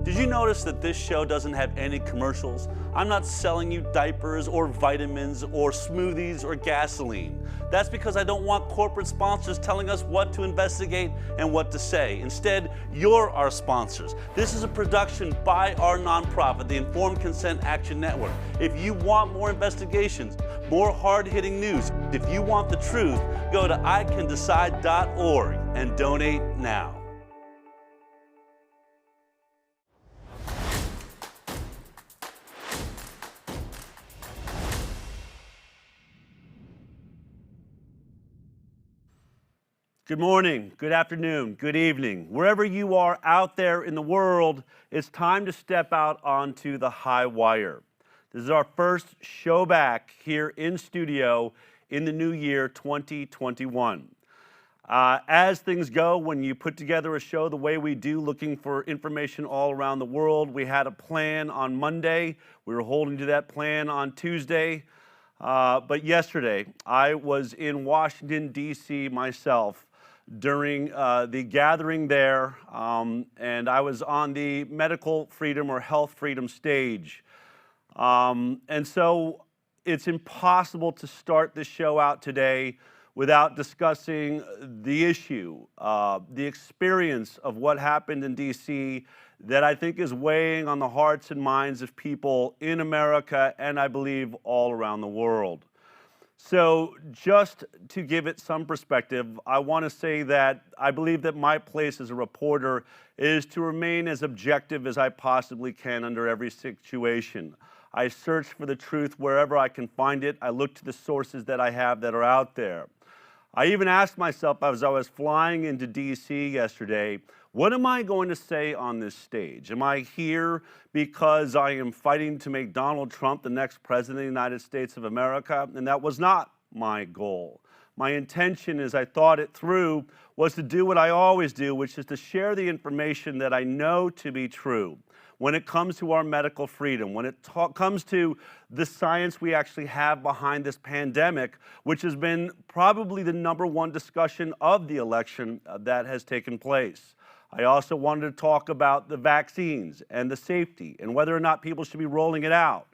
Did you notice that this show doesn't have any commercials? I'm not selling you diapers or vitamins or smoothies or gasoline. That's because I don't want corporate sponsors telling us what to investigate and what to say. Instead, you're our sponsors. This is a production by our nonprofit, the Informed Consent Action Network. If you want more investigations, more hard-hitting news, if you want the truth, go to ICanDecide.org and donate now. Good morning, good afternoon, good evening. Wherever you are out there in the world, it's time to step out onto the Highwire. This is our first show back here in studio in the new year 2021. As things go, when you put together a show the way we do, looking for information all around the world, we had a plan on Monday. We were holding to that plan on Tuesday. But yesterday, I was in Washington, D.C. myself during the gathering there, and I was on the medical freedom or health freedom stage. And so it's impossible to start this show out today without discussing the issue, the experience of what happened in D.C. that I think is weighing on the hearts and minds of people in America and I believe all around the world. So just to give it some perspective, I want to say that I believe that my place as a reporter is to remain as objective as I possibly can under every situation. I search for the truth wherever I can find it. I look to the sources that I have that are out there. I even asked myself as I was flying into D.C. yesterday, what am I going to say on this stage? Am I here because I am fighting to make Donald Trump the next president of the United States of America? And that was not my goal. My intention, as I thought it through, was to do what I always do, which is to share the information that I know to be true. When it comes to our medical freedom, when it comes to the science we actually have behind this pandemic, which has been probably the #1 discussion of the election that has taken place. I also wanted to talk about the vaccines and the safety and whether or not people should be rolling it out.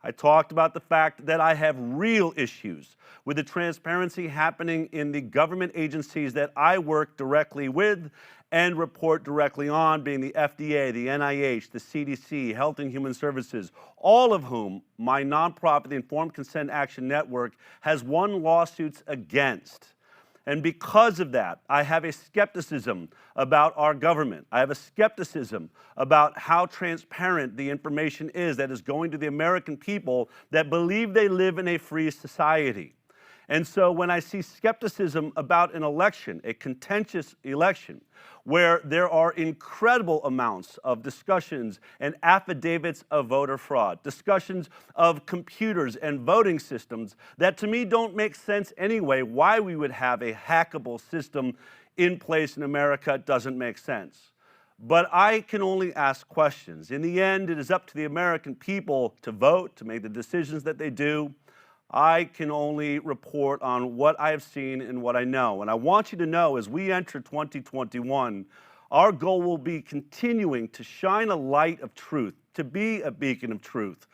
I talked about the fact that I have real issues with the transparency happening in the government agencies that I work directly with and report directly on, being the FDA, the NIH, the CDC, Health and Human Services, all of whom my nonprofit, the Informed Consent Action Network, has won lawsuits against. And because of that, I have a skepticism about our government. I have a skepticism about how transparent the information is that is going to the American people that believe they live in a free society. And so when I see skepticism about an election, a contentious election, where there are incredible amounts of discussions and affidavits of voter fraud, discussions of computers and voting systems that to me don't make sense anyway, why we would have a hackable system in place in America doesn't make sense. But I can only ask questions. In the end, it is up to the American people to vote, to make the decisions that they do. I can only report on what I have seen and what I know. And I want you to know, as we enter 2021, our goal will be continuing to shine a light of truth, to be a beacon of truth,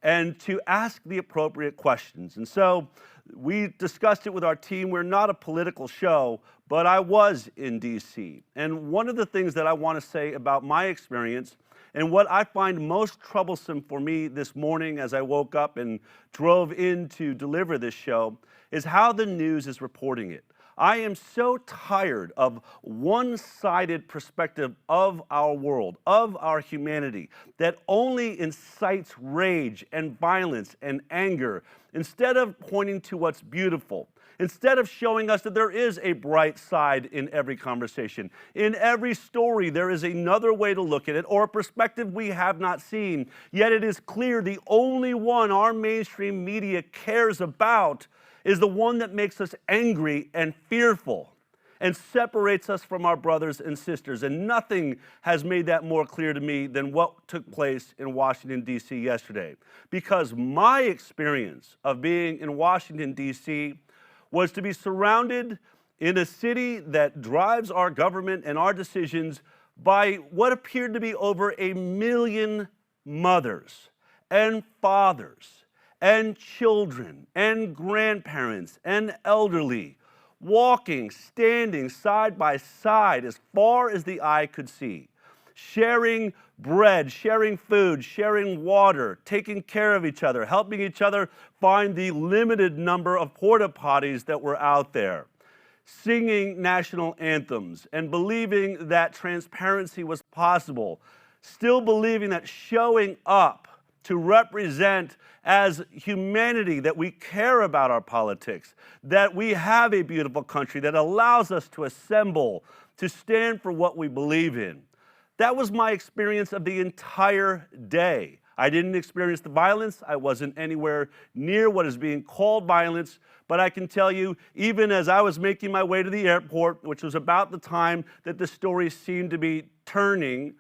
and to ask the appropriate questions. And so we discussed it with our team. We're not a political show, but I was in D.C. And one of the things that I want to say about my experience and what I find most troublesome for me this morning as I woke up and drove in to deliver this show is how the news is reporting it. I am so tired of one-sided perspective of our world, of our humanity, that only incites rage and violence and anger instead of pointing to what's beautiful. Instead of showing us that there is a bright side in every conversation. In every story, there is another way to look at it or a perspective we have not seen. Yet it is clear the only one our mainstream media cares about is the one that makes us angry and fearful and separates us from our brothers and sisters. And nothing has made that more clear to me than what took place in Washington, D.C. yesterday. Because my experience of being in Washington, D.C. was to be surrounded in a city that drives our government and our decisions by what appeared to be over 1 million mothers and fathers and children and grandparents and elderly, walking, standing side by side as far as the eye could see, sharing bread, sharing food, sharing water, taking care of each other, helping each other find the limited number of porta potties that were out there, singing national anthems and believing that transparency was possible, still believing that showing up to represent as humanity that we care about our politics, that we have a beautiful country that allows us to assemble, to stand for what we believe in. That was my experience of the entire day. I didn't experience the violence. I wasn't anywhere near what is being called violence, but I can tell you, even as I was making my way to the airport, which was about the time that the story seemed to be turning,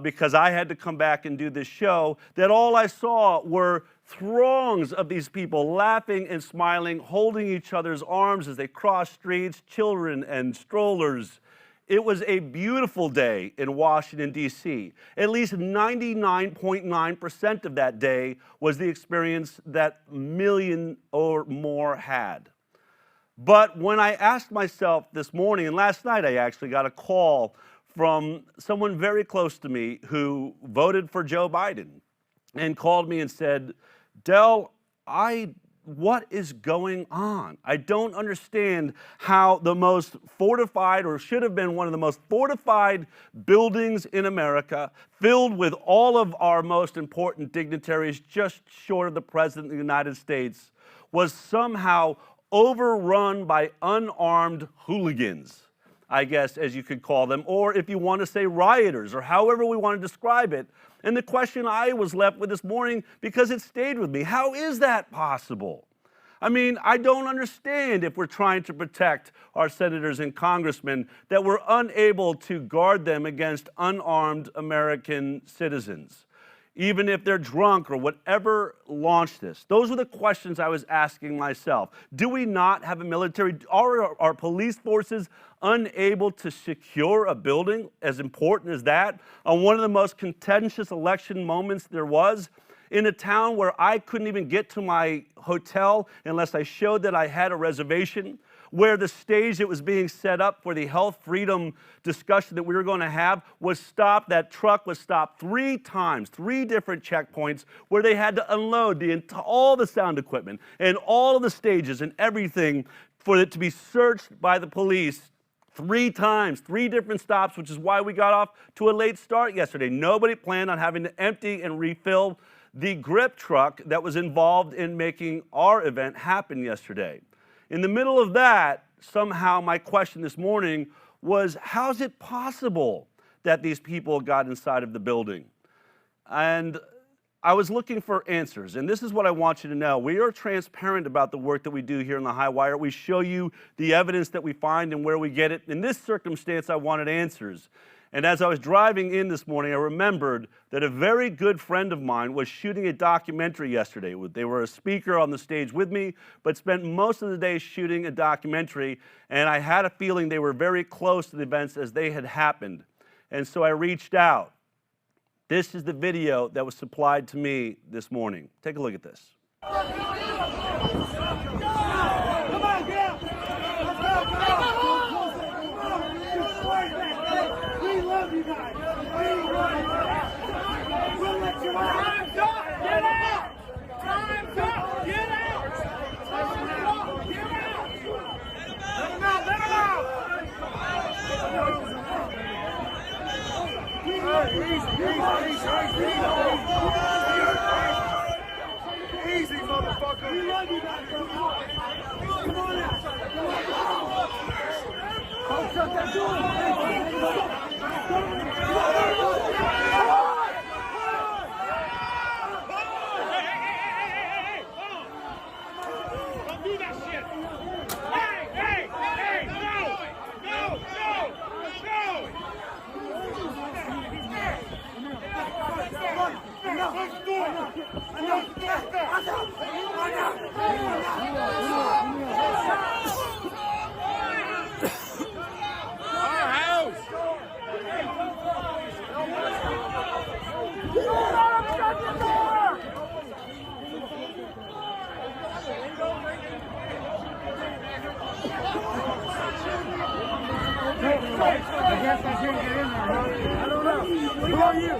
because I had to come back and do this show, that all I saw were throngs of these people laughing and smiling, holding each other's arms as they crossed streets, children and strollers. It was a beautiful day in Washington, D.C. At least 99.9% of that day was the experience that million or more had. But when I asked myself this morning, and last night I actually got a call from someone very close to me who voted for Joe Biden and called me and said, Del, what is going on? I don't understand how the most fortified, or should have been one of the most fortified buildings in America, filled with all of our most important dignitaries, just short of the President of the United States, was somehow overrun by unarmed hooligans, I guess, as you could call them, or if you want to say rioters, or however we want to describe it. And the question I was left with this morning, because it stayed with me, how is that possible? I mean, I don't understand, if we're trying to protect our senators and congressmen, that we're unable to guard them against unarmed American citizens, even if they're drunk or whatever launched this. Those were the questions I was asking myself. Do we not have a military? Are our police forces unable to secure a building as important as that on one of the most contentious election moments there was, in a town where I couldn't even get to my hotel unless I showed that I had a reservation, where the stage that was being set up for the health freedom discussion that we were going to have was stopped. That truck was stopped 3 times, 3 different checkpoints, where they had to unload all the sound equipment and all of the stages and everything for it to be searched by the police 3 times, 3 different stops, which is why we got off to a late start yesterday. Nobody planned on having to empty and refill the grip truck that was involved in making our event happen yesterday. In the middle of that, somehow my question this morning was, how is it possible that these people got inside of the building? And I was looking for answers, and this is what I want you to know. We are transparent about the work that we do here in the Highwire. We show you the evidence that we find and where we get it. In this circumstance, I wanted answers. And as I was driving in this morning, I remembered that a very good friend of mine was shooting a documentary yesterday. They were a speaker on the stage with me, but spent most of the day shooting a documentary, and I had a feeling they were very close to the events as they had happened. And so I reached out. This is the video that was supplied to me this morning. Take a look at this. Time's up! Get out! Time's up! Get out! Get out! Let him out! Let him out! Easy, motherfucker! We love you guys! Come on out! Oh, shut that door! Our house! can't get in there, huh? I don't know. Who are you?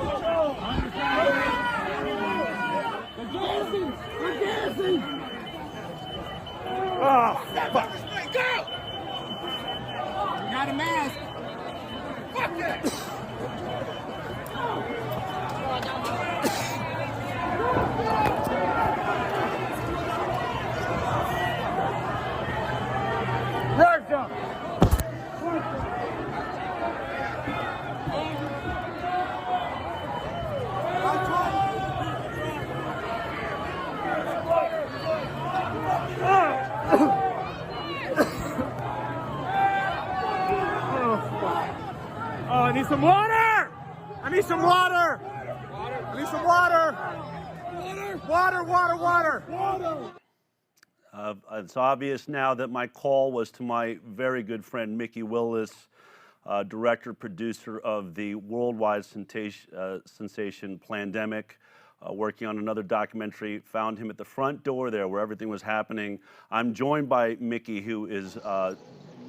They're gassing! Oh, fuck. Go! You got a mask. Fuck that! Right down. Oh, I need some water! I need some water! I need some water! Water! It's obvious now that my call was to my very good friend Mickey Willis, director, producer of the worldwide sensation Plandemic, working on another documentary. Found him at the front door there where everything was happening. I'm joined by Mickey, who is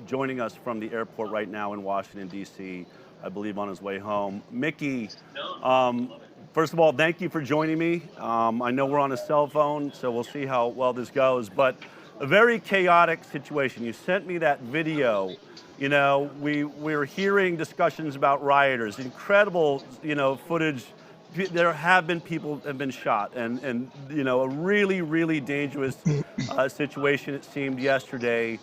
joining us from the airport right now in Washington, D.C., I believe on his way home. Mickey, first of all, thank you for joining me. I know we're on a cell phone, so we'll see how well this goes, but a very chaotic situation. You sent me that video. You know, we're hearing discussions about rioters, incredible, you know, footage. There have been people that have been shot, and you know, a really, really dangerous situation, it seemed, yesterday.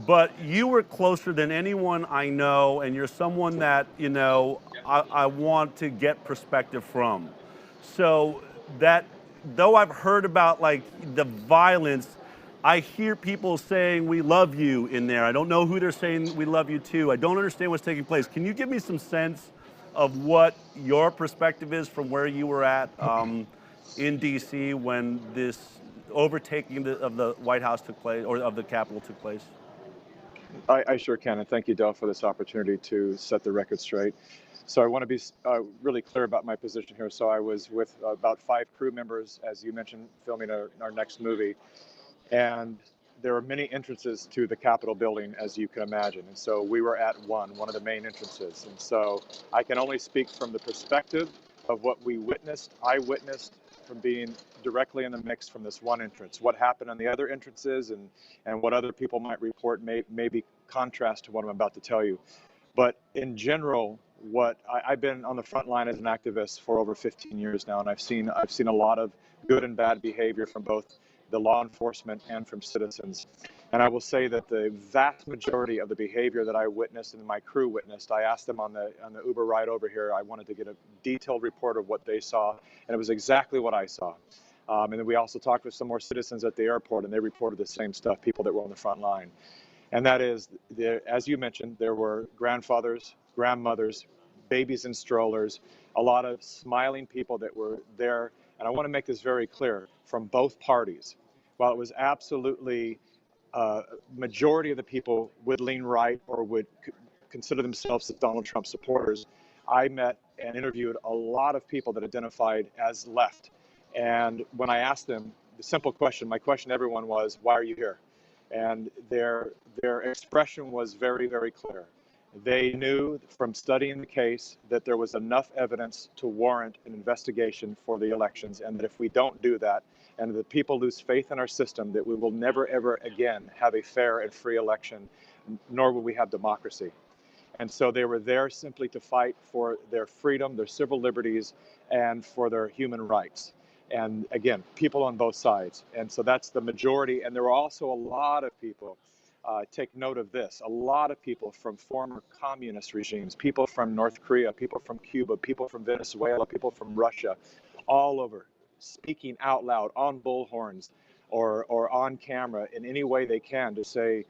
But you were closer than anyone I know, and you're someone that, you know, I want to get perspective from. So that, though I've heard about like the violence, I hear people saying we love you in there. I don't know who they're saying we love you to. I don't understand what's taking place. Can you give me some sense of what your perspective is from where you were at in D.C. when this overtaking of the White House took place, or of the Capitol took place? I sure can, and thank you, Del, for this opportunity to set the record straight. So I want to be really clear about my position here. So I was with about 5 crew members, as you mentioned, filming our next movie, and there are many entrances to the Capitol building, as you can imagine. And so we were at one of the main entrances. And so I can only speak from the perspective of what we witnessed. I witnessed from being directly in the mix from this one entrance. What happened on the other entrances and what other people might report may be contrast to what I'm about to tell you. But in general, I've been on the front line as an activist for over 15 years now, and I've seen a lot of good and bad behavior from both the law enforcement and from citizens. And I will say that the vast majority of the behavior that I witnessed and my crew witnessed, I asked them on the Uber ride over here, I wanted to get a detailed report of what they saw, and it was exactly what I saw. And then we also talked with some more citizens at the airport, and they reported the same stuff, people that were on the front line. And that is, as you mentioned, there were grandfathers, grandmothers, babies in strollers, a lot of smiling people that were there. And I want to make this very clear from both parties. While it was absolutely majority of the people would lean right or would consider themselves as Donald Trump supporters, I met and interviewed a lot of people that identified as left. And when I asked them the simple question, my question to everyone was, why are you here? And their expression was very, very clear. They knew from studying the case that there was enough evidence to warrant an investigation for the elections, and that if we don't do that, and the people lose faith in our system, that we will never, ever again have a fair and free election, nor will we have democracy. And so they were there simply to fight for their freedom, their civil liberties, and for their human rights. And again, people on both sides. And so that's the majority. And there were also a lot of people, take note of this, a lot of people from former communist regimes, people from North Korea, people from Cuba, people from Venezuela, people from Russia, all over, speaking out loud on bullhorns or on camera in any way they can to say,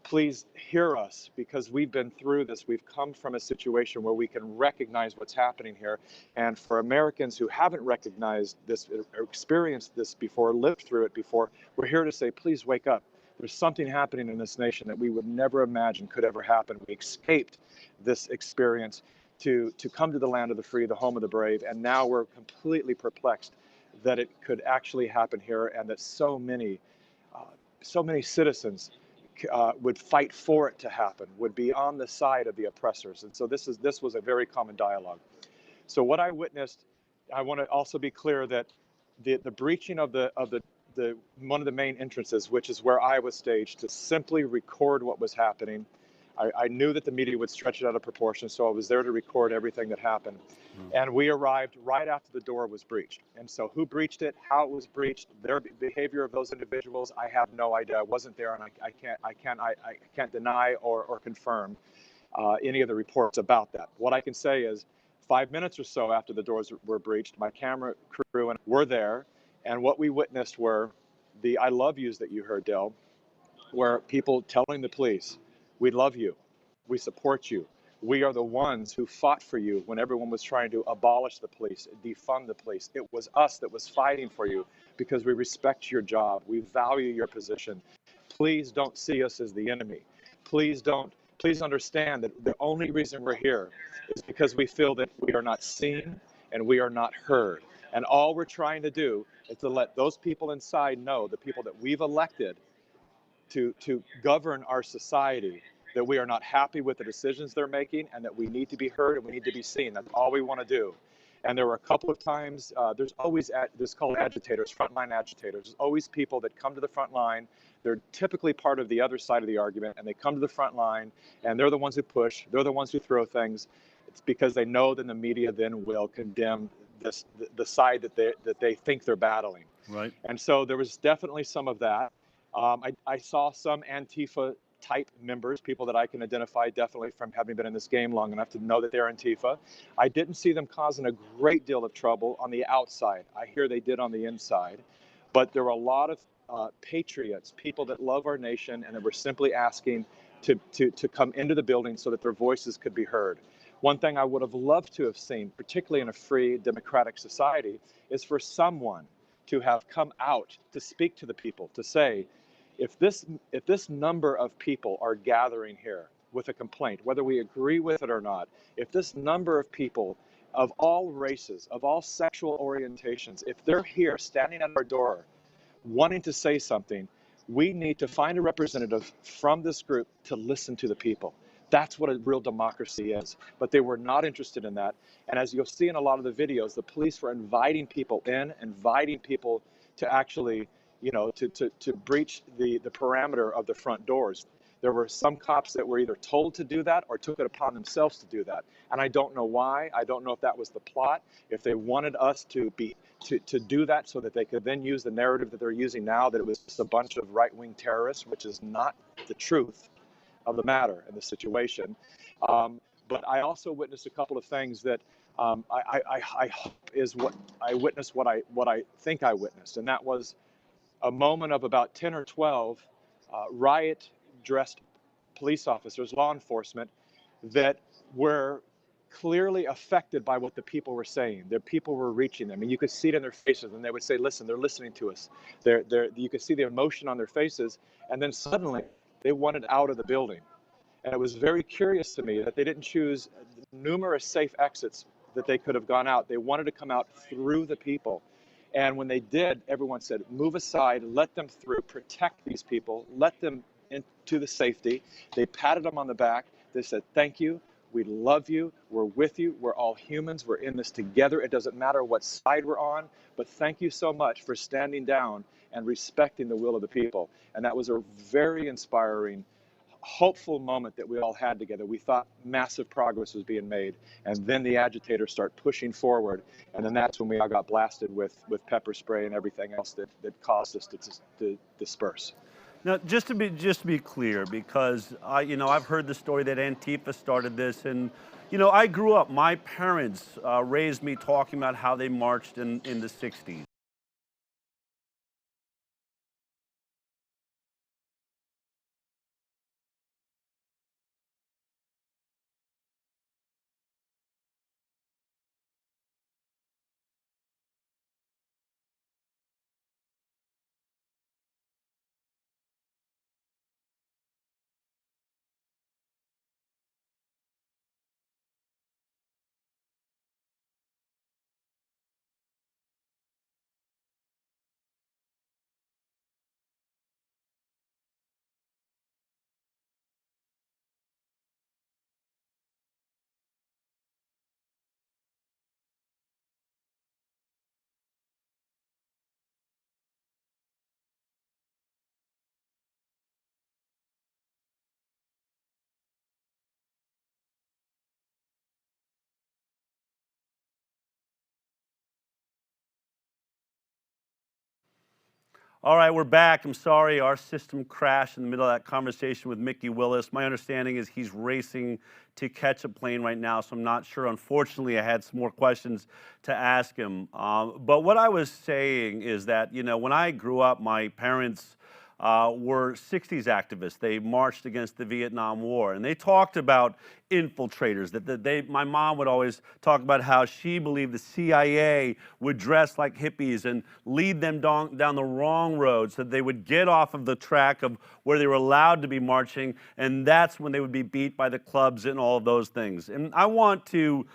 please hear us, because we've been through this. We've come from a situation where we can recognize what's happening here. And for Americans who haven't recognized this or experienced this before, lived through it before, we're here to say, please wake up. There's something happening in this nation that we would never imagine could ever happen. We escaped this experience to come to the land of the free, the home of the brave, and now we're completely perplexed that it could actually happen here, and that so many citizens would fight for it to happen, would be on the side of the oppressors. And so this was a very common dialogue. So what I witnessed, I want to also be clear that the breaching of the one of the main entrances, which is where I was staged, to simply record what was happening. I knew that the media would stretch it out of proportion, so I was there to record everything that happened. And we arrived right after the door was breached. And so who breached it, how it was breached, their behavior of those individuals, I have no idea. I wasn't there, and I can't deny or confirm any of the reports about that. What I can say is 5 minutes or so after the doors were breached, my camera crew and were there, and what we witnessed were the I love yous that you heard, Del, where people telling the police, we love you, we support you, we are the ones who fought for you when everyone was trying to abolish the police, defund the police. It was us that was fighting for you because we respect your job, we value your position. Please don't see us as the enemy. Please understand that the only reason we're here is because we feel that we are not seen and we are not heard. And all we're trying to do is to let those people inside know, the people that we've elected to govern our society, that we are not happy with the decisions they're making and that we need to be heard and we need to be seen. That's all we want to do. And there were a couple of times, there's called agitators, frontline agitators. There's always people that come to the front line. They're typically part of the other side of the argument, and they come to the front line, and they're the ones who push. They're the ones who throw things. It's because they know that the media then will condemn the side that they think they're battling. Right. And so there was definitely some of that. I saw some Antifa type members, people that I can identify definitely from having been in this game long enough to know that they're Antifa. I didn't see them causing a great deal of trouble on the outside. I hear they did on the inside. But there were a lot of patriots, people that love our nation and that were simply asking to come into the building so that their voices could be heard. One thing I would have loved to have seen, particularly in a free democratic society, is for someone to have come out to speak to the people, to say, if this number of people are gathering here with a complaint, whether we agree with it or not, if this number of people of all races, of all sexual orientations, if they're here standing at our door wanting to say something, we need to find a representative from this group to listen to the people. That's what a real democracy is. But they were not interested in that. And as you'll see in a lot of the videos, the police were inviting people in, inviting people to actually, to breach the parameter of the front doors. There were some cops that were either told to do that or took it upon themselves to do that. And I don't know why. I don't know if that was the plot, if they wanted us to do that so that they could then use the narrative that they're using now, that it was just a bunch of right-wing terrorists, which is not the truth of the matter and the situation. But I also witnessed a couple of things that I hope is what I witnessed, what I think I witnessed, and that was a moment of about 10 or 12 riot-dressed police officers, law enforcement, that were clearly affected by what the people were saying. The people were reaching them, and you could see it in their faces, and they would say, listen, they're listening to us. You could see the emotion on their faces, and then suddenly they wanted out of the building. And it was very curious to me that they didn't choose numerous safe exits that they could have gone out. They wanted to come out through the people. And when they did, everyone said, move aside, let them through, protect these people, let them into the safety. They patted them on the back. They said, thank you. We love you. We're with you. We're all humans. We're in this together. It doesn't matter what side we're on, but thank you so much for standing down and respecting the will of the people. And that was a very inspiring, hopeful moment that we all had together. We thought massive progress was being made, and then the agitators start pushing forward, and then that's when we all got blasted with pepper spray and everything else that caused us to disperse. Now, just to be clear, because I've heard the story that Antifa started this, and I grew up. My parents raised me talking about how they marched in the '60s. All right, we're back. I'm sorry, our system crashed in the middle of that conversation with Mickey Willis. My understanding is he's racing to catch a plane right now, so I'm not sure. Unfortunately, I had some more questions to ask him. But what I was saying is that, you know, when I grew up, my parents were 60s activists. They marched against the Vietnam War, and they talked about infiltrators. My mom would always talk about how she believed the CIA would dress like hippies and lead them down the wrong road so that they would get off of the track of where they were allowed to be marching, and that's when they would be beat by the clubs and all of those things. And I want to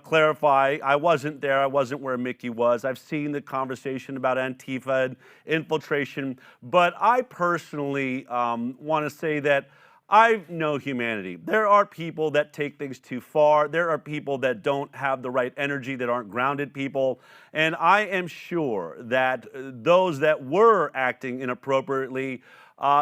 clarify, I wasn't there, I wasn't where Mickey was. I've seen the conversation about Antifa and infiltration, but I personally want to say that I know humanity. There are people that take things too far. There are people that don't have the right energy, that aren't grounded people. And I am sure that those that were acting inappropriately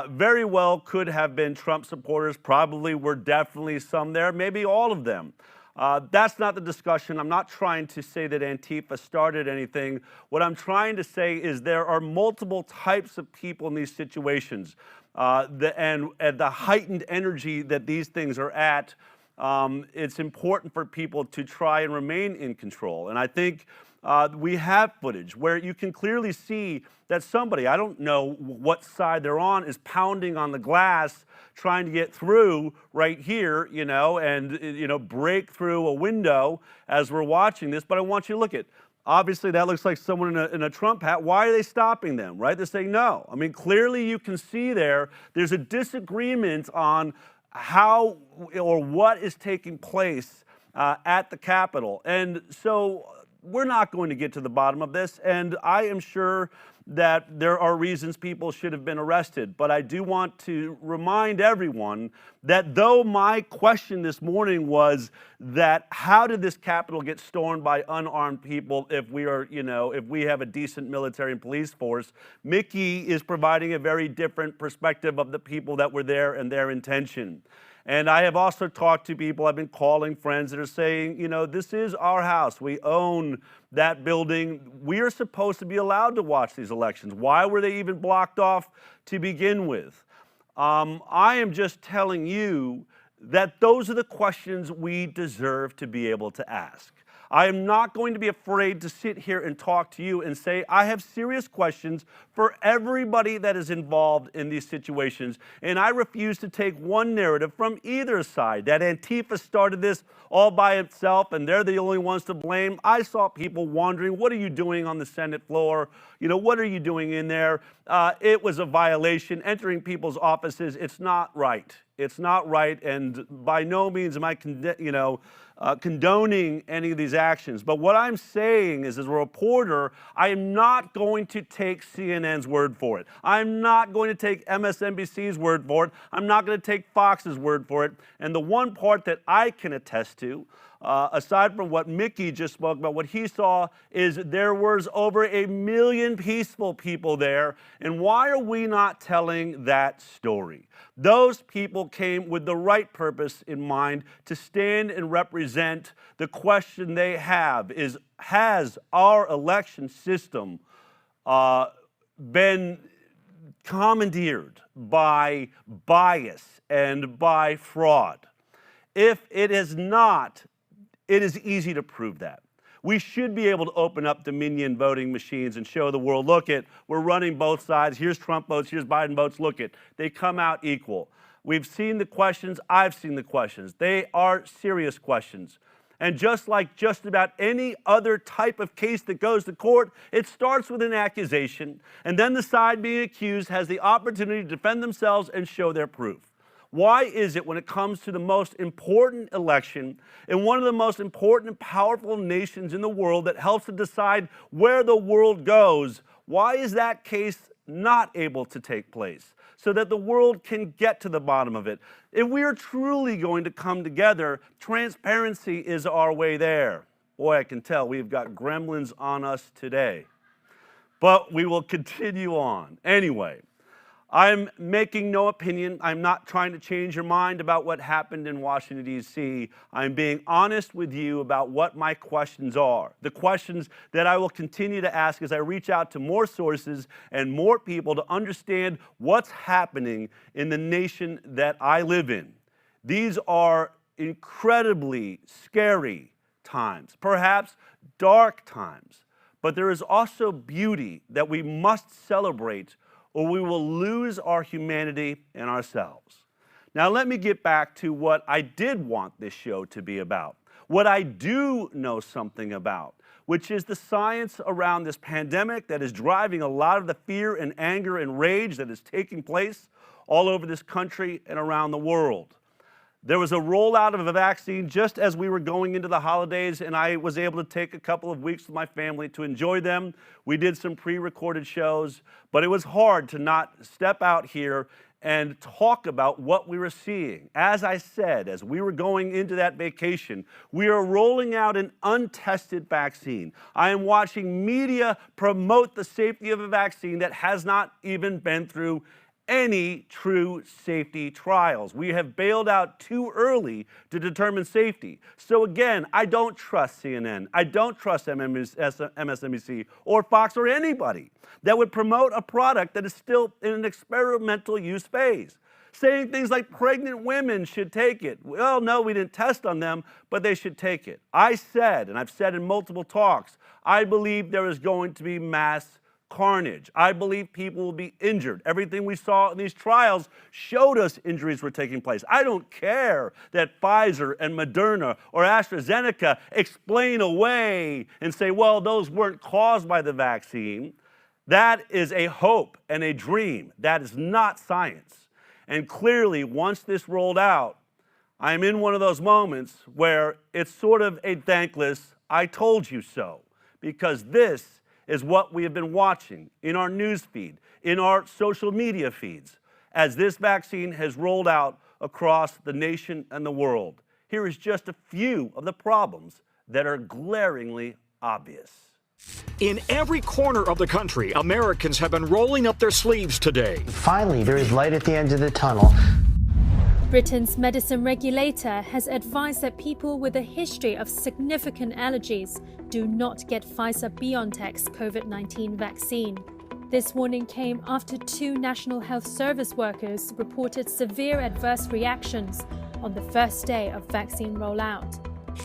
very well could have been Trump supporters. Probably were definitely some there, maybe all of them. That's not the discussion. I'm not trying to say that Antifa started anything. What I'm trying to say is there are multiple types of people in these situations. And at the heightened energy that these things are at, it's important for people to try and remain in control. And I think we have footage where you can clearly see that somebody, I don't know what side they're on, is pounding on the glass trying to get through right here, you know, and, you know, break through a window as we're watching this. But I want you to look at, obviously that looks like someone in a Trump hat. Why are they stopping them, right? They're saying no. I mean, clearly you can see there's a disagreement on how or what is taking place at the Capitol. And so we're not going to get to the bottom of this, and I am sure that there are reasons people should have been arrested. But I do want to remind everyone that though my question this morning was that how did this Capitol get stormed by unarmed people if we are, you know, if we have a decent military and police force, Mickey is providing a very different perspective of the people that were there and their intention. And I have also talked to people, I've been calling friends that are saying, you know, this is our house. We own that building. We are supposed to be allowed to watch these elections. Why were they even blocked off to begin with? I am just telling you that those are the questions we deserve to be able to ask. I am not going to be afraid to sit here and talk to you and say, I have serious questions for everybody that is involved in these situations, and I refuse to take one narrative from either side, that Antifa started this all by itself and they're the only ones to blame. I saw people wondering, what are you doing on the Senate floor? You know, what are you doing in there? It was a violation, entering people's offices. It's not right. It's not right, and by no means am I, condoning any of these actions. But what I'm saying is, as a reporter, I am not going to take CNN's word for it. I'm not going to take MSNBC's word for it. I'm not going to take Fox's word for it. And the one part that I can attest to, aside from what Mickey just spoke about, what he saw is there was over 1 million peaceful people there. And why are we not telling that story? Those people came with the right purpose in mind to stand and represent. The question they have is, has our election system been commandeered by bias and by fraud? If it is not, it is easy to prove that. We should be able to open up Dominion voting machines and show the world, look it, we're running both sides. Here's Trump votes, here's Biden votes, look it. They come out equal. We've seen the questions, I've seen the questions. They are serious questions. And just like just about any other type of case that goes to court, it starts with an accusation, and then the side being accused has the opportunity to defend themselves and show their proof. Why is it when it comes to the most important election in one of the most important and powerful nations in the world that helps to decide where the world goes, why is that case not able to take place so that the world can get to the bottom of it? If we are truly going to come together, transparency is our way there. Boy, I can tell we've got gremlins on us today. But we will continue on. Anyway, I'm making no opinion. I'm not trying to change your mind about what happened in Washington, D.C. I'm being honest with you about what my questions are. The questions that I will continue to ask as I reach out to more sources and more people to understand what's happening in the nation that I live in. These are incredibly scary times, perhaps dark times, but there is also beauty that we must celebrate, or we will lose our humanity and ourselves. Now, let me get back to what I did want this show to be about, what I do know something about, which is the science around this pandemic that is driving a lot of the fear and anger and rage that is taking place all over this country and around the world. There was a rollout of a vaccine just as we were going into the holidays, and I was able to take a couple of weeks with my family to enjoy them. We did some pre-recorded shows, but it was hard to not step out here and talk about what we were seeing. As I said, as we were going into that vacation, we are rolling out an untested vaccine. I am watching media promote the safety of a vaccine that has not even been through any true safety trials. We have bailed out too early to determine safety. So again, I don't trust CNN. I don't trust MSNBC or Fox or anybody that would promote a product that is still in an experimental use phase. Saying things like pregnant women should take it. Well, no, we didn't test on them, but they should take it. I said, and I've said in multiple talks, I believe there is going to be mass carnage. I believe people will be injured. Everything we saw in these trials showed us injuries were taking place. I don't care that Pfizer and Moderna or AstraZeneca explain away and say, well, those weren't caused by the vaccine. That is a hope and a dream. That is not science. And clearly, once this rolled out, I'm in one of those moments where it's sort of a thankless, I told you so, because this is what we have been watching in our news feed, in our social media feeds, as this vaccine has rolled out across the nation and the world. Here is just a few of the problems that are glaringly obvious. In every corner of the country, Americans have been rolling up their sleeves today. Finally, there is light at the end of the tunnel. Britain's medicine regulator has advised that people with a history of significant allergies do not get Pfizer-BioNTech's COVID-19 vaccine. This warning came after 2 National Health Service workers reported severe adverse reactions on the first day of vaccine rollout.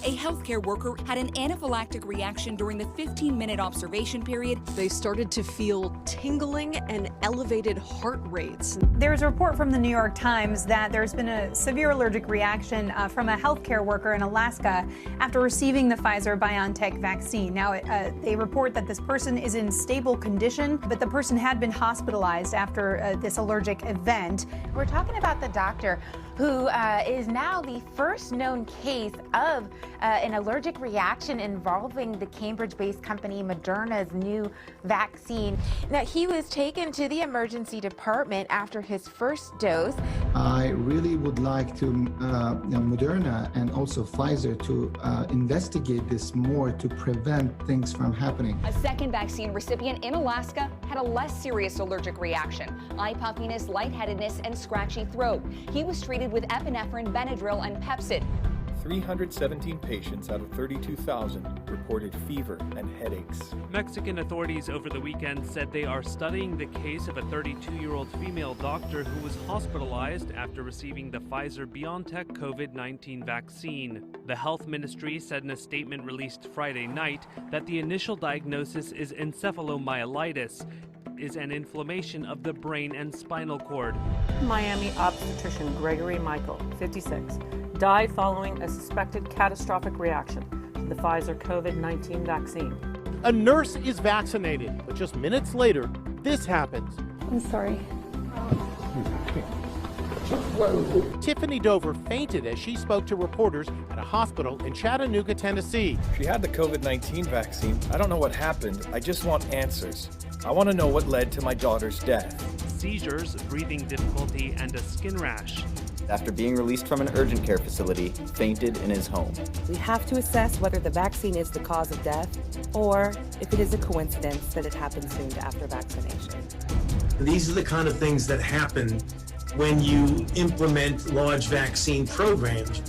A healthcare worker had an anaphylactic reaction during the 15-minute observation period. They started to feel tingling and elevated heart rates. There's a report from the New York Times that there's been a severe allergic reaction from a healthcare worker in Alaska after receiving the Pfizer-BioNTech vaccine. Now, they report that this person is in stable condition, but the person had been hospitalized after this allergic event. We're talking about the doctor who is now the first known case of an allergic reaction involving the Cambridge-based company Moderna's new vaccine. Now, he was taken to the emergency department after his first dose. I really would like to Moderna and also Pfizer to investigate this more to prevent things from happening. A second vaccine recipient in Alaska had a less serious allergic reaction: eye puffiness, lightheadedness, and scratchy throat. He was treated with epinephrine, Benadryl, and Pepcid. 317 patients out of 32,000 reported fever and headaches. Mexican authorities over the weekend said they are studying the case of a 32-year-old female doctor who was hospitalized after receiving the Pfizer-BioNTech COVID-19 vaccine. The health ministry said in a statement released Friday night that the initial diagnosis is encephalomyelitis, is an inflammation of the brain and spinal cord. Miami obstetrician Gregory Michael, 56, died following a suspected catastrophic reaction to the Pfizer COVID-19 vaccine. A nurse is vaccinated, but just minutes later, this happens. I'm sorry. Tiffany Dover fainted as she spoke to reporters at a hospital in Chattanooga, Tennessee. She had the COVID-19 vaccine. I don't know what happened. I just want answers. I want to know what led to my daughter's death. Seizures, breathing difficulty, and a skin rash. After being released from an urgent care facility, fainted in his home. We have to assess whether the vaccine is the cause of death or if it is a coincidence that it happened soon after vaccination. These are the kind of things that happen when you implement large vaccine programs.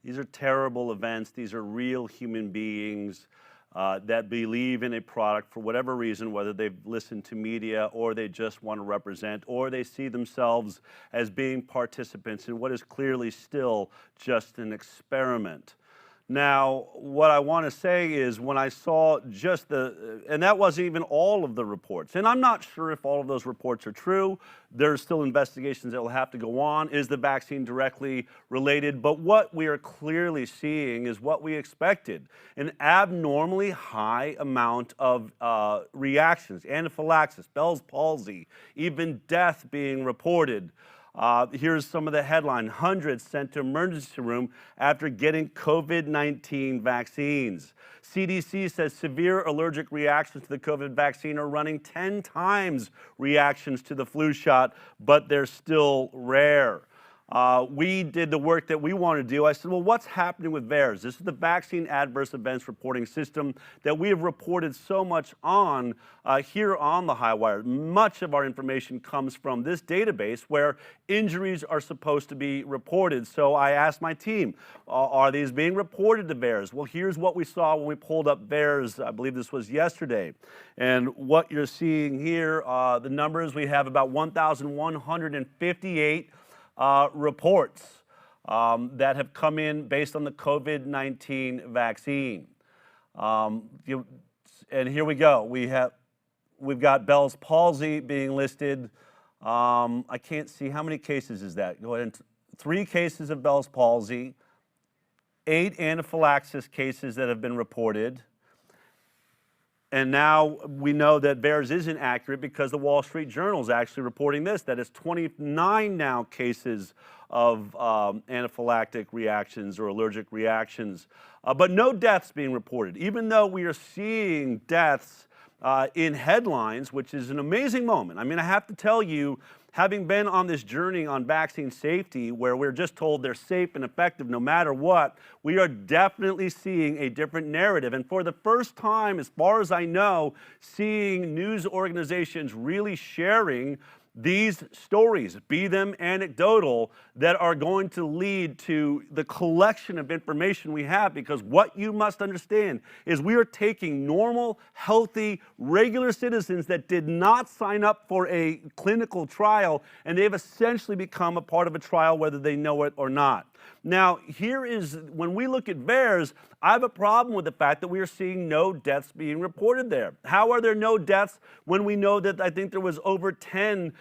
These are terrible events. These are real human beings that believe in a product for whatever reason, whether they've listened to media or they just want to represent or they see themselves as being participants in what is clearly still just an experiment. Now, what I want to say is when I saw just and that wasn't even all of the reports, and I'm not sure if all of those reports are true. There's still investigations that will have to go on. Is the vaccine directly related? But what we are clearly seeing is what we expected, an abnormally high amount of reactions, anaphylaxis, Bell's palsy, even death being reported. Here's some of the headline. Hundreds sent to emergency room after getting COVID-19 vaccines. CDC says severe allergic reactions to the COVID vaccine are running 10 times reactions to the flu shot, but they're still rare. We did the work that we want to do. I said, well, what's happening with VAERS? This is the Vaccine Adverse Events Reporting System that we have reported so much on here on the Highwire. Much of our information comes from this database where injuries are supposed to be reported. So I asked my team, are these being reported to VAERS? Well, here's what we saw when we pulled up VAERS. I believe this was yesterday. And what you're seeing here, the numbers, we have about 1,158 reports that have come in based on the COVID-19 vaccine. And here we go. We've got Bell's palsy being listed. I can't see, how many cases is that? Go ahead. 3 cases of Bell's palsy, 8 anaphylaxis cases that have been reported. And now we know that VAERS isn't accurate because the Wall Street Journal is actually reporting this, that it's 29 now cases of anaphylactic reactions or allergic reactions, but no deaths being reported. Even though we are seeing deaths in headlines, which is an amazing moment. I mean, I have to tell you, having been on this journey on vaccine safety where we're just told they're safe and effective no matter what, we are definitely seeing a different narrative. And for the first time, as far as I know, seeing news organizations really sharing these stories, be them anecdotal, that are going to lead to the collection of information we have, because what you must understand is we are taking normal, healthy, regular citizens that did not sign up for a clinical trial, and they've essentially become a part of a trial whether they know it or not. Now, here is, when we look at VAERS, I have a problem with the fact that we are seeing no deaths being reported there. How are there no deaths when we know that I think there was over 10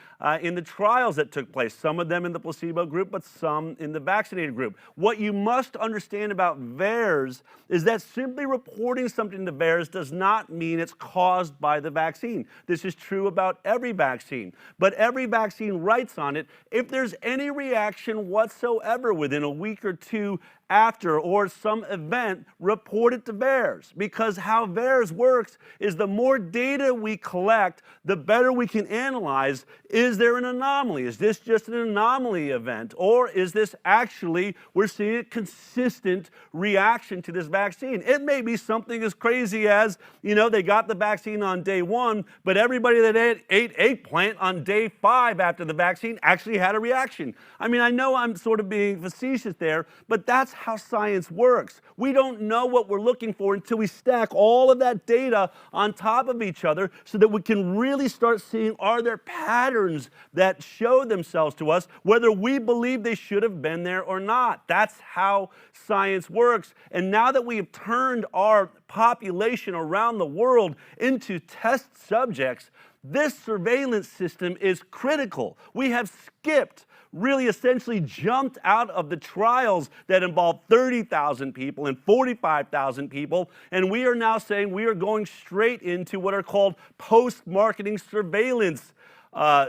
in the trials that took place, some of them in the placebo group, but some in the vaccinated group? What you must understand about VAERS is that simply reporting something to VAERS does not mean it's caused by the vaccine. This is true about every vaccine, but every vaccine writes on it, if there's any reaction whatsoever within a week or 2 after or some event, report it to VAERS, because how VAERS works is the more data we collect, the better we can analyze, is there an anomaly? Is this just an anomaly event? Or is this actually, we're seeing a consistent reaction to this vaccine? It may be something as crazy as, you know, they got the vaccine on day 1, but everybody that ate eggplant on day 5 after the vaccine actually had a reaction. I mean, I know I'm sort of being facetious there, but that's how science works. We don't know what we're looking for until we stack all of that data on top of each other so that we can really start seeing, are there patterns that show themselves to us, whether we believe they should have been there or not. That's how science works. And now that we have turned our population around the world into test subjects, this surveillance system is critical. We have skipped, really essentially jumped out of the trials that involved 30,000 people and 45,000 people, and we are now saying we are going straight into what are called post-marketing surveillance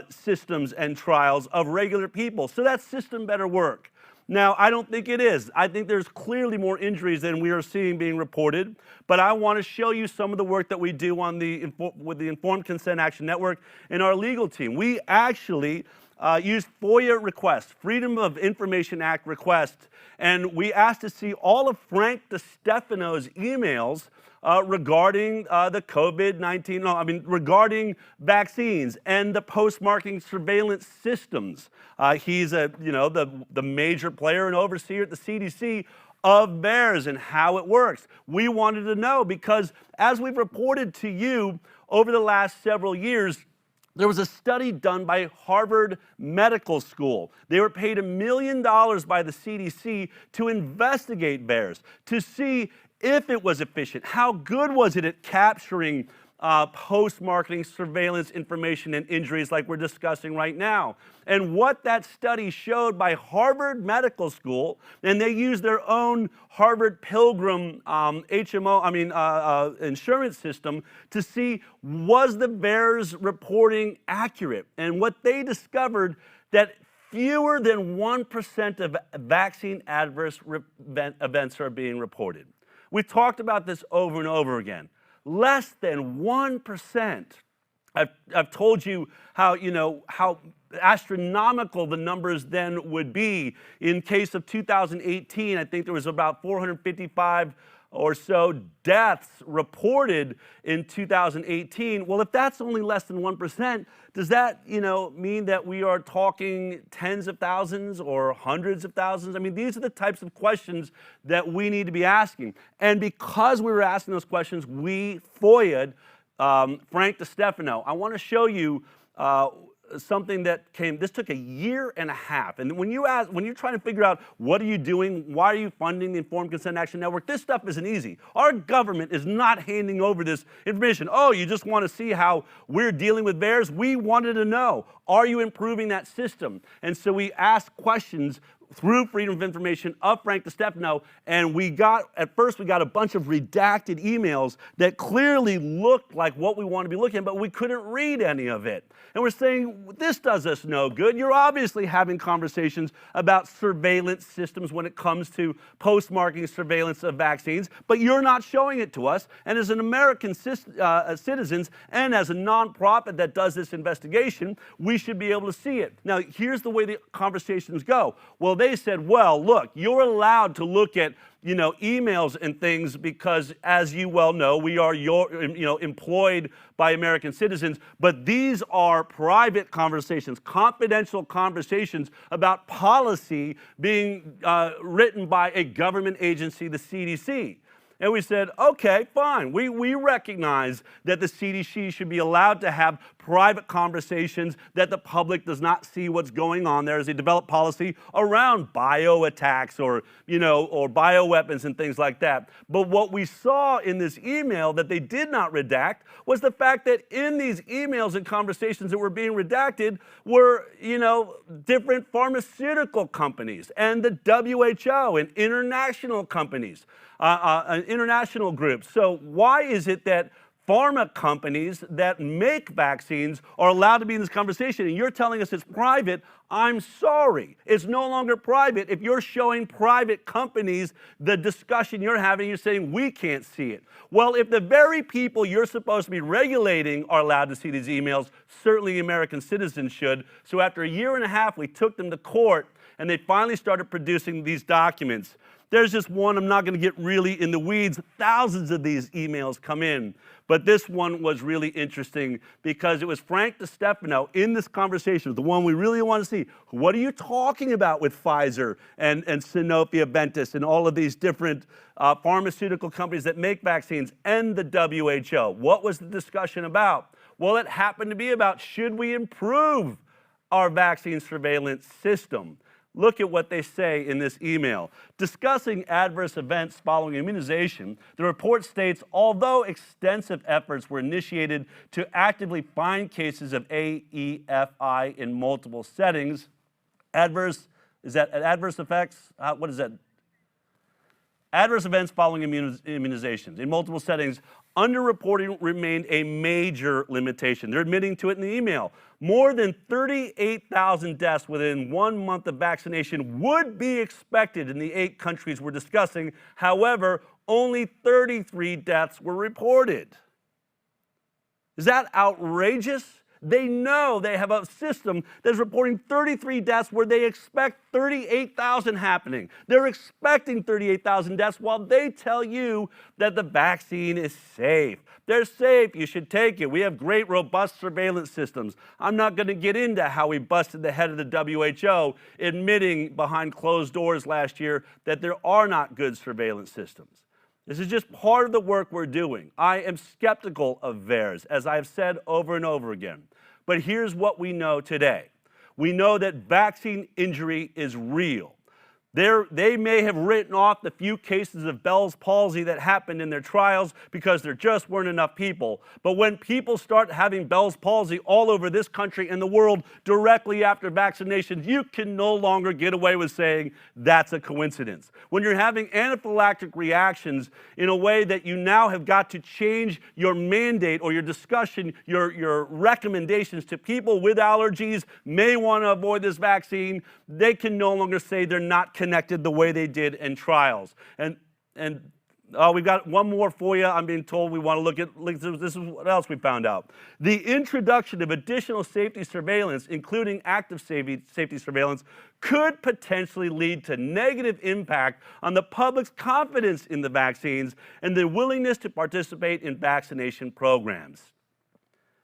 systems and trials of regular people. So that system better work. Now, I don't think it is. I think there's clearly more injuries than we are seeing being reported, but I want to show you some of the work that we do on with the Informed Consent Action Network and our legal team. We actually used FOIA requests, Freedom of Information Act requests, and we asked to see all of Frank DeStefano's emails regarding the COVID-19, regarding vaccines and the post-marketing surveillance systems. He's the major player and overseer at the CDC of VAERS and how it works. We wanted to know because as we've reported to you over the last several years, there was a study done by Harvard Medical School. They were paid $1 million by the CDC to investigate VAERS, to see if it was efficient. How good was it at capturing post-marketing surveillance information and injuries like we're discussing right now? And what that study showed by Harvard Medical School, and they used their own Harvard Pilgrim insurance system to see, was the VAERS reporting accurate? And what they discovered, that fewer than 1% of vaccine adverse events are being reported. We've talked about this over and over again. Less than 1%. I've told you how astronomical the numbers then would be. In case of 2018, I think there was about 455 or so deaths reported in 2018. Well, if that's only less than 1%, does that mean that we are talking tens of thousands or hundreds of thousands? I mean, these are the types of questions that we need to be asking. And because we were asking those questions, we FOIA'd Frank DeStefano. I want to show you something that came. This took 1.5 years. And when you're trying to figure out what are you doing, why are you funding the Informed Consent Action Network, this stuff isn't easy. Our government is not handing over this information. Oh, you just want to see how we're dealing with VAERS? We wanted to know, are you improving that system? And so we asked questions through Freedom of Information of Frank DeStefano, and at first we got a bunch of redacted emails that clearly looked like what we want to be looking at, but we couldn't read any of it. And we're saying, this does us no good. You're obviously having conversations about surveillance systems when it comes to post-marketing surveillance of vaccines, but you're not showing it to us. And as an American citizens and as a nonprofit that does this investigation, we should be able to see it. Now, here's the way the conversations go. Well, they said, well, look, you're allowed to look at emails and things because, as you well know, we are employed by American citizens, but these are private conversations, confidential conversations about policy being written by a government agency, the CDC. And we said, okay, fine. We recognize that the CDC should be allowed to have private conversations, that the public does not see what's going on there as they develop policy around bio attacks or bioweapons and things like that. But what we saw in this email that they did not redact was the fact that in these emails and conversations that were being redacted were, different pharmaceutical companies and the WHO and international companies. International groups. So why is it that pharma companies that make vaccines are allowed to be in this conversation and you're telling us it's private? I'm sorry. It's no longer private if you're showing private companies the discussion you're having, you're saying we can't see it. Well, if the very people you're supposed to be regulating are allowed to see these emails, certainly American citizens should. So after 1.5 years, we took them to court and they finally started producing these documents. There's just one, I'm not going to get really in the weeds. Thousands of these emails come in. But this one was really interesting because it was Frank DeStefano in this conversation, the one we really want to see. What are you talking about with Pfizer and Sanofi Aventis and all of these different pharmaceutical companies that make vaccines and the WHO? What was the discussion about? Well, it happened to be about, should we improve our vaccine surveillance system? Look at what they say in this email. Discussing adverse events following immunization, the report states, although extensive efforts were initiated to actively find cases of AEFI in multiple settings, adverse effects? What is that? Adverse events following immunizations in multiple settings, underreporting remained a major limitation. They're admitting to it in the email. More than 38,000 deaths within 1 month of vaccination would be expected in the 8 countries we're discussing. However, only 33 deaths were reported. Is that outrageous? They know they have a system that's reporting 33 deaths where they expect 38,000 happening. They're expecting 38,000 deaths while they tell you that the vaccine is safe. They're safe, you should take it. We have great, robust surveillance systems. I'm not going to get into how we busted the head of the WHO admitting behind closed doors last year that there are not good surveillance systems. This is just part of the work we're doing. I am skeptical of VAERS, as I've said over and over again. But here's what we know today. We know that vaccine injury is real. They may have written off the few cases of Bell's palsy that happened in their trials because there just weren't enough people. But when people start having Bell's palsy all over this country and the world directly after vaccinations, you can no longer get away with saying that's a coincidence. When you're having anaphylactic reactions in a way that you now have got to change your mandate or your discussion, your recommendations to people with allergies may want to avoid this vaccine, they can no longer say they're not connected the way they did in trials. And we've got one more for you. I'm being told we want to look at, this is what else we found out. The introduction of additional safety surveillance, including active safety surveillance, could potentially lead to negative impact on the public's confidence in the vaccines and their willingness to participate in vaccination programs.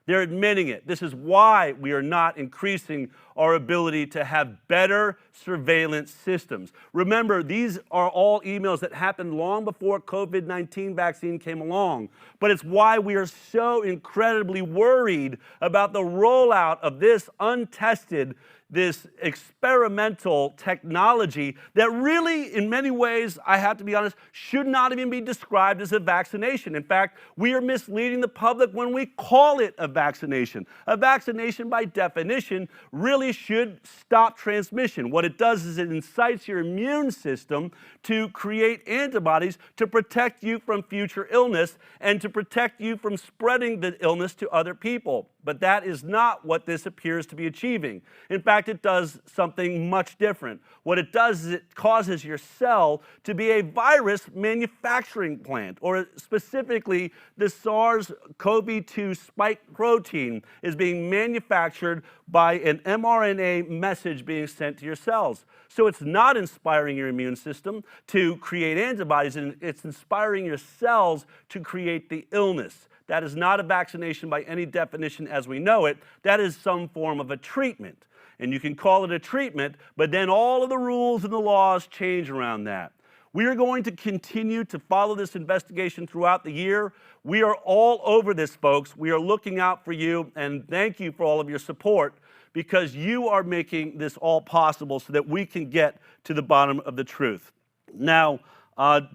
They're admitting it. This is why we are not increasing our ability to have better surveillance systems. Remember, these are all emails that happened long before COVID-19 vaccine came along. But it's why we are so incredibly worried about the rollout of this untested, this experimental technology that really, in many ways, I have to be honest, should not even be described as a vaccination. In fact, we are misleading the public when we call it a vaccination. A vaccination, by definition, really should stop transmission. What it does is it incites your immune system to create antibodies to protect you from future illness and to protect you from spreading the illness to other people. But that is not what this appears to be achieving. In fact, it does something much different. What it does is it causes your cell to be a virus manufacturing plant, or specifically the SARS-CoV-2 spike protein is being manufactured by an mRNA message being sent to your cells. So it's not inspiring your immune system to create antibodies, and it's inspiring your cells to create the illness. That is not a vaccination by any definition as we know it. That is some form of a treatment. And you can call it a treatment, but then all of the rules and the laws change around that. We are going to continue to follow this investigation throughout the year. We are all over this, folks. We are looking out for you, and thank you for all of your support, because you are making this all possible so that we can get to the bottom of the truth. Now,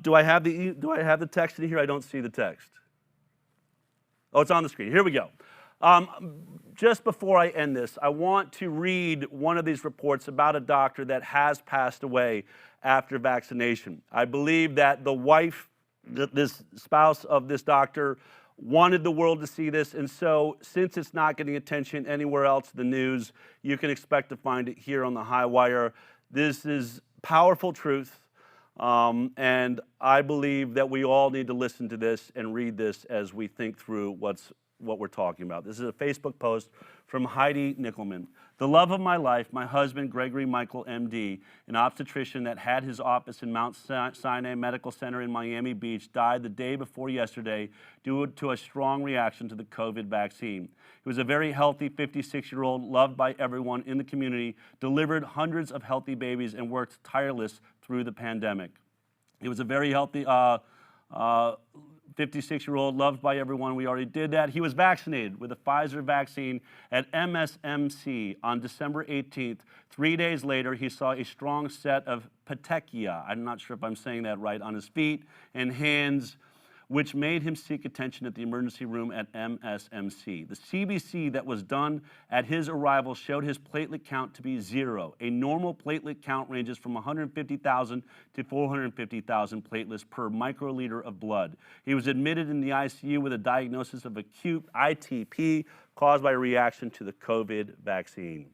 do I have the text in here? I don't see the text. Oh, it's on the screen. Here we go. Just before I end this, I want to read one of these reports about a doctor that has passed away after vaccination. I believe that the wife, this spouse of this doctor, wanted the world to see this, and so since it's not getting attention anywhere else in the news, you can expect to find it here on the Highwire. This is powerful truth. And I believe that we all need to listen to this and read this as we think through what we're talking about. This is a Facebook post from Heidi Nickelman. The love of my life, my husband, Gregory Michael, MD, an obstetrician that had his office in Mount Sinai Medical Center in Miami Beach, died the day before yesterday due to a strong reaction to the COVID vaccine. He was a very healthy 56-year-old, loved by everyone in the community, delivered hundreds of healthy babies, and worked tireless through the pandemic. He was a very healthy 56-year-old, loved by everyone. We already did that. He was vaccinated with a Pfizer vaccine at MSMC on December 18th. 3 days later, he saw a strong set of petechia, I'm not sure if I'm saying that right, on his feet and hands, which made him seek attention at the emergency room at MSMC. The CBC that was done at his arrival showed his platelet count to be 0. A normal platelet count ranges from 150,000 to 450,000 platelets per microliter of blood. He was admitted in the ICU with a diagnosis of acute ITP caused by a reaction to the COVID vaccine.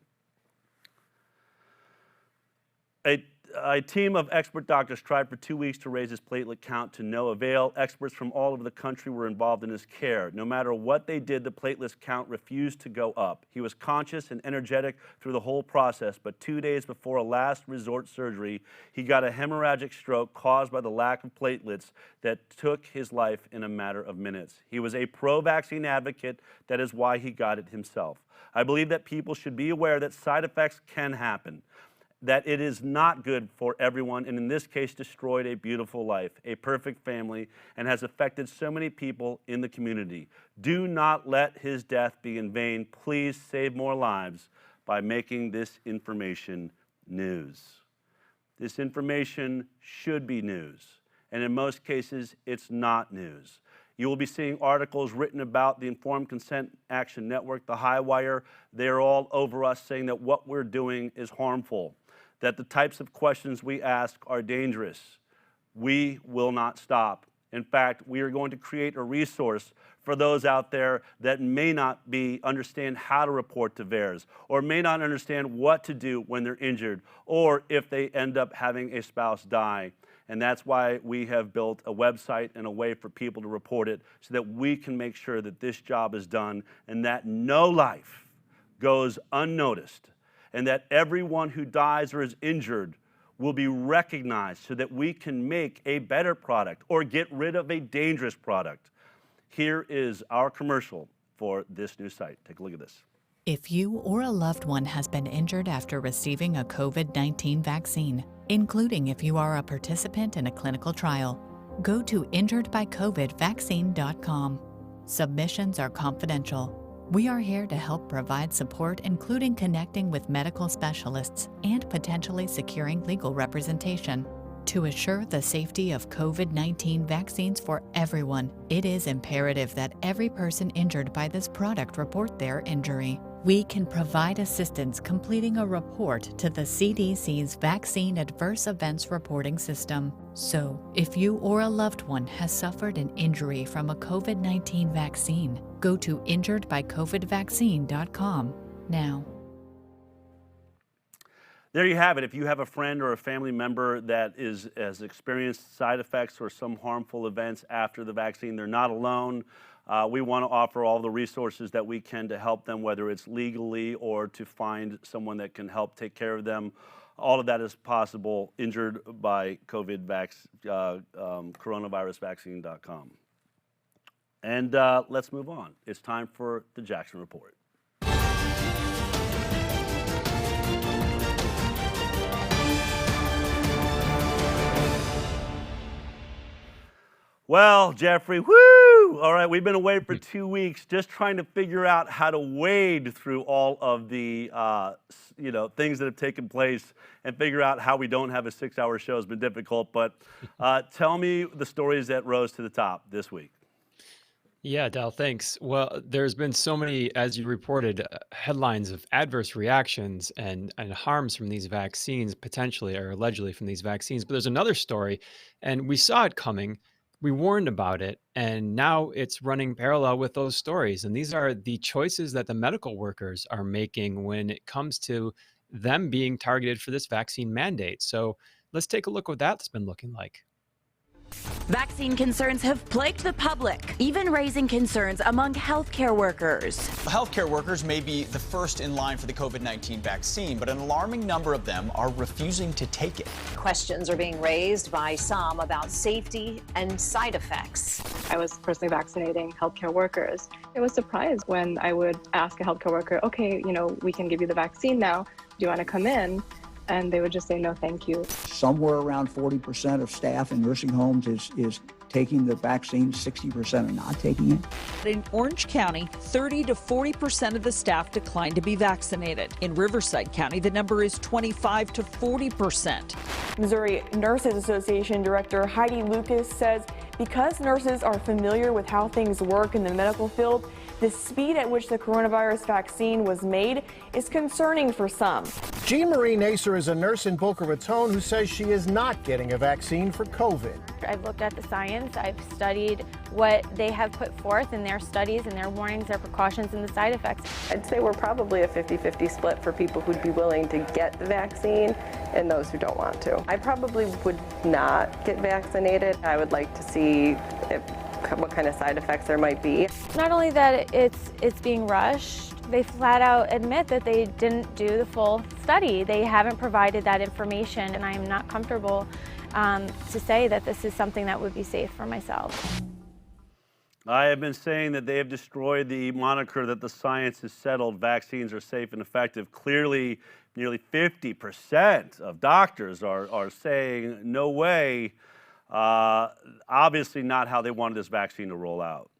A team of expert doctors tried for 2 weeks to raise his platelet count to no avail. Experts from all over the country were involved in his care. No matter what they did, the platelets count refused to go up. He was conscious and energetic through the whole process, but 2 days before a last resort surgery, he got a hemorrhagic stroke caused by the lack of platelets that took his life in a matter of minutes. He was a pro-vaccine advocate. That is why he got it himself. I believe that people should be aware that side effects can happen, that it is not good for everyone, and in this case destroyed a beautiful life, a perfect family, and has affected so many people in the community. Do not let his death be in vain. Please save more lives by making this information news. This information should be news, and in most cases, it's not news. You will be seeing articles written about the Informed Consent Action Network, the Highwire. They're all over us saying that what we're doing is harmful, that the types of questions we ask are dangerous. We will not stop. In fact, we are going to create a resource for those out there that may not understand how to report to VAERS, or may not understand what to do when they're injured, or if they end up having a spouse die. And that's why we have built a website and a way for people to report it, so that we can make sure that this job is done and that no life goes unnoticed, and that everyone who dies or is injured will be recognized so that we can make a better product or get rid of a dangerous product. Here is our commercial for this new site. Take a look at this. If you or a loved one has been injured after receiving a COVID-19 vaccine, including if you are a participant in a clinical trial, go to injuredbycovidvaccine.com. Submissions are confidential. We are here to help provide support, including connecting with medical specialists and potentially securing legal representation. To assure the safety of COVID-19 vaccines for everyone, it is imperative that every person injured by this product report their injury. We can provide assistance completing a report to the CDC's Vaccine Adverse Events Reporting System. So, if you or a loved one has suffered an injury from a COVID-19 vaccine, go to injuredbycovidvaccine.com now. There you have it. If you have a friend or a family member that has experienced side effects or some harmful events after the vaccine, they're not alone. We want to offer all the resources that we can to help them, whether it's legally or to find someone that can help take care of them. All of that is possible. Injured by coronavirusvaccine.com. And let's move on. It's time for the Jackson Report. Well, Jeffrey, woo! All right, we've been away for 2 weeks just trying to figure out how to wade through all of the things that have taken place and figure out how we don't have a 6-hour show has been difficult. But tell me the stories that rose to the top this week. Yeah, Dal, thanks. Well, there's been so many, as you reported, headlines of adverse reactions and harms from these vaccines, potentially or allegedly from these vaccines. But there's another story, and we saw it coming. We warned about it, and now it's running parallel with those stories. And these are the choices that the medical workers are making when it comes to them being targeted for this vaccine mandate. So let's take a look what that's been looking like. Vaccine concerns have plagued the public, even raising concerns among healthcare workers. Healthcare workers may be the first in line for the COVID-19 vaccine, but an alarming number of them are refusing to take it. Questions are being raised by some about safety and side effects. I was personally vaccinating healthcare workers. I was surprised when I would ask a healthcare worker, okay, we can give you the vaccine now. Do you want to come in? And they would just say, no, thank you. Somewhere around 40% of staff in nursing homes is taking the vaccine, 60% are not taking it. In Orange County, 30 to 40% of the staff declined to be vaccinated. In Riverside County, the number is 25 to 40%. Missouri Nurses Association Director Heidi Lucas says because nurses are familiar with how things work in the medical field, The speed at which the coronavirus vaccine was made is concerning for some. Jean Marie Naser is a nurse in Boca Raton who says she is not getting a vaccine for COVID. I've looked at the science, I've studied what they have put forth in their studies and their warnings, their precautions, and the side effects. I'd say we're probably a 50-50 split for people who'd be willing to get the vaccine and those who don't want to. I probably would not get vaccinated. I would like to see what kind of side effects there might be. Not only that it's being rushed, they flat out admit that they didn't do the full study. They haven't provided that information, and I am not comfortable to say that this is something that would be safe for myself. I have been saying that they have destroyed the moniker that the science is settled, vaccines are safe and effective. Clearly, nearly 50% of doctors are saying, no way. Obviously not how they wanted this vaccine to roll out.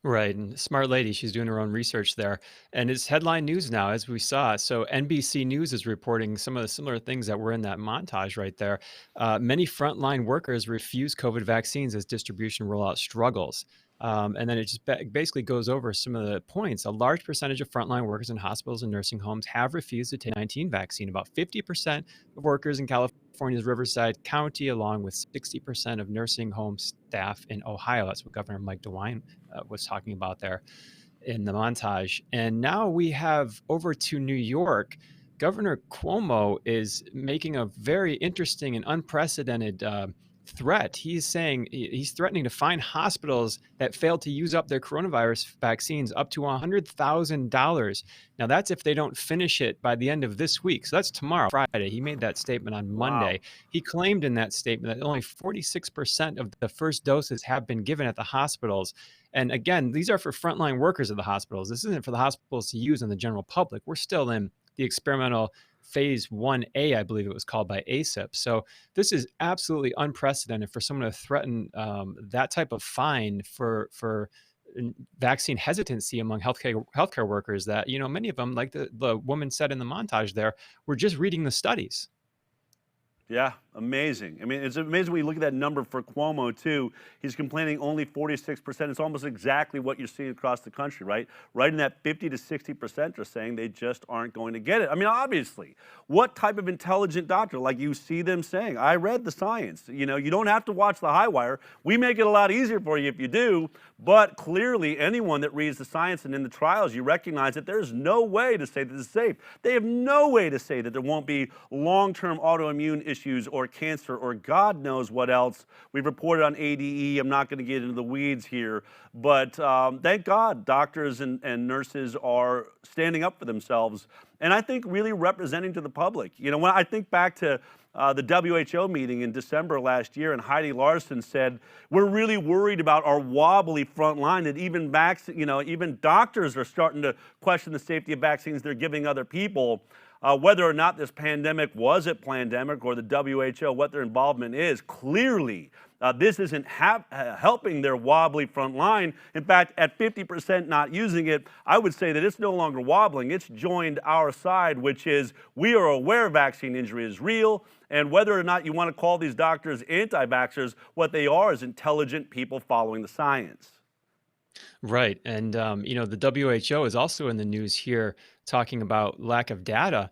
Right, and smart lady, she's doing her own research there. And it's headline news now, as we saw. So NBC News is reporting some of the similar things that were in that montage right there. Many frontline workers refuse COVID vaccines as distribution rollout struggles. And then it just basically goes over some of the points. A large percentage of frontline workers in hospitals and nursing homes have refused to take the COVID-19 vaccine. About 50% of workers in California's Riverside County, along with 60% of nursing home staff in Ohio. That's what Governor Mike DeWine was talking about there in the montage. And now we have over to New York. Governor Cuomo is making a very interesting and unprecedented threat. He's saying he's threatening to fine hospitals that fail to use up their coronavirus vaccines up to $100,000. Now, that's if they don't finish it by the end of this week. So that's tomorrow, Friday. He made that statement on Monday. Wow. He claimed in that statement that only 46% of the first doses have been given at the hospitals. And again, these are for frontline workers of the hospitals. This isn't for the hospitals to use in the general public. We're still in the experimental phase 1A, I believe it was called by ACIP. So this is absolutely unprecedented for someone to threaten that type of fine for vaccine hesitancy among healthcare workers that, you know, many of them, like the woman said in the montage there, were just reading the studies. Yeah, amazing. I mean, it's amazing when you look at that number for Cuomo, too. He's complaining only 46%. It's almost exactly what you're seeing across the country, right? Right in that 50 to 60% are saying they just aren't going to get it. I mean, obviously, what type of intelligent doctor, like you see them saying, I read the science. You know, you don't have to watch the Highwire. We make it a lot easier for you if you do. But clearly, anyone that reads the science and in the trials, you recognize that there's no way to say that it's safe. They have no way to say that there won't be long-term autoimmune issues or cancer or God knows what else. We've reported on ADE. I'm not going to get into the weeds here, but thank God doctors and nurses are standing up for themselves, and I think really representing to the public. You know, when I think back to the WHO meeting in December last year, and Heidi Larson said, we're really worried about our wobbly front line, that even even doctors are starting to question the safety of vaccines they're giving other people. Whether or not this pandemic was a pandemic or the WHO, what their involvement is, clearly this isn't helping their wobbly front line. In fact, at 50% not using it, I would say that it's no longer wobbling. It's joined our side, which is we are aware vaccine injury is real. And whether or not you want to call these doctors anti-vaxxers, what they are is intelligent people following the science. Right. And, you know, the WHO is also in the news here talking about lack of data.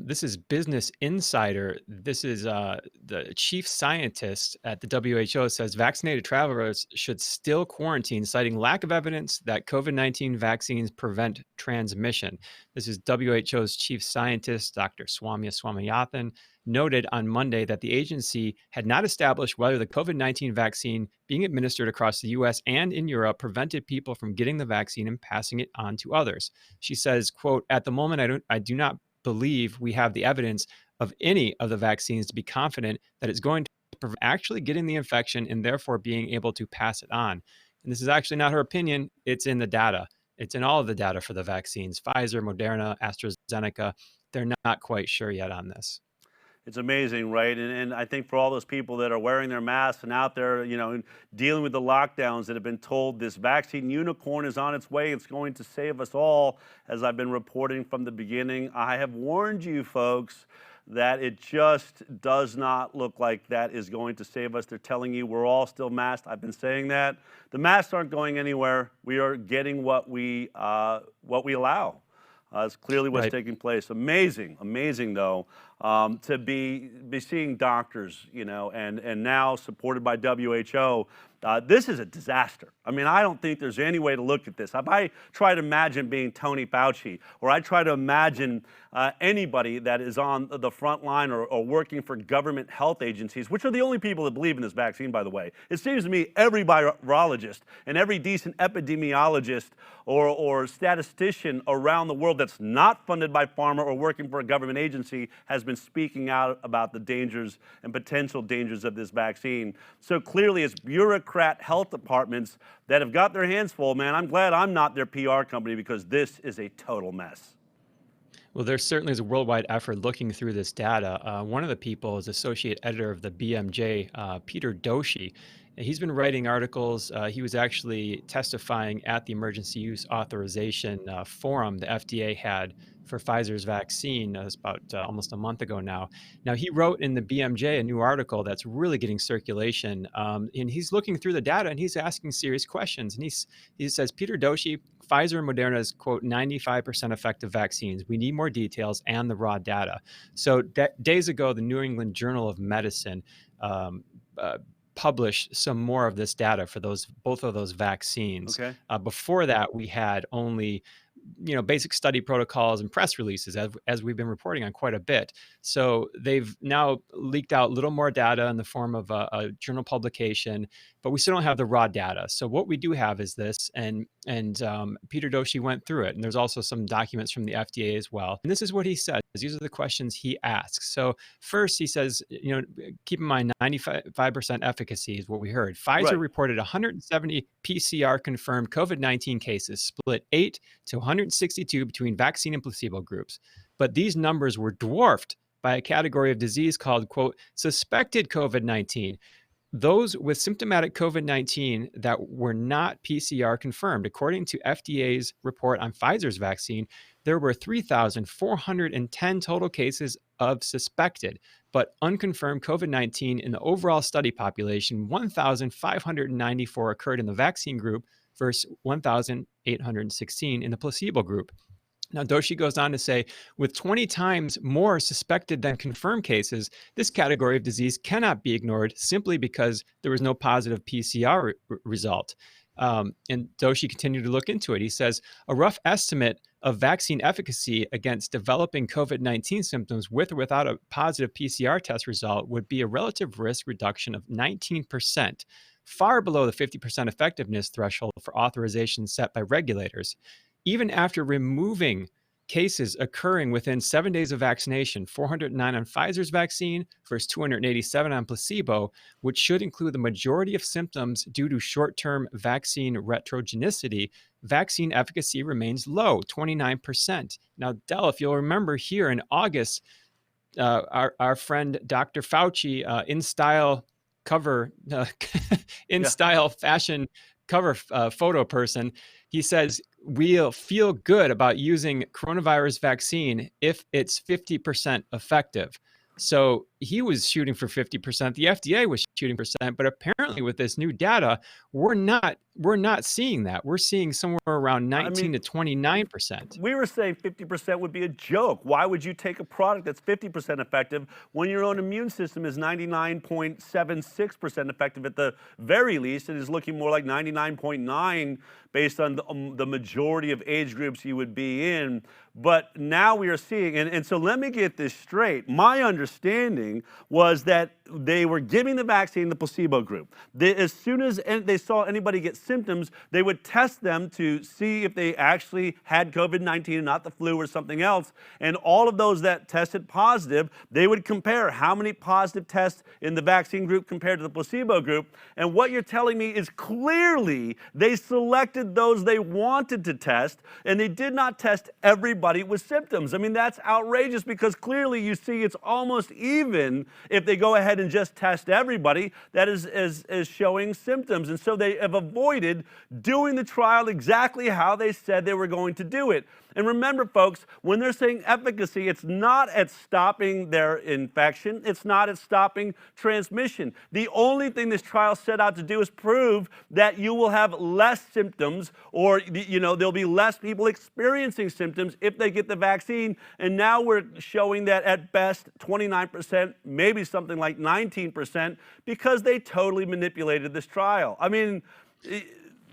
This is Business Insider. This is the chief scientist at the WHO says vaccinated travelers should still quarantine, citing lack of evidence that COVID-19 vaccines prevent transmission. This is WHO's chief scientist, Dr. Swamya Swaminathan, noted on Monday that the agency had not established whether the COVID-19 vaccine being administered across the U.S. and in Europe prevented people from getting the vaccine and passing it on to others. She says, quote, at the moment, I do not believe we have the evidence of any of the vaccines to be confident that it's going to prevent actually getting the infection and therefore being able to pass it on. And this is actually not her opinion. It's in the data. It's in all of the data for the vaccines. Pfizer, Moderna, AstraZeneca, they're not quite sure yet on this. It's amazing, right? And I think for all those people that are wearing their masks and out there, you know, dealing with the lockdowns that have been told this vaccine unicorn is on its way, it's going to save us all, as I've been reporting from the beginning. I have warned you folks that it just does not look like that is going to save us. They're telling you we're all still masked. I've been saying that. The masks aren't going anywhere. We are getting what we allow. It's clearly what's taking place. Amazing, amazing though, to be seeing doctors, you know, and now supported by WHO. This is a disaster. I mean, I don't think there's any way to look at this. If I try to imagine being Tony Fauci, or I try to imagine anybody that is on the front line or working for government health agencies, which are the only people that believe in this vaccine, by the way. It seems to me every virologist and every decent epidemiologist or statistician around the world that's not funded by pharma or working for a government agency has been speaking out about the dangers and potential dangers of this vaccine. So clearly it's bureaucrat health departments that have got their hands full, man. I'm glad I'm not their PR company because this is a total mess. Well, there certainly is a worldwide effort looking through this data. One of the people is associate editor of the BMJ, Peter Doshi. He's been writing articles. He was actually testifying at the emergency use authorization forum the FDA had for Pfizer's vaccine. It was about almost a month ago now. Now, he wrote in the BMJ a new article that's really getting circulation. And he's looking through the data and he's asking serious questions. And he says, Peter Doshi, Pfizer and Moderna is, quote, 95% effective vaccines. We need more details and the raw data. So days ago, the New England Journal of Medicine published some more of this data for both of those vaccines. Okay. Before that, we had only basic study protocols and press releases, as we've been reporting on quite a bit. So they've now leaked out a little more data in the form of a journal publication, but we still don't have the raw data. So what we do have is this, and Peter Doshi went through it, and there's also some documents from the FDA as well. And this is what he says. These are the questions he asks. So first, he says, keep in mind 95% efficacy is what we heard. Pfizer reported 170 PCR confirmed COVID-19 cases, split 8 to 162 between vaccine and placebo groups. But these numbers were dwarfed by a category of disease called, quote, suspected COVID-19. Those with symptomatic COVID-19 that were not PCR confirmed. According to FDA's report on Pfizer's vaccine, there were 3,410 total cases of suspected but unconfirmed COVID-19 in the overall study population. 1,594 occurred in the vaccine group versus 1,816 in the placebo group. Now, Doshi goes on to say, with 20 times more suspected than confirmed cases, this category of disease cannot be ignored simply because there was no positive PCR result. And Doshi continued to look into it. He says, a rough estimate of vaccine efficacy against developing COVID-19 symptoms with or without a positive PCR test result would be a relative risk reduction of 19%, far below the 50% effectiveness threshold for authorization set by regulators. Even after removing cases occurring within 7 days of vaccination, 409 on Pfizer's vaccine versus 287 on placebo, which should include the majority of symptoms due to short-term vaccine retrogenicity, vaccine efficacy remains low, 29%. Now, Del, if you'll remember here in August, our friend Dr. Fauci, in-style cover, in-style fashion cover photo person, he says, we'll feel good about using coronavirus vaccine if it's 50% effective. So he was shooting for 50%. The FDA was shooting %, but apparently with this new data, we're not seeing that. We're seeing somewhere around 19 to 29%. We were saying 50% would be a joke. Why would you take a product that's 50% effective when your own immune system is 99.76% effective at the very least? It is looking more like 99.9 based on the majority of age groups you would be in. But now we are seeing, and so let me get this straight. My understanding was that they were giving the vaccine the placebo group. As soon as they saw anybody get symptoms, they would test them to see if they actually had COVID-19 and not the flu or something else. And all of those that tested positive, they would compare how many positive tests in the vaccine group compared to the placebo group. And what you're telling me is clearly they selected those they wanted to test, and they did not test everybody with symptoms. I mean, that's outrageous because clearly you see it's almost even proven if they go ahead and just test everybody that is showing symptoms. And so they have avoided doing the trial exactly how they said they were going to do it. And remember, folks, when they're saying efficacy, it's not at stopping their infection. It's not at stopping transmission. The only thing this trial set out to do is prove that you will have less symptoms, or there'll be less people experiencing symptoms if they get the vaccine. And now we're showing that at best 29%, maybe something like 19%, because they totally manipulated this trial. I mean,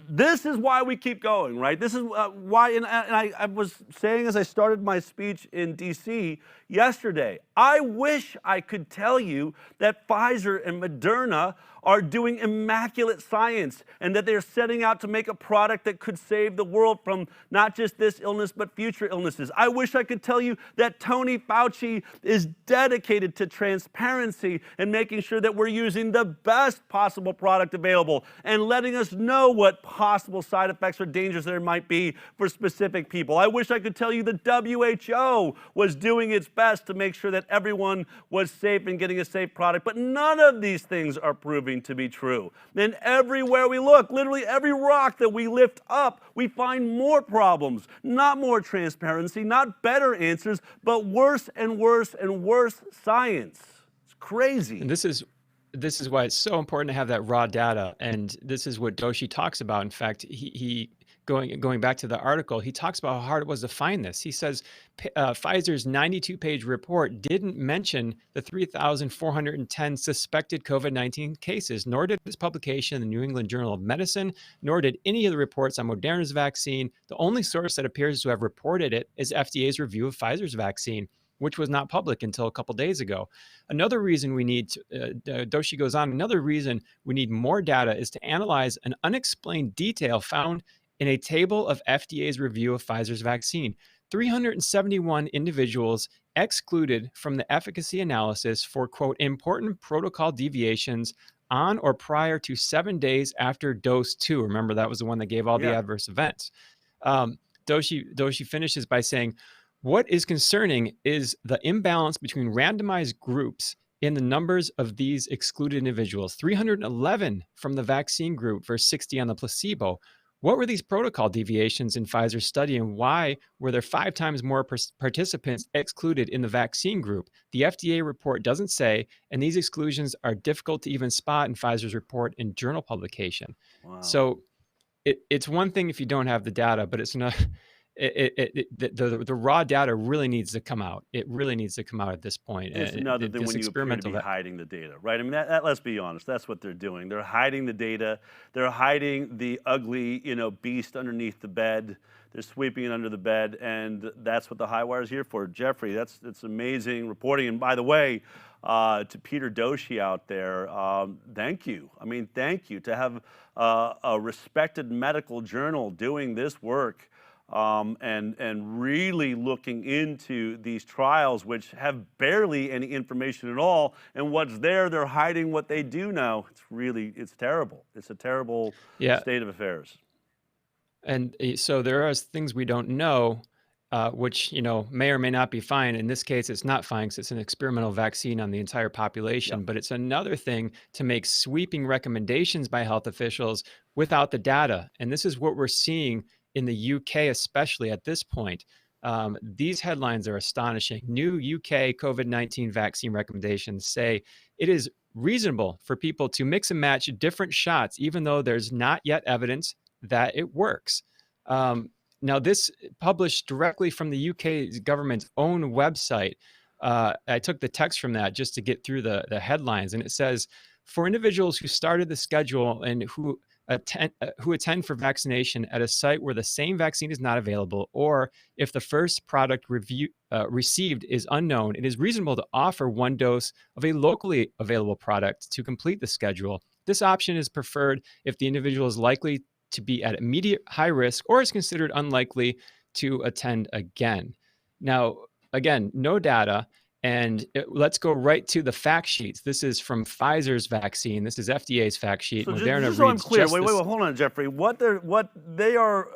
this is why we keep going, right? This is why, and I was saying as I started my speech in D.C. yesterday, I wish I could tell you that Pfizer and Moderna are doing immaculate science and that they're setting out to make a product that could save the world from not just this illness, but future illnesses. I wish I could tell you that Tony Fauci is dedicated to transparency and making sure that we're using the best possible product available and letting us know what possible side effects or dangers there might be for specific people. I wish I could tell you the WHO was doing its best to make sure that everyone was safe and getting a safe product, but none of these things are proving to be true. And everywhere we look, literally every rock that we lift up, we find more problems, not more transparency, not better answers, but worse and worse and worse science. It's crazy. And this is why it's so important to have that raw data. And this is what Doshi talks about. In fact, he going back to the article, he talks about how hard it was to find this. He says Pfizer's 92-page report didn't mention the 3,410 suspected COVID-19 cases, nor did this publication in the New England Journal of Medicine, nor did any of the reports on Moderna's vaccine. The only source that appears to have reported it is FDA's review of Pfizer's vaccine, which was not public until a couple days ago. Another reason we need, Doshi goes on, another reason we need more data is to analyze an unexplained detail found in a table of FDA's review of Pfizer's vaccine. 371 individuals excluded from the efficacy analysis for, quote, important protocol deviations on or prior to 7 days after dose 2. Remember, that was the one that gave all the adverse events. Doshi finishes by saying, what is concerning is the imbalance between randomized groups in the numbers of these excluded individuals, 311 from the vaccine group versus 60 on the placebo. What were these protocol deviations in Pfizer's study, and why were there 5 times more participants excluded in the vaccine group? The FDA report doesn't say, and these exclusions are difficult to even spot in Pfizer's report in journal publication. Wow. So it's one thing if you don't have the data, but it's not. The raw data really needs to come out. It really needs to come out at this point. It's another thing when you appear to be hiding the data, right? I mean, let's be honest. That's what they're doing. They're hiding the data. They're hiding the ugly, beast underneath the bed. They're sweeping it under the bed, and that's what the Highwire is here for. Jeffrey, that's amazing reporting. And by the way, to Peter Doshi out there, thank you. I mean, thank you to have a respected medical journal doing this work. And really looking into these trials, which have barely any information at all. And what's there, they're hiding what they do know. It's terrible. It's a terrible state of affairs. And so there are things we don't know, which, may or may not be fine. In this case, it's not fine because it's an experimental vaccine on the entire population. But it's another thing to make sweeping recommendations by health officials without the data. And this is what we're seeing in the UK, especially at this point. These headlines are astonishing. New UK COVID-19 vaccine recommendations say it is reasonable for people to mix and match different shots, even though there's not yet evidence that it works. Now, this published directly from the UK government's own website. I took the text from that just to get through the headlines, and it says, for individuals who started the schedule and who attend for vaccination at a site where the same vaccine is not available, or if the first product received is unknown, it is reasonable to offer 1 dose of a locally available product to complete the schedule. This option is preferred if the individual is likely to be at immediate high risk or is considered unlikely to attend again. Now, again, no data. And let's go right to the fact sheets. This is from Pfizer's vaccine. This is FDA's fact sheet. So Moderna just so I'm reads clear, just wait, hold on, Jeffrey. What they are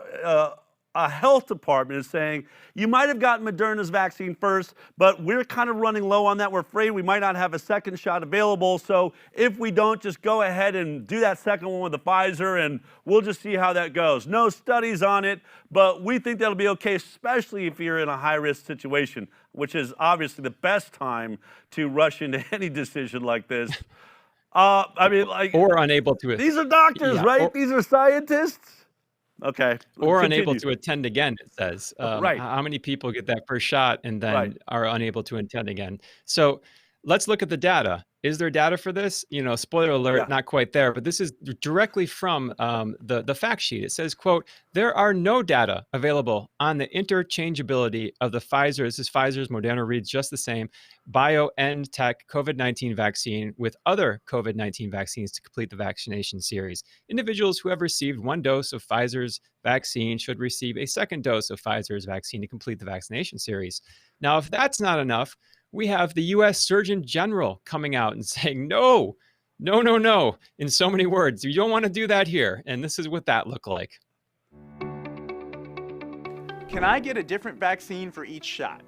a health department is saying, you might have gotten Moderna's vaccine first, but we're kind of running low on that. We're afraid we might not have a second shot available. So if we don't, just go ahead and do that second one with the Pfizer, and we'll just see how that goes. No studies on it, but we think that'll be okay, especially if you're in a high-risk situation, which is obviously the best time to rush into any decision like this. I mean, like, or unable to. These are doctors, Yeah, right? These are scientists. Okay. Or continue. unable to attend again, it says. Right. How many people get that first shot and then Right. are unable to attend again? So let's look at the data. Is there data for this? You know, spoiler alert, Yeah. not quite there, but this is directly from the fact sheet. It says, quote, there are no data available on the interchangeability of the Pfizer, this is Pfizer's, Moderna reads just the same, BioNTech COVID-19 vaccine with other COVID-19 vaccines to complete the vaccination series. Individuals who have received one dose of Pfizer's vaccine should receive a second dose of Pfizer's vaccine to complete the vaccination series. Now, if that's not enough, we have the U.S. Surgeon General coming out and saying, no, in so many words. You don't want to do that here. And this is what that looked like. Can I get a different vaccine for each shot?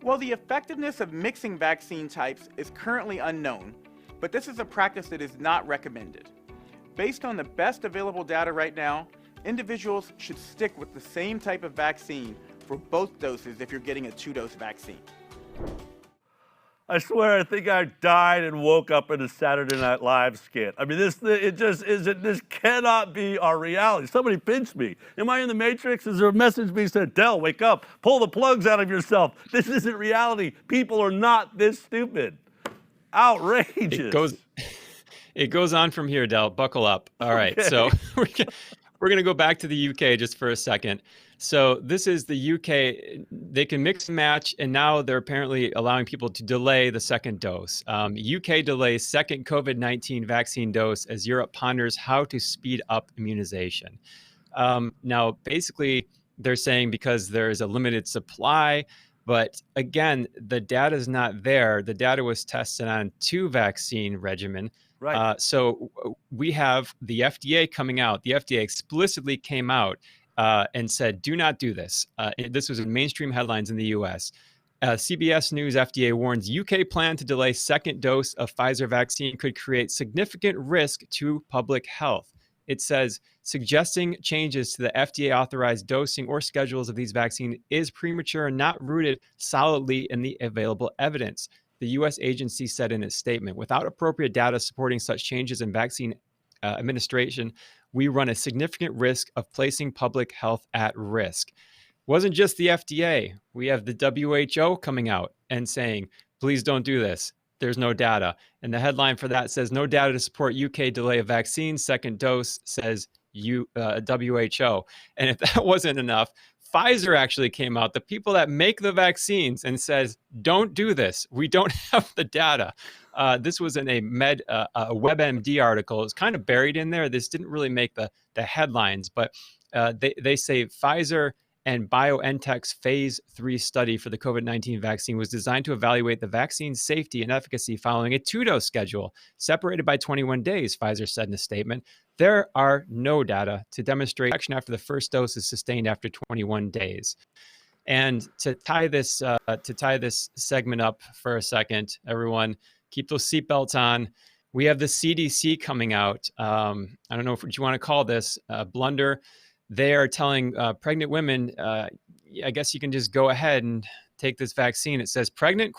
Well, the effectiveness of mixing vaccine types is currently unknown, but this is a practice that is not recommended. Based on the best available data right now, individuals should stick with the same type of vaccine for both doses if you're getting a 2-dose vaccine. I swear, I think I died and woke up in a Saturday Night Live skit. I mean, it just isn't, this cannot be our reality. Somebody pinch me. Am I in the Matrix? Is there a message being said, Del, wake up, pull the plugs out of yourself. This isn't reality. People are not this stupid. Outrageous. It goes on from here, Del. Buckle up. All right, so we're going to go back to the UK just for a second. So this is the UK. They can mix and match, and now they're apparently allowing people to delay the second dose. UK delays second COVID-19 vaccine dose as Europe ponders how to speed up immunization. Now, basically, they're saying because there is a limited supply, but again, the data is not there. The data was tested on 2 vaccine regimen. Right. So we have the FDA coming out. The FDA explicitly came out and said, do not do this. This was in mainstream headlines in the US. CBS News FDA warns UK plan to delay second dose of Pfizer vaccine could create significant risk to public health. It says, suggesting changes to the FDA authorized dosing or schedules of these vaccines is premature and not rooted solidly in the available evidence. The US agency said in its statement, without appropriate data supporting such changes in vaccine administration, we run a significant risk of placing public health at risk. Wasn't just the FDA. We have the WHO coming out and saying, please don't do this. There's no data. And the headline for that says, no data to support UK delay of vaccine. Second dose, says WHO. And if that wasn't enough, Pfizer actually came out, the people that make the vaccines, and says, don't do this. We don't have the data. This was in a WebMD article. It's kind of buried in there. This didn't really make the headlines, but they say Pfizer and BioNTech's phase 3 study for the COVID-19 vaccine was designed to evaluate the vaccine's safety and efficacy following a 2-dose schedule, separated by 21 days, Pfizer said in a statement. There are no data to demonstrate action after the first dose is sustained after 21 days. And to tie this segment up for a second, everyone, keep those seatbelts on. We have the CDC coming out. I don't know what you want to call this, blunder. They are telling pregnant women, I guess you can just go ahead and take this vaccine. It says pregnant ?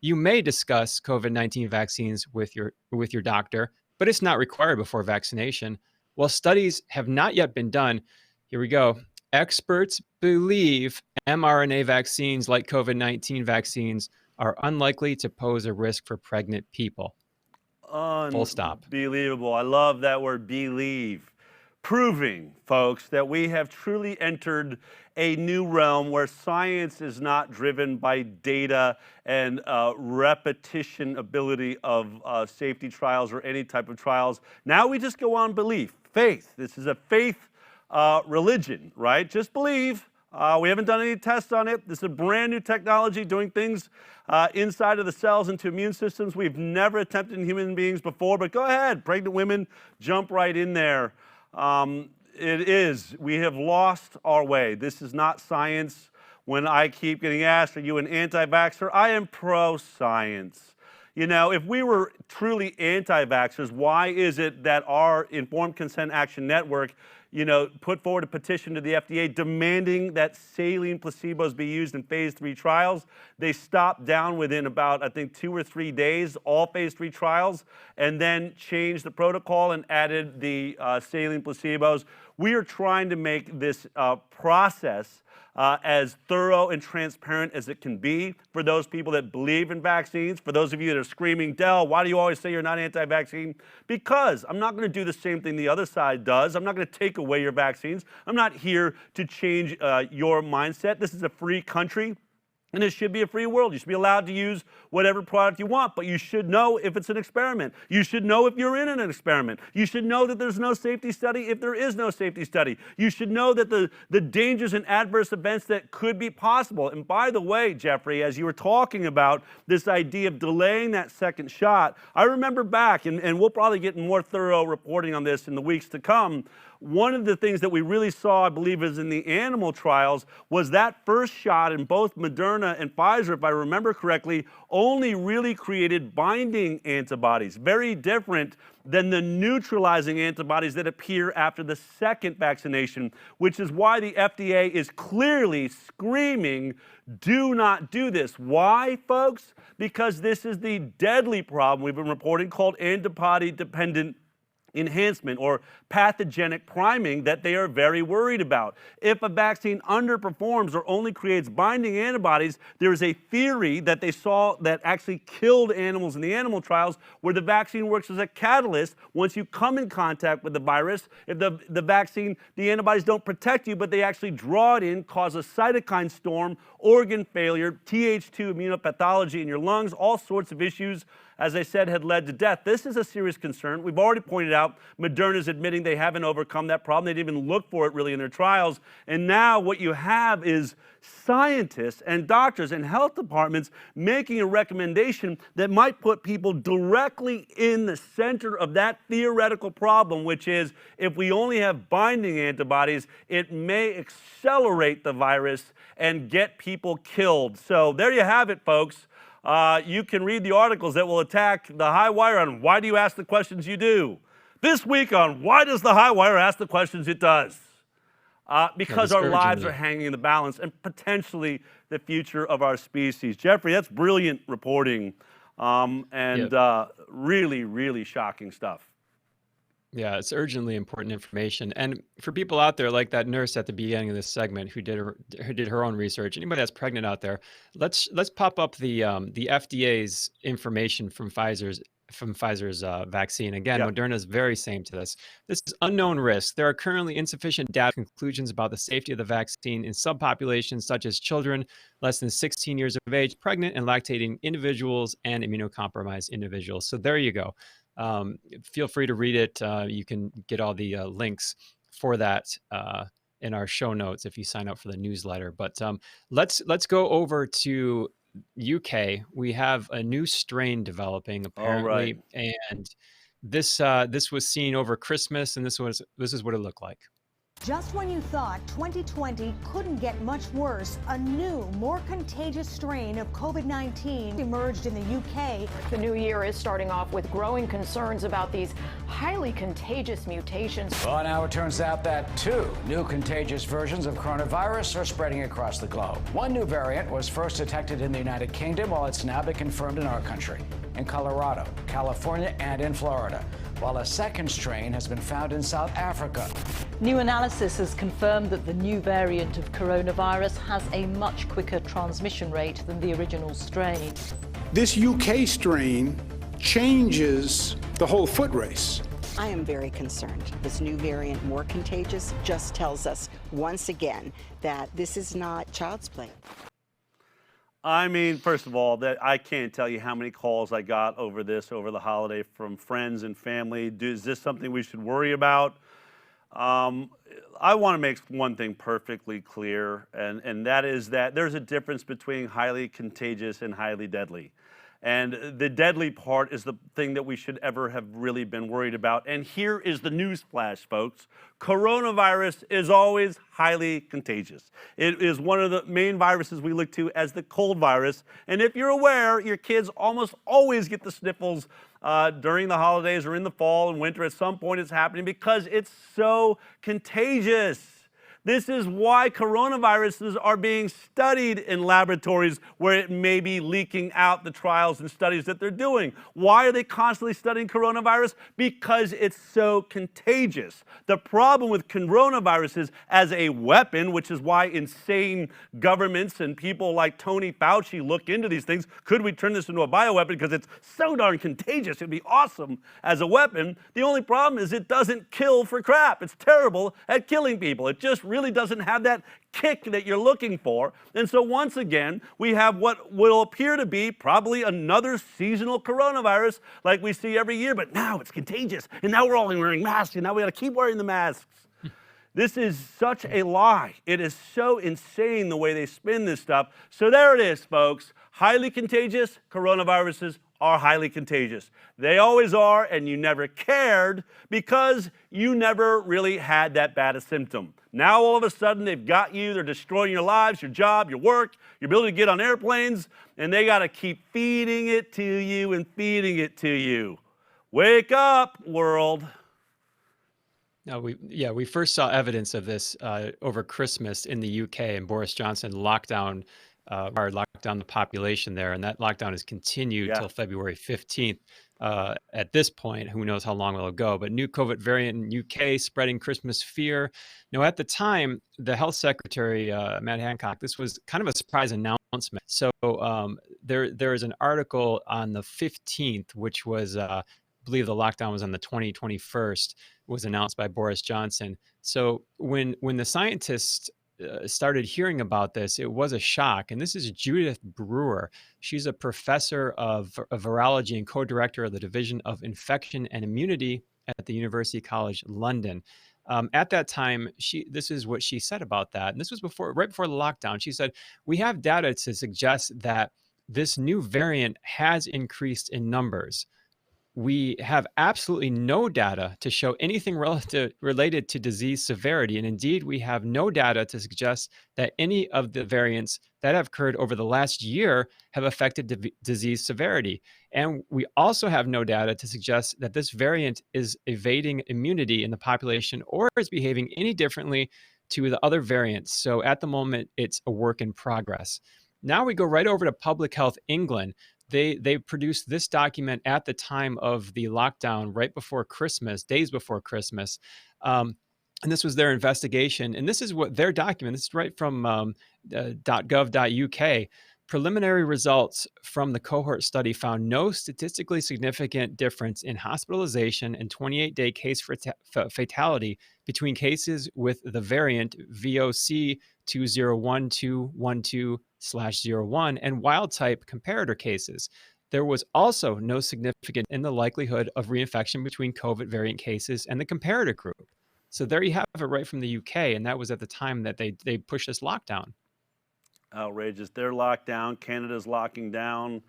You may discuss COVID-19 vaccines with your doctor, but it's not required before vaccination. While studies have not yet been done, here we go. Experts believe mRNA vaccines like COVID-19 vaccines are unlikely to pose a risk for pregnant people. Full stop. Unbelievable. I love that word, believe. Proving, folks, that we have truly entered a new realm where science is not driven by data and repetition ability of safety trials or any type of trials. Now we just go on belief, faith. This is a faith religion, right? Just believe. We haven't done any tests on it. This is a brand new technology doing things inside of the cells into immune systems we've never attempted in human beings before. But go ahead, pregnant women, jump right in there. It is. We have lost our way. This is not science. When I keep getting asked, are you an anti-vaxxer? I am pro-science. You know, if we were truly anti-vaxxers, why is it that our Informed Consent Action Network, you know, put forward a petition to the FDA demanding that saline placebos be used in phase 3 trials? They stopped down within about, I think, 2 or 3 days, all phase 3 trials, and then changed the protocol and added the saline placebos. We are trying to make this process as thorough and transparent as it can be for those people that believe in vaccines. For those of you that are screaming, Del, why do you always say you're not anti-vaccine? Because I'm not going to do the same thing the other side does. I'm not going to take away your vaccines. I'm not here to change your mindset. This is a free country. And it should be a free world. You should be allowed to use whatever product you want, but you should know if it's an experiment. You should know if you're in an experiment. You should know that there's no safety study if there is no safety study. You should know that the dangers and adverse events that could be possible. And by the way, Jeffrey, as you were talking about this idea of delaying that second shot, I remember back, and we'll probably get more thorough reporting on this in the weeks to come, one of the things that we really saw, I believe, is in the animal trials, was that first shot in both Moderna and Pfizer, if I remember correctly, only really created binding antibodies, very different than the neutralizing antibodies that appear after the second vaccination, which is why the FDA is clearly screaming, do not do this. Why, folks? Because this is the deadly problem we've been reporting called antibody-dependent enhancement or pathogenic priming that they are very worried about. If a vaccine underperforms or only creates binding antibodies, there is a theory that they saw that actually killed animals in the animal trials where the vaccine works as a catalyst. Once you come in contact with the virus, if the vaccine, the antibodies don't protect you, but they actually draw it in, cause a cytokine storm, organ failure, Th2 immunopathology in your lungs, all sorts of issues, as I said, had led to death. This is a serious concern. We've already pointed out Moderna's admitting they haven't overcome that problem. They didn't even look for it really in their trials. And now what you have is scientists and doctors and health departments making a recommendation that might put people directly in the center of that theoretical problem, which is if we only have binding antibodies, it may accelerate the virus and get people killed. So there you have it, folks. You can read the articles that will attack the Highwire on why do you ask the questions you do. This week on why does the Highwire ask the questions it does? Because our lives are hanging in the balance and potentially the future of our species. Jeffrey, that's brilliant reporting really, really shocking stuff. Yeah, it's urgently important information. And for people out there like that nurse at the beginning of this segment who did her own research, anybody that's pregnant out there, let's pop up the FDA's information from Pfizer's vaccine. Again, Moderna is very same to this. This is unknown risk. There are currently insufficient data conclusions about the safety of the vaccine in subpopulations such as children less than 16 years of age, pregnant and lactating individuals, and immunocompromised individuals. So there you go. Feel free to read it. You can get all the links for that in our show notes if you sign up for the newsletter. But let's go over to UK. We have a new strain developing apparently, and this was seen over Christmas, and this is what it looked like. Just when you thought 2020 couldn't get much worse, a new, more contagious strain of COVID-19 emerged in the UK. The new year is starting off with growing concerns about these highly contagious mutations. Well, now it turns out that 2 new contagious versions of coronavirus are spreading across the globe. One new variant was first detected in the United Kingdom, while it's now been confirmed in our country, in Colorado, California, and in Florida, while a second strain has been found in South Africa. New analysis has confirmed that the new variant of coronavirus has a much quicker transmission rate than the original strain. This UK strain changes the whole foot race. I am very concerned. This new variant, more contagious, just tells us once again that this is not child's play. I mean, first of all, that I can't tell you how many calls I got over this over the holiday from friends and family. Is this something we should worry about? I want to make one thing perfectly clear, and that is that there's a difference between highly contagious and highly deadly. And the deadly part is the thing that we should ever have really been worried about. And here is the news flash, folks. Coronavirus is always highly contagious. It is one of the main viruses we look to as the cold virus. And if you're aware, your kids almost always get the sniffles during the holidays or in the fall and winter. At some point it's happening because it's so contagious. This is why coronaviruses are being studied in laboratories where it may be leaking out the trials and studies that they're doing. Why are they constantly studying coronavirus? Because it's so contagious. The problem with coronaviruses as a weapon, which is why insane governments and people like Tony Fauci look into these things. Could we turn this into a bioweapon? Because it's so darn contagious. It'd be awesome as a weapon. The only problem is it doesn't kill for crap. It's terrible at killing people. It just really doesn't have that kick that you're looking for. And so once again, we have what will appear to be probably another seasonal coronavirus like we see every year, but now it's contagious. And now we're all wearing masks, and now we got to keep wearing the masks. This is such a lie. It is so insane the way they spin this stuff. So there it is, folks. Highly contagious coronaviruses are highly contagious. They always are, and you never cared because you never really had that bad a symptom. Now all of a sudden they've got you, they're destroying your lives, your job, your work, your ability to get on airplanes, and they got to keep feeding it to you and feeding it to you. Wake up, world. No, we first saw evidence of this over Christmas in the UK, and Boris Johnson locked down the population there, and that lockdown has continued till February 15th. At this point, who knows how long it'll go, but new COVID variant in UK spreading Christmas fear. Now, at the time, the health secretary, Matt Hancock, this was kind of a surprise announcement. So there is an article on the 15th, which was, I believe the lockdown was on the 21st, was announced by Boris Johnson. So when the scientists started hearing about this, it was a shock. And this is Judith Brewer. She's a professor of virology and co-director of the Division of Infection and Immunity at the University College London. At that time, this is what she said about that. And this was right before the lockdown. She said, "We have data to suggest that this new variant has increased in numbers. We have absolutely no data to show anything related to disease severity. And indeed, we have no data to suggest that any of the variants that have occurred over the last year have affected disease severity. And we also have no data to suggest that this variant is evading immunity in the population or is behaving any differently to the other variants. So at the moment, it's a work in progress." Now we go right over to Public Health England. They produced this document at the time of the lockdown, right before Christmas, days before Christmas. And this was their investigation. And this is what their document, this is right from .gov.uk. Preliminary results from the cohort study found no statistically significant difference in hospitalization and 28-day case fatality between cases with the variant VOC 201212/01 and wild type comparator cases. There was also no significant in the likelihood of reinfection between COVID variant cases and the comparator group. So there you have it right from the UK, and that was at the time that they pushed this lockdown. Outrageous. They're locked down. Canada's locking down.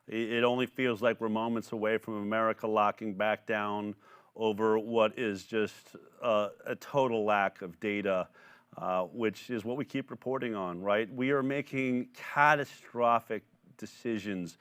It only feels like we're moments away from America locking back down over what is just a total lack of data, which is what we keep reporting on, right? We are making catastrophic decisions,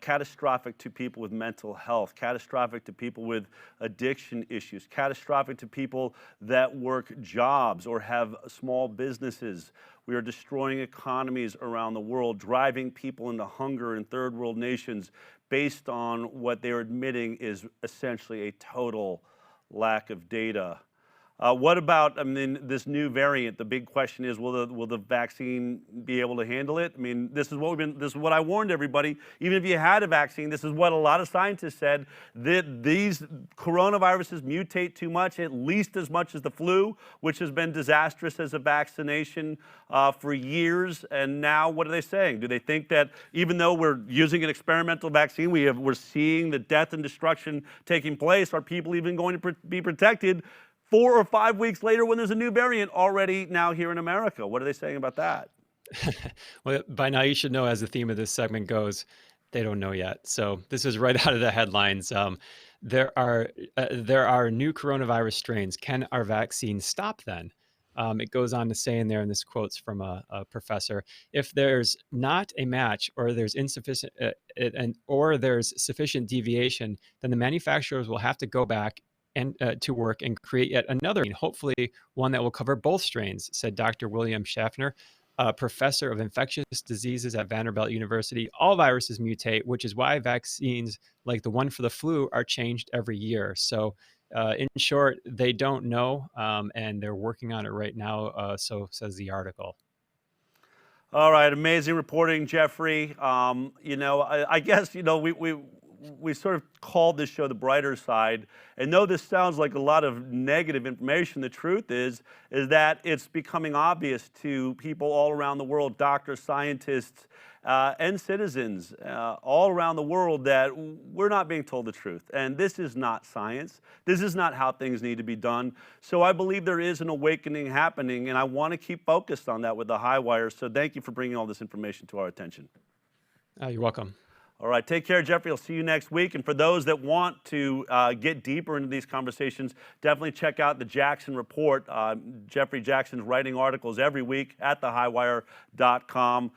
catastrophic to people with mental health, catastrophic to people with addiction issues, catastrophic to people that work jobs or have small businesses. We are destroying economies around the world, driving people into hunger in third world nations based on what they're admitting is essentially a total lack of data. What about, this new variant? The big question is, will the vaccine be able to handle it? This is what I warned everybody. Even if you had a vaccine, this is what a lot of scientists said, that these coronaviruses mutate too much, at least as much as the flu, which has been disastrous as a vaccination for years. And now what are they saying? Do they think that even though we're using an experimental vaccine, we're seeing the death and destruction taking place? Are people even going to be protected 4 or 5 weeks later when there's a new variant already now here in America? What are they saying about that? Well, by now you should know, as the theme of this segment goes, They don't know yet. So this is right out of the headlines. There are new coronavirus strains. Can our vaccine stop then? It goes on to say in there, and this quote's from a professor: if there's not a match, or there's insufficient, or there's sufficient deviation, then the manufacturers will have to go back and to work and create yet another, hopefully one that will cover both strains, said Dr. William Schaffner, professor of infectious diseases at Vanderbilt University. All viruses mutate, which is why vaccines like the one for the flu are changed every year. So in short, they don't know, and they're working on it right now, so says the article. All right, amazing reporting, Jeffrey. I guess, we sort of called this show The Brighter Side. And though this sounds like a lot of negative information, the truth is that it's becoming obvious to people all around the world, doctors, scientists, and citizens all around the world, that we're not being told the truth. And this is not science. This is not how things need to be done. So I believe there is an awakening happening, and I want to keep focused on that with the Highwire. So thank you for bringing all this information to our attention. You're welcome. All right, take care, Jeffrey. I'll see you next week. And for those that want to get deeper into these conversations, definitely check out the Jackson Report. Jeffrey Jackson's writing articles every week at thehighwire.com.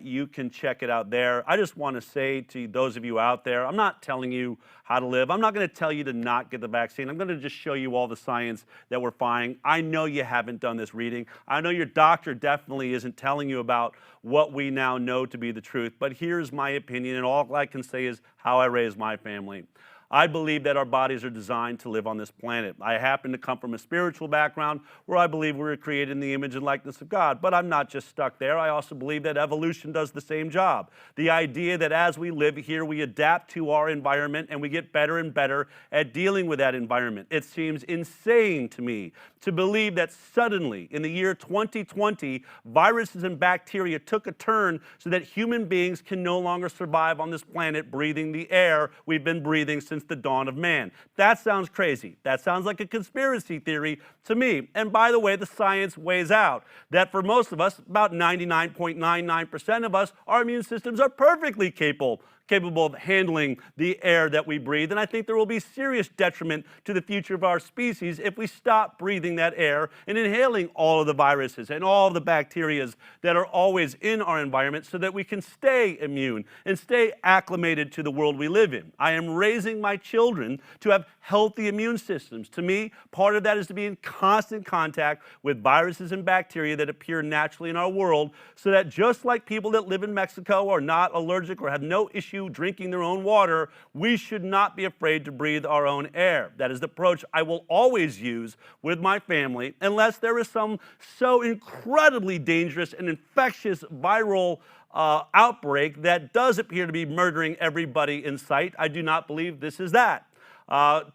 You can check it out there. I just want to say to those of you out there, I'm not telling you how to live. I'm not going to tell you to not get the vaccine. I'm going to just show you all the science that we're finding. I know you haven't done this reading. I know your doctor definitely isn't telling you about what we now know to be the truth. But here's my opinion, and all I can say is how I raised my family. I believe that our bodies are designed to live on this planet. I happen to come from a spiritual background where I believe we were created in the image and likeness of God. But I'm not just stuck there. I also believe that evolution does the same job. The idea that as we live here, we adapt to our environment and we get better and better at dealing with that environment. It seems insane to me to believe that suddenly, in the year 2020, viruses and bacteria took a turn so that human beings can no longer survive on this planet breathing the air we've been breathing since the dawn of man. That sounds crazy. That sounds like a conspiracy theory to me. And by the way, the science weighs out that for most of us, about 99.99% of us, our immune systems are perfectly capable of handling the air that we breathe. And I think there will be serious detriment to the future of our species if we stop breathing that air and inhaling all of the viruses and all of the bacteria that are always in our environment so that we can stay immune and stay acclimated to the world we live in. I am raising my children to have healthy immune systems. To me, part of that is to be in constant contact with viruses and bacteria that appear naturally in our world, so that just like people that live in Mexico are not allergic or have no issue drinking their own water, we should not be afraid to breathe our own air. That is the approach I will always use with my family, unless there is some so incredibly dangerous and infectious viral outbreak that does appear to be murdering everybody in sight. I do not believe this is that.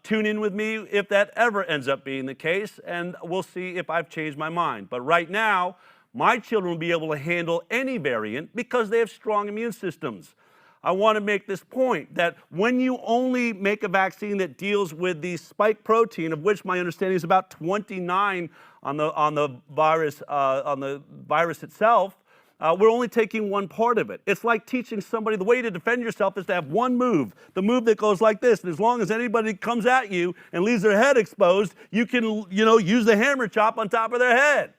Tune in with me if that ever ends up being the case, and we'll see if I've changed my mind. But right now, my children will be able to handle any variant because they have strong immune systems. I want to make this point that when you only make a vaccine that deals with the spike protein, of which my understanding is about 29 on the virus itself, we're only taking one part of it. It's like teaching somebody the way to defend yourself is to have one move, the move that goes like this. And as long as anybody comes at you and leaves their head exposed, you can, use the hammer chop on top of their head.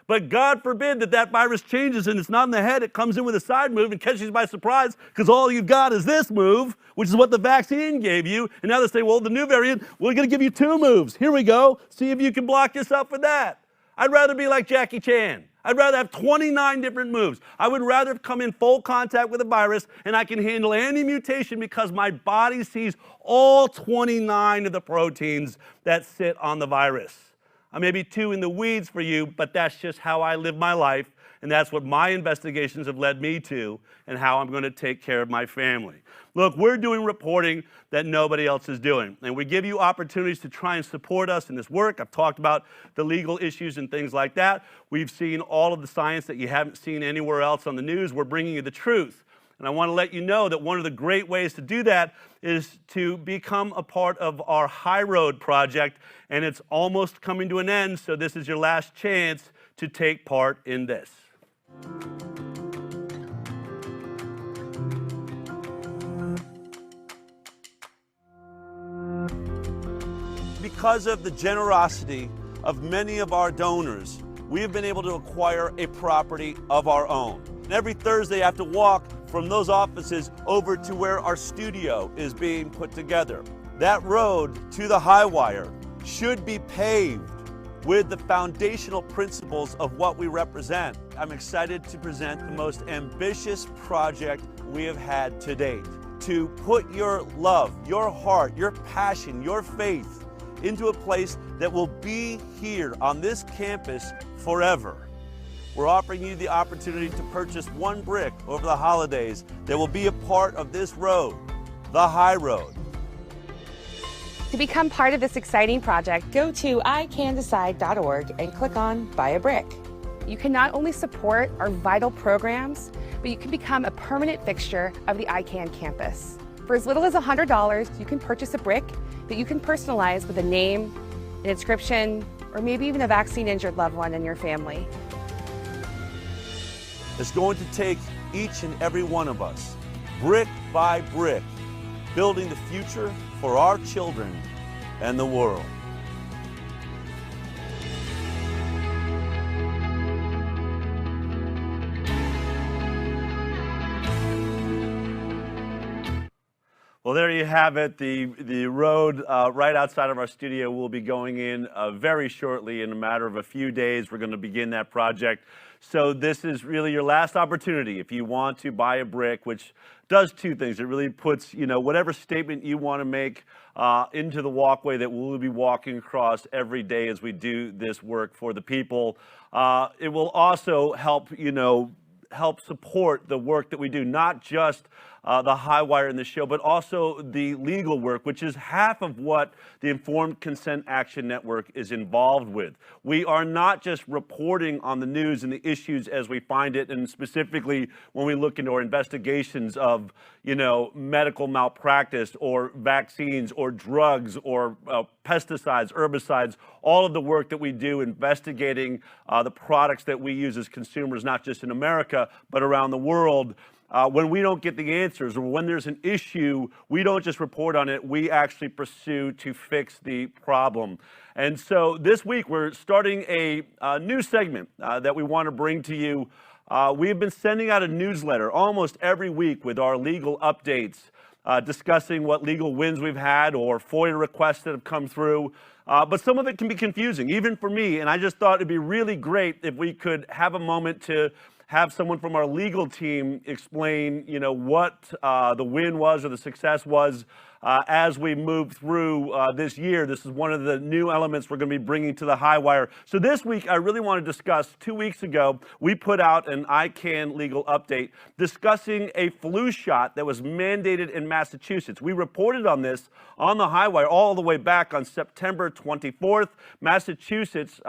But God forbid that virus changes and it's not in the head, it comes in with a side move and catches you by surprise because all you've got is this move, which is what the vaccine gave you. And now they say, well, the new variant, we're going to give you two moves. Here we go. See if you can block yourself with that. I'd rather be like Jackie Chan. I'd rather have 29 different moves. I would rather come in full contact with a virus and I can handle any mutation because my body sees all 29 of the proteins that sit on the virus. I may be too in the weeds for you, but that's just how I live my life, and that's what my investigations have led me to and how I'm going to take care of my family. Look, we're doing reporting that nobody else is doing, and we give you opportunities to try and support us in this work. I've talked about the legal issues and things like that. We've seen all of the science that you haven't seen anywhere else on the news. We're bringing you the truth. And I want to let you know that one of the great ways to do that is to become a part of our High Road project, and it's almost coming to an end, so this is your last chance to take part in this. because of the generosity of many of our donors, we have been able to acquire a property of our own. And every Thursday I have to walk from those offices over to where our studio is being put together. That road to the Highwire should be paved with the foundational principles of what we represent. I'm excited to present the most ambitious project we have had to date. To put your love, your heart, your passion, your faith into a place that will be here on this campus forever. We're offering you the opportunity to purchase one brick over the holidays that will be a part of this road, the High Road. To become part of this exciting project, go to iCanDecide.org and click on Buy a Brick. You can not only support our vital programs, but you can become a permanent fixture of the ICANN campus. For as little as $100, you can purchase a brick that you can personalize with a name, an inscription, or maybe even a vaccine-injured loved one in your family. It's going to take each and every one of us, brick by brick, building the future for our children and the world. Well, there you have it. The road right outside of our studio will be going in very shortly. In a matter of a few days, we're going to begin that project. So this is really your last opportunity if you want to buy a brick, which does two things. It really puts, whatever statement you want to make into the walkway that we'll be walking across every day as we do this work for the people. It will also help, help support the work that we do, not just the Highwire in the show, but also the legal work, which is half of what the Informed Consent Action Network is involved with. We are not just reporting on the news and the issues as we find it, and specifically when we look into our investigations of, medical malpractice or vaccines or drugs or pesticides, herbicides, all of the work that we do investigating the products that we use as consumers, not just in America, but around the world. When we don't get the answers or when there's an issue, we don't just report on it, we actually pursue to fix the problem. And so this week we're starting a new segment that we want to bring to you. We have been sending out a newsletter almost every week with our legal updates, discussing what legal wins we've had or FOIA requests that have come through. But some of it can be confusing, even for me. And I just thought it'd be really great if we could have a moment to have someone from our legal team explain, what the win was or the success was as we move through this year. This is one of the new elements we're going to be bringing to the Highwire. So this week, I really want to discuss, 2 weeks ago, we put out an ICANN legal update discussing a flu shot that was mandated in Massachusetts. We reported on this on the Highwire all the way back on September 24th. Massachusetts,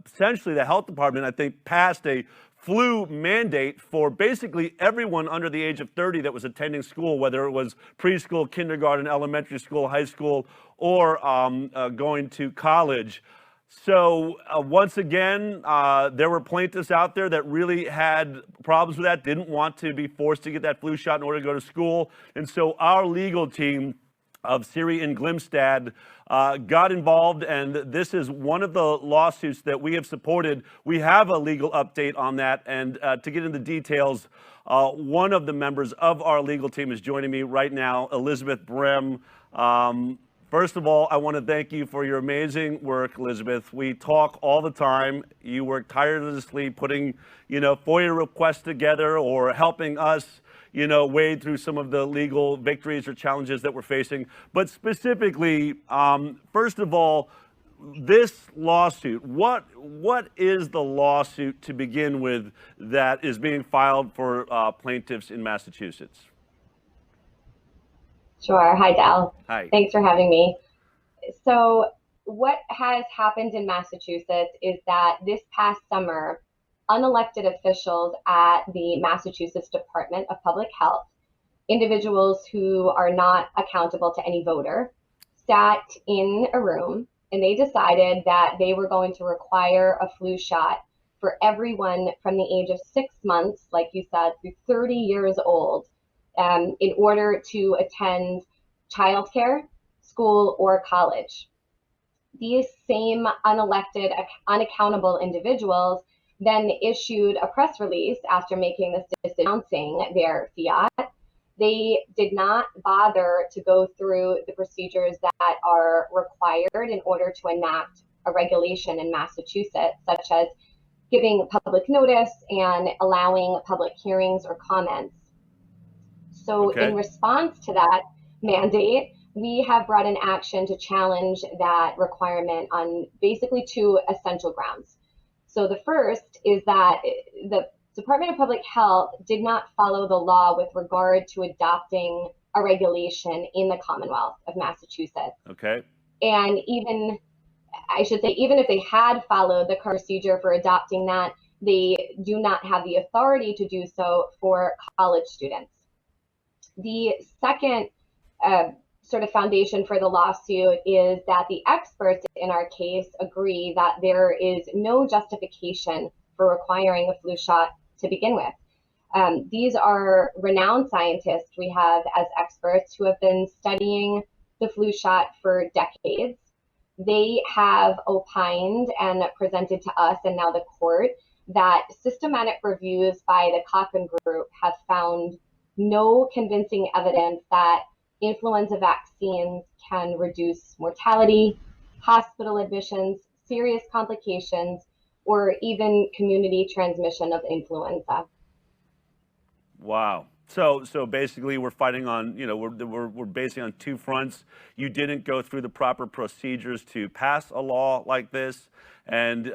essentially the health department, I think, passed a flu mandate for basically everyone under the age of 30 that was attending school, whether it was preschool, kindergarten, elementary school, high school, or going to college. So once again, there were plaintiffs out there that really had problems with that, didn't want to be forced to get that flu shot in order to go to school. And so our legal team of Siri and Glimstad got involved, and this is one of the lawsuits that we have supported. We have a legal update on that, and to get into the details, one of the members of our legal team is joining me right now, Elizabeth Brem. First of all, I want to thank you for your amazing work, Elizabeth. We talk all the time. You work tirelessly putting, FOIA requests together or helping us wade through some of the legal victories or challenges that we're facing. But specifically, first of all, this lawsuit, what is the lawsuit to begin with that is being filed for plaintiffs in Massachusetts? Sure. Hi, Dal. Hi. Thanks for having me. So what has happened in Massachusetts is that this past summer, unelected officials at the Massachusetts Department of Public Health, individuals who are not accountable to any voter, sat in a room and they decided that they were going to require a flu shot for everyone from the age of 6 months, like you said, through 30 years old, in order to attend childcare, school, or college. these same unelected, unaccountable individuals then issued a press release after making this decision announcing their fiat. They did not bother to go through the procedures that are required in order to enact a regulation in Massachusetts, such as giving public notice and allowing public hearings or comments. So in response to that mandate, we have brought an action to challenge that requirement on basically two essential grounds. So the first is that the Department of Public Health did not follow the law with regard to adopting a regulation in the Commonwealth of Massachusetts. Okay. And even, I should say, even if they had followed the procedure for adopting that, they do not have the authority to do so for college students. The second sort of foundation for the lawsuit is that the experts in our case agree that there is no justification for requiring a flu shot to begin with. These are renowned scientists we have as experts who have been studying the flu shot for decades. They have opined and presented to us and now the court that systematic reviews by the Cochrane Group have found no convincing evidence that influenza vaccines can reduce mortality, hospital admissions, serious complications, or even community transmission of influenza. Wow. So basically, we're fighting on, we're basing on two fronts. You didn't go through the proper procedures to pass a law like this, and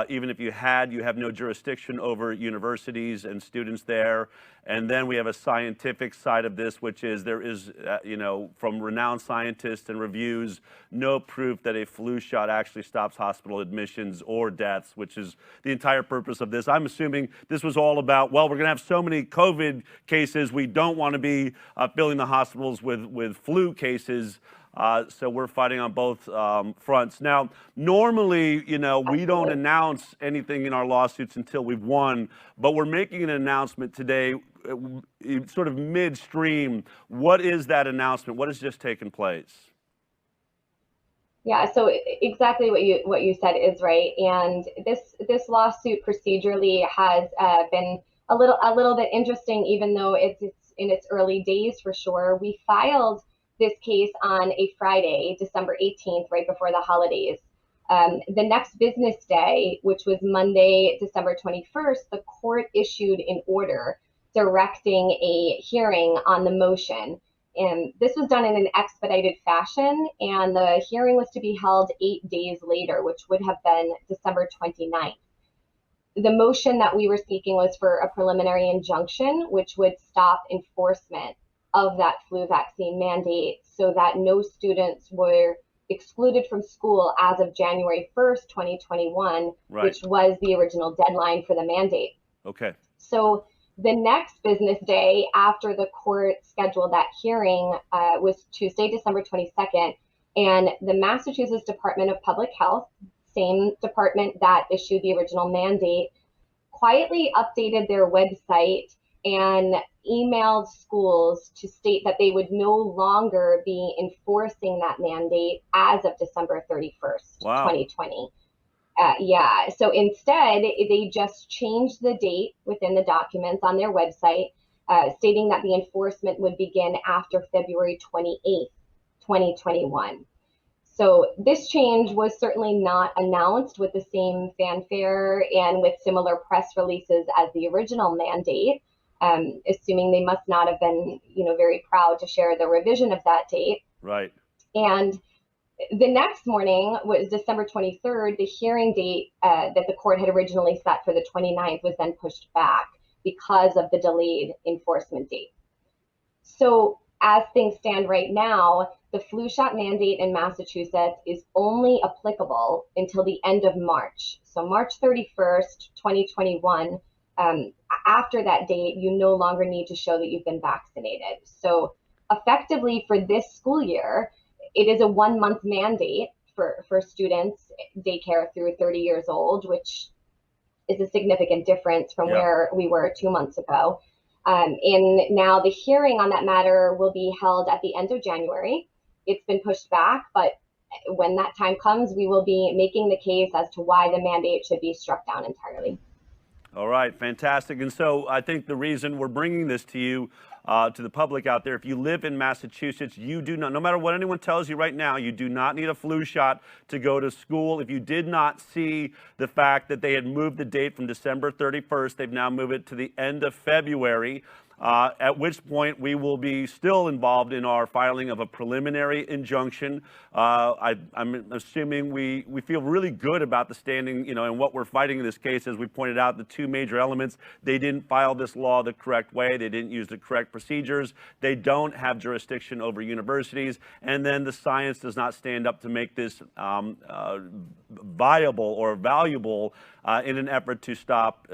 even if you had, you have no jurisdiction over universities and students there. And then we have a scientific side of this, which is there is, from renowned scientists and reviews, no proof that a flu shot actually stops hospital admissions or deaths, which is the entire purpose of this. I'm assuming this was all about, well, we're going to have so many COVID cases, we don't want to be filling the hospitals with flu cases. So we're fighting on both fronts. Now, normally, we don't announce anything in our lawsuits until we've won, but we're making an announcement today, sort of midstream. What is that announcement? What has just taken place? Yeah, so exactly what you said is right, and this lawsuit procedurally has been a little bit interesting, even though it's in its early days for sure. We filed this case on a Friday, December 18th, right before the holidays. The next business day, which was Monday, December 21st, the court issued an order directing a hearing on the motion. And this was done in an expedited fashion, and the hearing was to be held 8 days later, which would have been December 29th. The motion that we were seeking was for a preliminary injunction, which would stop enforcement of that flu vaccine mandate so that no students were excluded from school as of January 1st, 2021, right, which was the original deadline for the mandate. Okay. So the next business day after the court scheduled that hearing was Tuesday, December 22nd, and the Massachusetts Department of Public Health, same department that issued the original mandate, quietly updated their website and emailed schools to state that they would no longer be enforcing that mandate as of December 31st, wow, 2020. Yeah, so instead, they just changed the date within the documents on their website, stating that the enforcement would begin after February 28th, 2021. So this change was certainly not announced with the same fanfare and with similar press releases as the original mandate, assuming they must not have been, very proud to share the revision of that date. Right. And the next morning was December 23rd. The hearing date that the court had originally set for the 29th was then pushed back because of the delayed enforcement date. So as things stand right now, the flu shot mandate in Massachusetts is only applicable until the end of March. So March 31st, 2021, after that date, you no longer need to show that you've been vaccinated. So effectively for this school year, it is a 1-month mandate for students, daycare through 30 years old, which is a significant difference from where we were 2 months ago. And now the hearing on that matter will be held at the end of January. It's been pushed back, but when that time comes, we will be making the case as to why the mandate should be struck down entirely. All right, fantastic. And so I think the reason we're bringing this to you, to the public out there, if you live in Massachusetts, you do not, no matter what anyone tells you right now, you do not need a flu shot to go to school. If you did not see the fact that they had moved the date from December 31st, they've now moved it to the end of February. At which point we will be still involved in our filing of a preliminary injunction. I'm assuming we feel really good about the standing, and what we're fighting in this case. As we pointed out, the two major elements: they didn't file this law the correct way, they didn't use the correct procedures, they don't have jurisdiction over universities, and then the science does not stand up to make this viable or valuable in an effort to stop,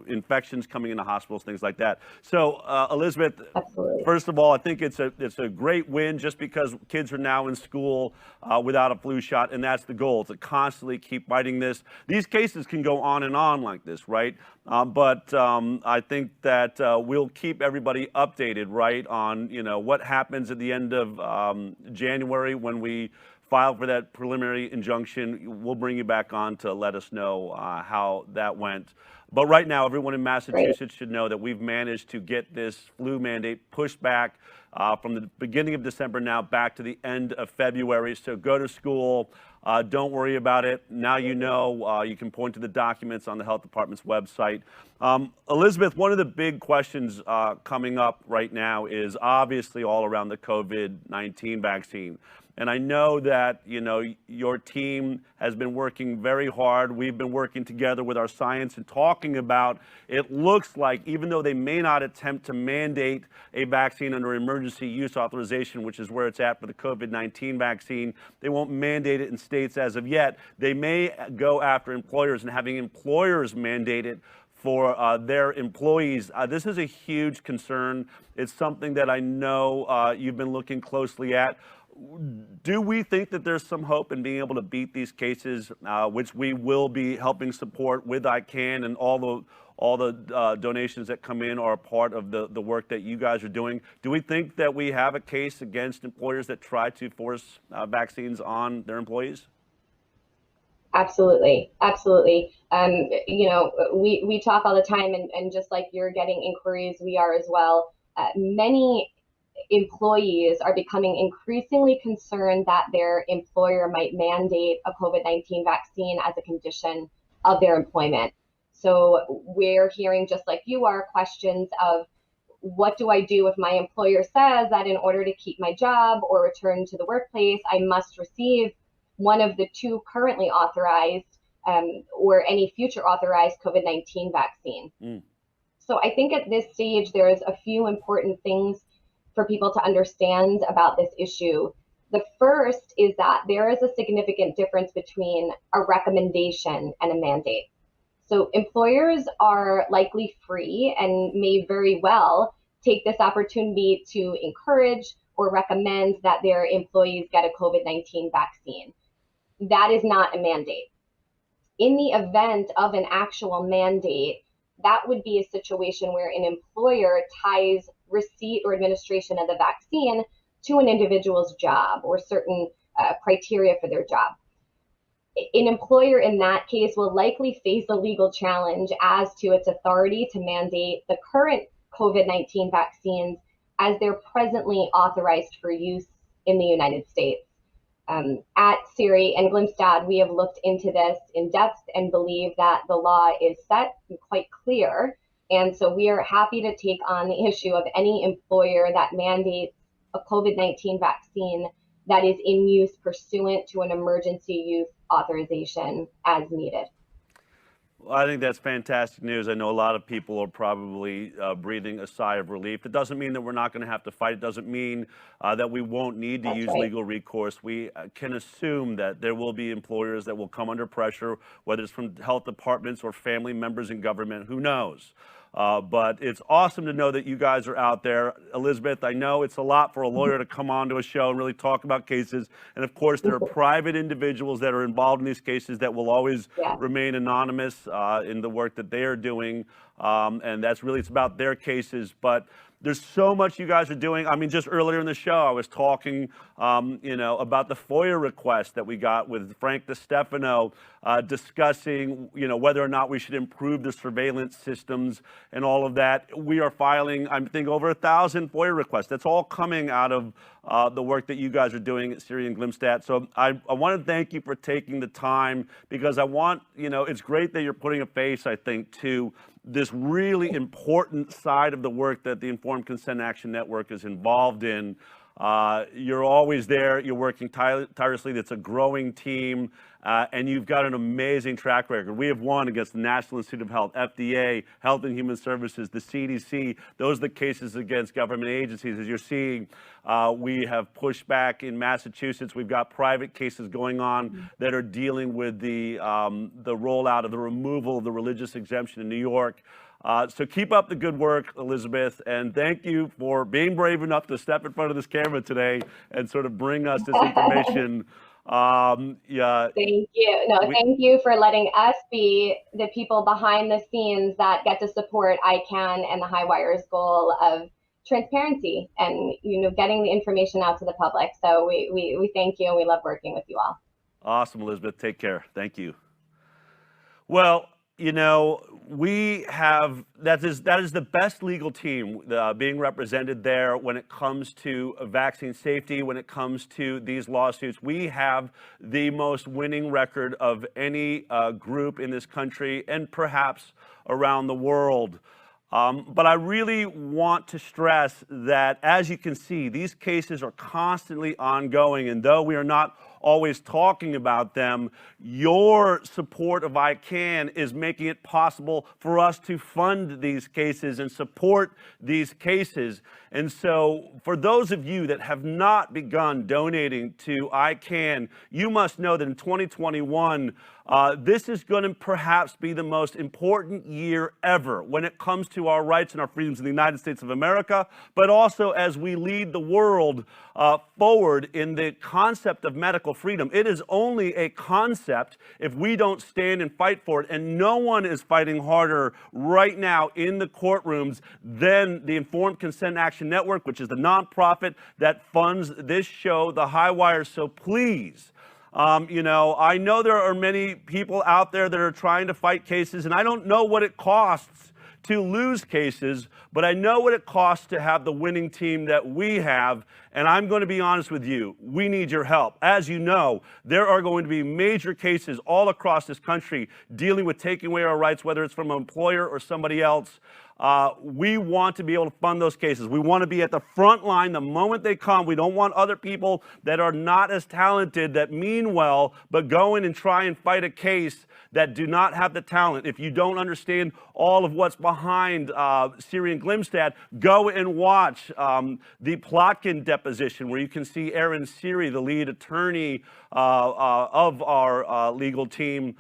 infections coming into hospitals, things like that. So, Elizabeth, absolutely. First of all, I think it's a great win just because kids are now in school without a flu shot, and that's the goal, to constantly keep fighting this. These cases can go on and on like this, right? But I think that we'll keep everybody updated, right, on what happens at the end of January when we file for that preliminary injunction. We'll bring you back on to let us know how that went. But right now, everyone in Massachusetts should know that we've managed to get this flu mandate pushed back from the beginning of December now back to the end of February. So go to school. Don't worry about it. Now you know. You can point to the documents on the health department's website. Elizabeth, one of the big questions coming up right now is obviously all around the COVID-19 vaccine. And I know that, your team has been working very hard. We've been working together with our science and talking about, it looks like, even though they may not attempt to mandate a vaccine under emergency use authorization, which is where it's at for the COVID-19 vaccine, they won't mandate it in states as of yet. They may go after employers and having employers mandate it for their employees. This is a huge concern. It's something that I know you've been looking closely at. Do we think that there's some hope in being able to beat these cases, which we will be helping support with ICANN, and all the donations that come in are a part of the work that you guys are doing? Do we think that we have a case against employers that try to force vaccines on their employees? Absolutely, absolutely. We talk all the time, and just like you're getting inquiries, we are as well. Many employees are becoming increasingly concerned that their employer might mandate a COVID-19 vaccine as a condition of their employment. So we're hearing, just like you are, questions of, what do I do if my employer says that in order to keep my job or return to the workplace, I must receive one of the two currently authorized or any future authorized COVID-19 vaccine? So I think at this stage, there's a few important things for people to understand about this issue. The first is that there is a significant difference between a recommendation and a mandate. So employers are likely free and may very well take this opportunity to encourage or recommend that their employees get a COVID-19 vaccine. That is not a mandate. In the event of an actual mandate, that would be a situation where an employer ties receipt or administration of the vaccine to an individual's job or certain criteria for their job. An employer in that case will likely face a legal challenge as to its authority to mandate the current COVID-19 vaccines as they're presently authorized for use in the United States. At Siri and Glimstad, we have looked into this in depth and believe that the law is set and quite clear. And so we are happy to take on the issue of any employer that mandates a COVID-19 vaccine that is in use pursuant to an emergency use authorization as needed. Well, I think that's fantastic news. I know a lot of people are probably breathing a sigh of relief. It doesn't mean that we're not going to have to fight. It doesn't mean that we won't need to use legal recourse. We can assume that there will be employers that will come under pressure, whether it's from health departments or family members in government. Who knows? But it's awesome to know that you guys are out there. Elizabeth, I know it's a lot for a lawyer to come onto a show and really talk about cases. And of course, there are private individuals that are involved in these cases that will always remain anonymous in the work that they are doing. and it's about their cases. But there's so much you guys are doing. I mean, just earlier in the show, I was talking, about the FOIA request that we got with Frank DeStefano, discussing, whether or not we should improve the surveillance systems and all of that. We are filing, I think, over 1,000 FOIA requests. That's all coming out of the work that you guys are doing at Siri and Glimstat. So I want to thank you for taking the time, because it's great that you're putting a face, I think, to this really important side of the work that the Informed Consent Action Network is involved in. You're always there. You're working tirelessly. It's a growing team, and you've got an amazing track record. We have won against the National Institute of Health, FDA, Health and Human Services, the CDC. Those are the cases against government agencies. As you're seeing, we have pushed back in Massachusetts. We've got private cases going on that are dealing with the rollout of the removal of the religious exemption in New York. So keep up the good work, Elizabeth, and thank you for being brave enough to step in front of this camera today and sort of bring us this information. Thank you. Thank you for letting us be the people behind the scenes that get to support ICANN and the Highwire's goal of transparency and getting the information out to the public. So we thank you, and we love working with you all. Awesome, Elizabeth. Take care. Thank you. Well, that is the best legal team being represented there when it comes to vaccine safety, when it comes to these lawsuits. We have the most winning record of any group in this country and perhaps around the world. But I really want to stress that, as you can see, these cases are constantly ongoing, and though we are not always talking about them, your support of ICANN is making it possible for us to fund these cases and support these cases. And so for those of you that have not begun donating to ICANN, you must know that in 2021, this is going to perhaps be the most important year ever when it comes to our rights and our freedoms in the United States of America, but also as we lead the world forward in the concept of medical freedom. It is only a concept if we don't stand and fight for it, and no one is fighting harder right now in the courtrooms than the Informed Consent Action Network, which is the nonprofit that funds this show, The Highwire. So please, I know there are many people out there that are trying to fight cases, and I don't know what it costs to lose cases, but I know what it costs to have the winning team that we have, and I'm going to be honest with you, we need your help. As you know, there are going to be major cases all across this country dealing with taking away our rights, whether it's from an employer or somebody else. We want to be able to fund those cases. We want to be at the front line the moment they come. We don't want other people that are not as talented, that mean well, but go in and try and fight a case that do not have the talent. If you don't understand all of what's behind Siri and Glimstat, go and watch the Plotkin deposition, where you can see Aaron Siri, the lead attorney of our legal team,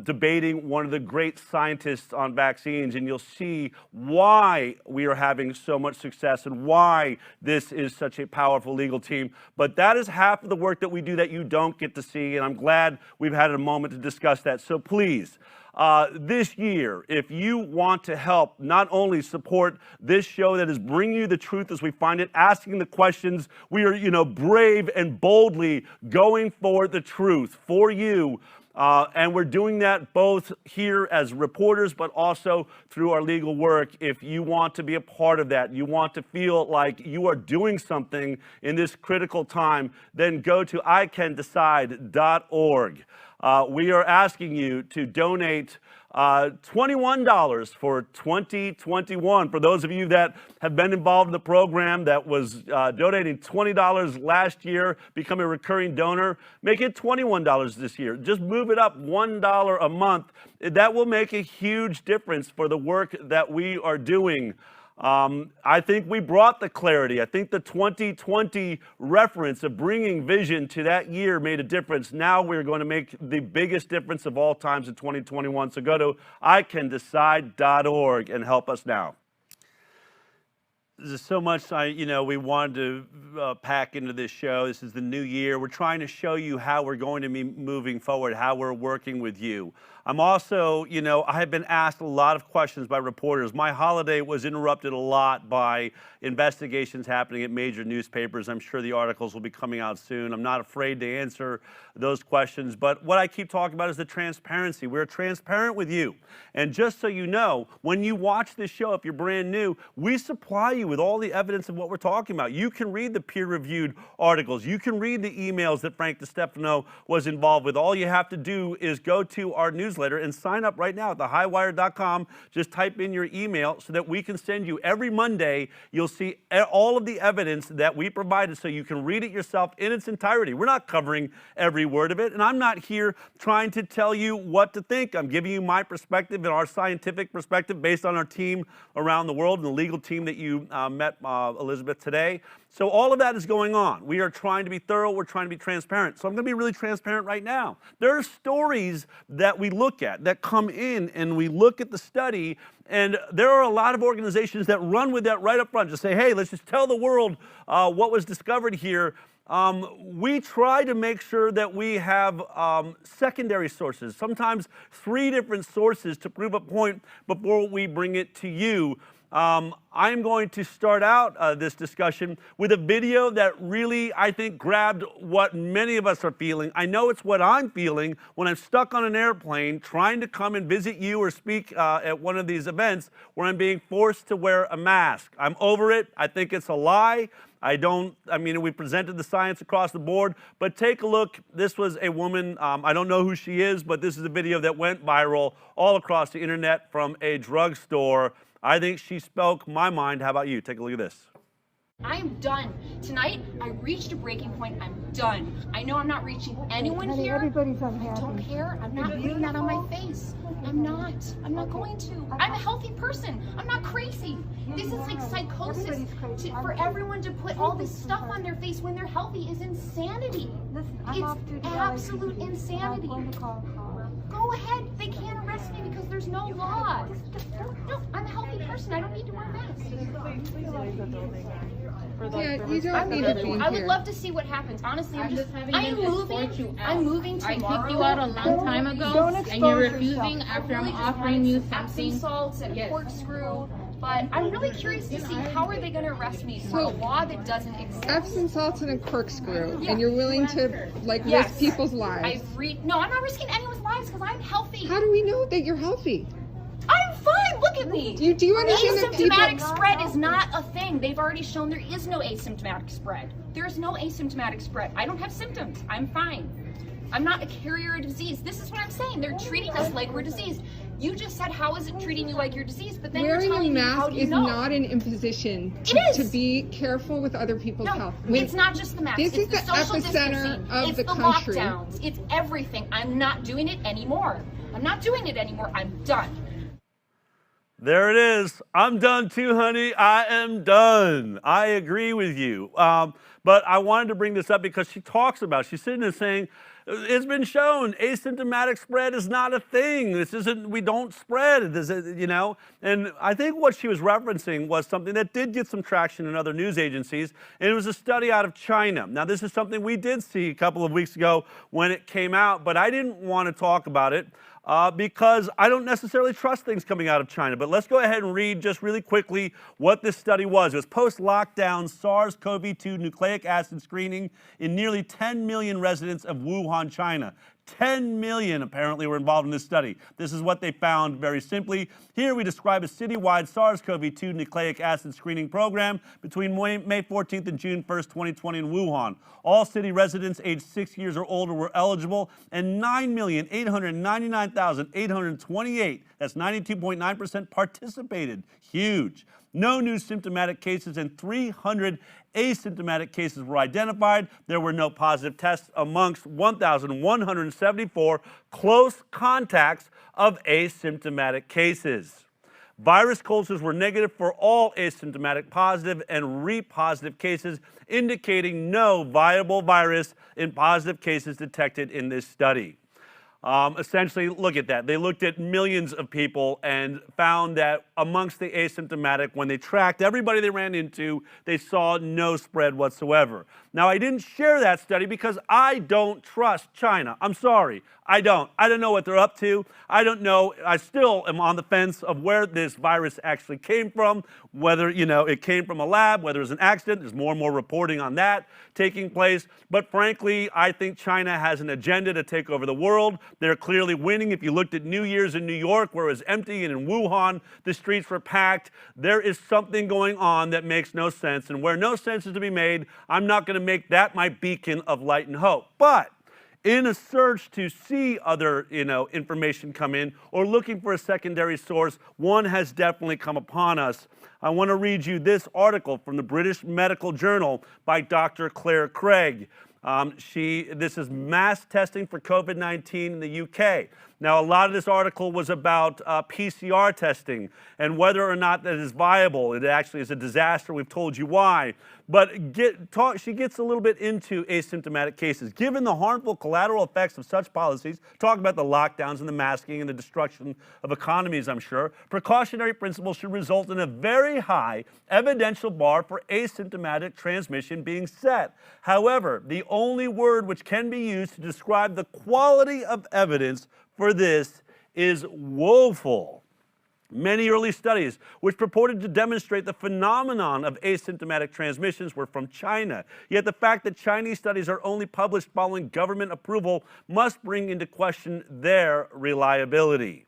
debating one of the great scientists on vaccines, and you'll see why we are having so much success and why this is such a powerful legal team. But that is half of the work that we do that you don't get to see, and I'm glad we've had a moment to discuss that. So please, this year, if you want to help not only support this show that is bringing you the truth as we find it, asking the questions, we are, brave and boldly going for the truth for you. And we're doing that both here as reporters, but also through our legal work. If you want to be a part of that, you want to feel like you are doing something in this critical time, then go to ICANDecide.org. We are asking you to donate $21 for 2021. For those of you that have been involved in the program that was donating $20 last year, become a recurring donor, make it $21 this year. Just move it up $1 a month. That will make a huge difference for the work that we are doing. I think we brought the clarity. I think the 2020 reference of bringing vision to that year made a difference. Now we're going to make the biggest difference of all times in 2021. So go to ICANDecide.org and help us now. There's so much we wanted to pack into this show. This is the new year. We're trying to show you how we're going to be moving forward, how we're working with you. I'm also, I have been asked a lot of questions by reporters. My holiday was interrupted a lot by investigations happening at major newspapers. I'm sure the articles will be coming out soon. I'm not afraid to answer those questions, but what I keep talking about is the transparency. We're transparent with you. And just so you know, when you watch this show, if you're brand new, we supply you with all the evidence of what we're talking about. You can read the peer-reviewed articles. You can read the emails that Frank DeStefano was involved with. All you have to do is go to our newsletter and sign up right now at thehighwire.com. Just type in your email so that we can send you every Monday. You'll see all of the evidence that we provided so you can read it yourself in its entirety. We're not covering every word of it, and I'm not here trying to tell you what to think. I'm giving you my perspective and our scientific perspective based on our team around the world and the legal team that you met, Elizabeth, today. So all of that is going on. We are trying to be thorough. We're trying to be transparent. So I'm going to be really transparent right now. There are stories that we look at that come in, and we look at the study, and there are a lot of organizations that run with that right up front. Just say, hey, let's just tell the world what was discovered here. We try to make sure that we have secondary sources, sometimes 3 different sources to prove a point before we bring it to you. I'm going to start out this discussion with a video that really, I think, grabbed what many of us are feeling. I know it's what I'm feeling when I'm stuck on an airplane trying to come and visit you or speak at one of these events where I'm being forced to wear a mask. I'm over it. I think it's a lie. We presented the science across the board, but take a look. This was a woman, I don't know who she is, but this is a video that went viral all across the internet from a drugstore. I think she spoke my mind. How about you? Take a look at this. I am done. Tonight, I reached a breaking point. I'm done. I know I'm not reaching anyone here. Everybody's unhappy. I don't care. I'm not putting that on my face. I'm not. I'm not going to. I'm a healthy person. I'm not crazy. This is like psychosis. For everyone to put all this stuff on their face when they're healthy is insanity. It's absolute insanity. Go ahead. They can't arrest me because there's no law. No, I'm a healthy person. I don't need to wear a mask. Yeah, you don't need to be here. I would love to see what happens. Honestly, I'm moving tomorrow. I kicked you out a long time ago, and you're refusing after I'm offering you something. Epsom salts and corkscrew. But I'm really curious to see how are they going to arrest me for a law that doesn't exist. Epsom salts and a corkscrew, and you're willing to risk people's lives. No, I'm not risking anyone's lives because I'm healthy. How do we know that you're healthy? I'm fine. Look at me. Do you understand that asymptomatic spread is not a thing? They've already shown there is no asymptomatic spread. There is no asymptomatic spread. I don't have symptoms. I'm fine. I'm not a carrier of disease. This is what I'm saying. They're treating us like we're diseased. You just said, how is it treating you like you're diseased? But then wearing you're telling a mask me, how do you is know? not an imposition to be careful with other people's health. It's not just the mask. This is the the social epicenter distancing. of it's the the country. Lockdowns. It's everything. I'm not doing it anymore. I'm not doing it anymore. I'm done. There it is. I'm done too, honey. I am done. I agree with you. But I wanted to bring this up because she's sitting there saying, it's been shown asymptomatic spread is not a thing. We don't spread, And I think what she was referencing was something that did get some traction in other news agencies, and it was a study out of China. Now, this is something we did see a couple of weeks ago when it came out, but I didn't want to talk about it because I don't necessarily trust things coming out of China. But let's go ahead and read just really quickly what this study was. It was post-lockdown SARS-CoV-2 nucleic acid screening in nearly 10 million residents of Wuhan, China. 10 million apparently were involved in this study. This is what they found very simply. Here we describe a citywide SARS-CoV-2 nucleic acid screening program between May 14th and June 1st, 2020 in Wuhan. All city residents aged 6 years or older were eligible, and 9,899,828, that's 92.9%, participated. Huge. No new symptomatic cases and 300 asymptomatic cases were identified. There were no positive tests amongst 1,174 close contacts of asymptomatic cases. Virus cultures were negative for all asymptomatic positive and re-positive cases, indicating no viable virus in positive cases detected in this study. Essentially, look at that. They looked at millions of people and found that amongst the asymptomatic, when they tracked everybody they ran into, they saw no spread whatsoever. Now, I didn't share that study because I don't trust China. I'm sorry. I don't. I don't know what they're up to. I don't know. I still am on the fence of where this virus actually came from, whether, it came from a lab, whether it was an accident. There's more and more reporting on that taking place. But frankly, I think China has an agenda to take over the world. They're clearly winning. If you looked at New Year's in New York, where it was empty, and in Wuhan, the streets were packed, there is something going on that makes no sense. And where no sense is to be made, I'm not going to make that my beacon of light and hope. But in a search to see other, information come in or looking for a secondary source, one has definitely come upon us. I want to read you this article from the British Medical Journal by Dr. Claire Craig. This is mass testing for COVID-19 in the UK. Now, a lot of this article was about PCR testing and whether or not that is viable. It actually is a disaster. We've told you why. But she gets a little bit into asymptomatic cases. Given the harmful collateral effects of such policies, talk about the lockdowns and the masking and the destruction of economies, I'm sure, precautionary principles should result in a very high evidential bar for asymptomatic transmission being set. However, the only word which can be used to describe the quality of evidence for this is woeful. Many early studies which purported to demonstrate the phenomenon of asymptomatic transmissions were from China. Yet the fact that Chinese studies are only published following government approval must bring into question their reliability.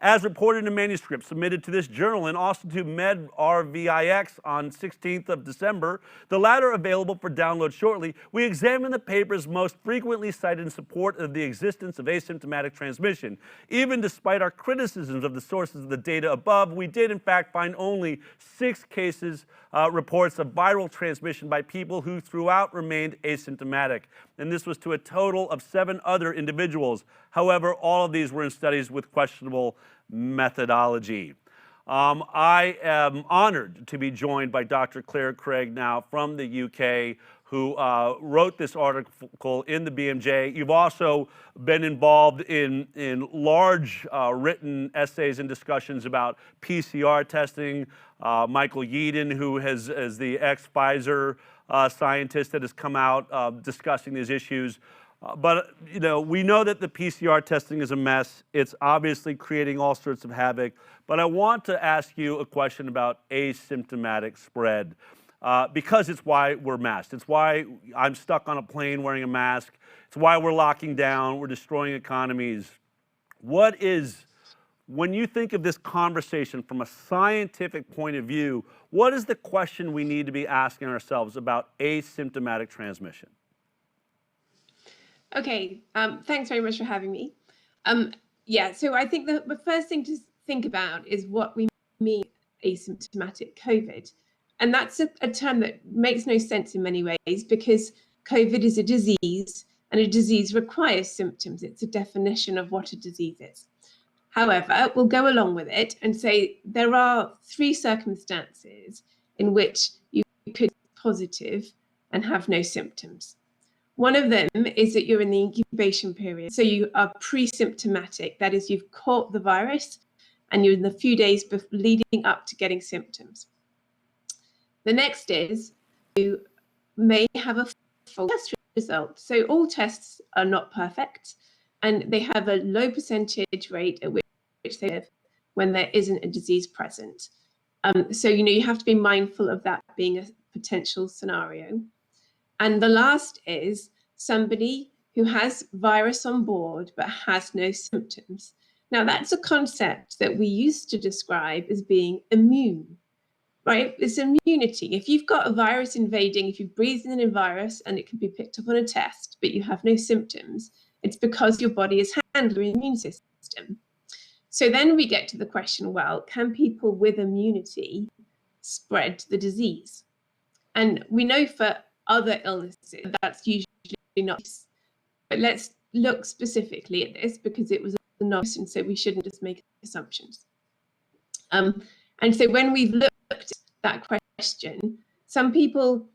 As reported in a manuscript submitted to this journal and also to MedRVIX on 16th of December, the latter available for download shortly, we examine the papers most frequently cited in support of the existence of asymptomatic transmission. Even despite our criticisms of the sources of the data above, we did in fact find only 6 cases reports of viral transmission by people who throughout remained asymptomatic. And this was to a total of 7 other individuals. However, all of these were in studies with questionable methodology. I am honored to be joined by Dr. Claire Craig now from the UK, who wrote this article in the BMJ. You've also been involved in large written essays and discussions about PCR testing. Michael Yeadon, who is the ex-Pfizer scientist that has come out discussing these issues. But we know that the PCR testing is a mess. It's obviously creating all sorts of havoc. But I want to ask you a question about asymptomatic spread. Because it's why we're masked. It's why I'm stuck on a plane wearing a mask. It's why we're locking down, we're destroying economies. When you think of this conversation from a scientific point of view, what is the question we need to be asking ourselves about asymptomatic transmission? Okay, thanks very much for having me. So I think the first thing to think about is what we mean asymptomatic COVID. And that's a term that makes no sense in many ways because COVID is a disease and a disease requires symptoms. It's a definition of what a disease is. However, we'll go along with it and say there are 3 circumstances in which you could be positive and have no symptoms. One of them is that you're in the incubation period. So you are pre-symptomatic. That is, you've caught the virus and you're in the few days leading up to getting symptoms. The next is you may have a false test result. So all tests are not perfect and they have a low percentage rate at which they live when there isn't a disease present. So you have to be mindful of that being a potential scenario. And the last is somebody who has virus on board but has no symptoms. Now that's a concept that we used to describe as being immune. Right? It's immunity. If you've got a virus invading, if you've breathed in a virus and it can be picked up on a test, but you have no symptoms, it's because your body is handling your immune system. So then we get to the question, well, can people with immunity spread the disease? And we know for other illnesses, that's usually not. But let's look specifically at this because it was a novice, and so we shouldn't just make assumptions. And so when we've looked at that question, some people,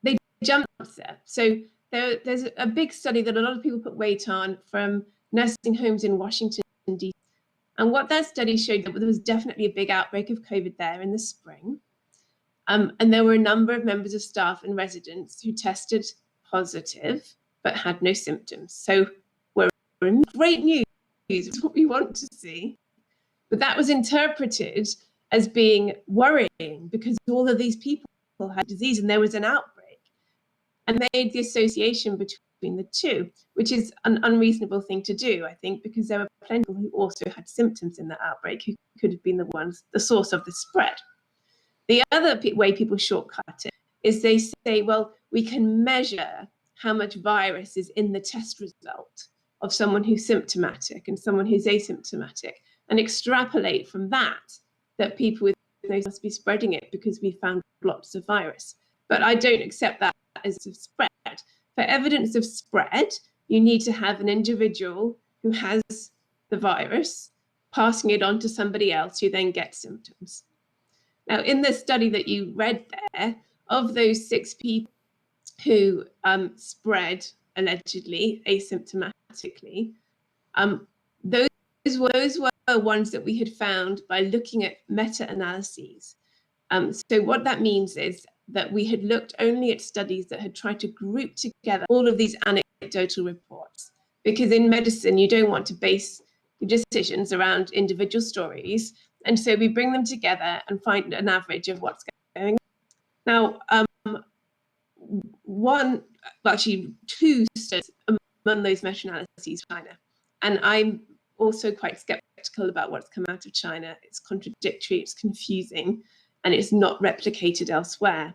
they jump there. So there's a big study that a lot of people put weight on from nursing homes in Washington, D.C. And what that study showed, that there was definitely a big outbreak of COVID there in the spring. And there were a number of members of staff and residents who tested positive but had no symptoms. So we're in great news, it's what we want to see. But that was interpreted as being worrying because all of these people had disease and there was an outbreak, and made the association between the two, which is an unreasonable thing to do, I think, because there were plenty of people who also had symptoms in that outbreak who could have been the source of the spread. The other way people shortcut it is they say, well, we can measure how much virus is in the test result of someone who's symptomatic and someone who's asymptomatic, and extrapolate from that people with those must be spreading it because we found lots of virus. But I don't accept that as a spread. For evidence of spread, you need to have an individual who has the virus passing it on to somebody else who then gets symptoms. Now, in the study that you read there, of those 6 people who spread allegedly asymptomatically, those were ones that we had found by looking at meta-analyses. So what that means is that we had looked only at studies that had tried to group together all of these anecdotal reports, because in medicine, you don't want to base your decisions around individual stories. And so we bring them together and find an average of what's going on. Now, two studies among those meta-analyses, China. And I'm also quite skeptical about what's come out of China. It's contradictory, it's confusing, and it's not replicated elsewhere.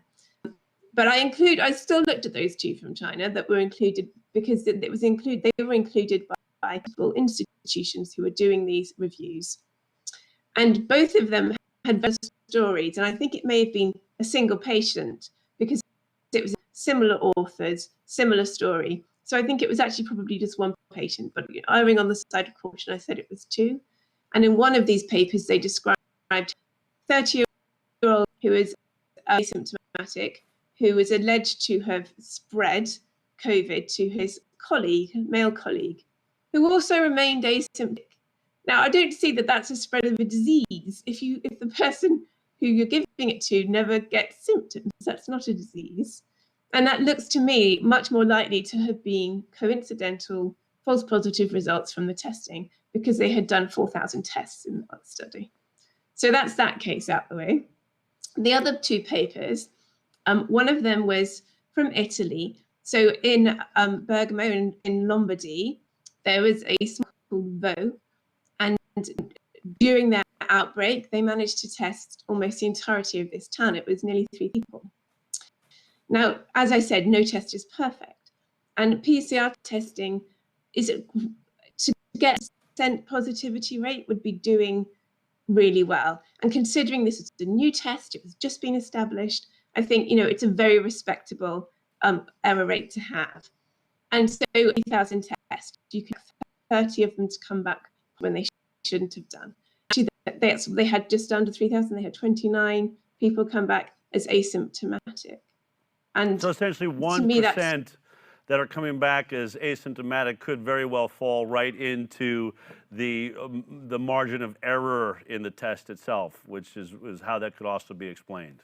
But I still looked at those 2 from China that were included because they were included by people, institutions who were doing these reviews. And both of them had various stories, and I think it may have been a single patient because it was similar authors, similar story. So I think it was actually probably just one patient, but erring on the side of caution, I said it was 2. And in one of these papers, they described a 30-year-old who is asymptomatic, who was alleged to have spread COVID to his colleague, male colleague, who also remained asymptomatic. Now, I don't see that that's a spread of a disease. If the person who you're giving it to never gets symptoms, that's not a disease. And that looks to me much more likely to have been coincidental false positive results from the testing, because they had done 4,000 tests in that study. So that's that case out the way. The other 2 papers, one of them was from Italy. So in Bergamo in Lombardy, there was a small called Vaux, and during that outbreak, they managed to test almost the entirety of this town. It was nearly 3 people. Now, as I said, no test is perfect. And PCR testing to get a positivity rate would be doing really well. And considering this is a new test, it was just been established, I think, it's a very respectable error rate to have. And so 8,000 tests, you could have 30 of them to come back when they shouldn't have done. Actually, they had just under 3,000, they had 29 people come back as asymptomatic. And so essentially 1% that are coming back as asymptomatic could very well fall right into the margin of error in the test itself, which is how that could also be explained.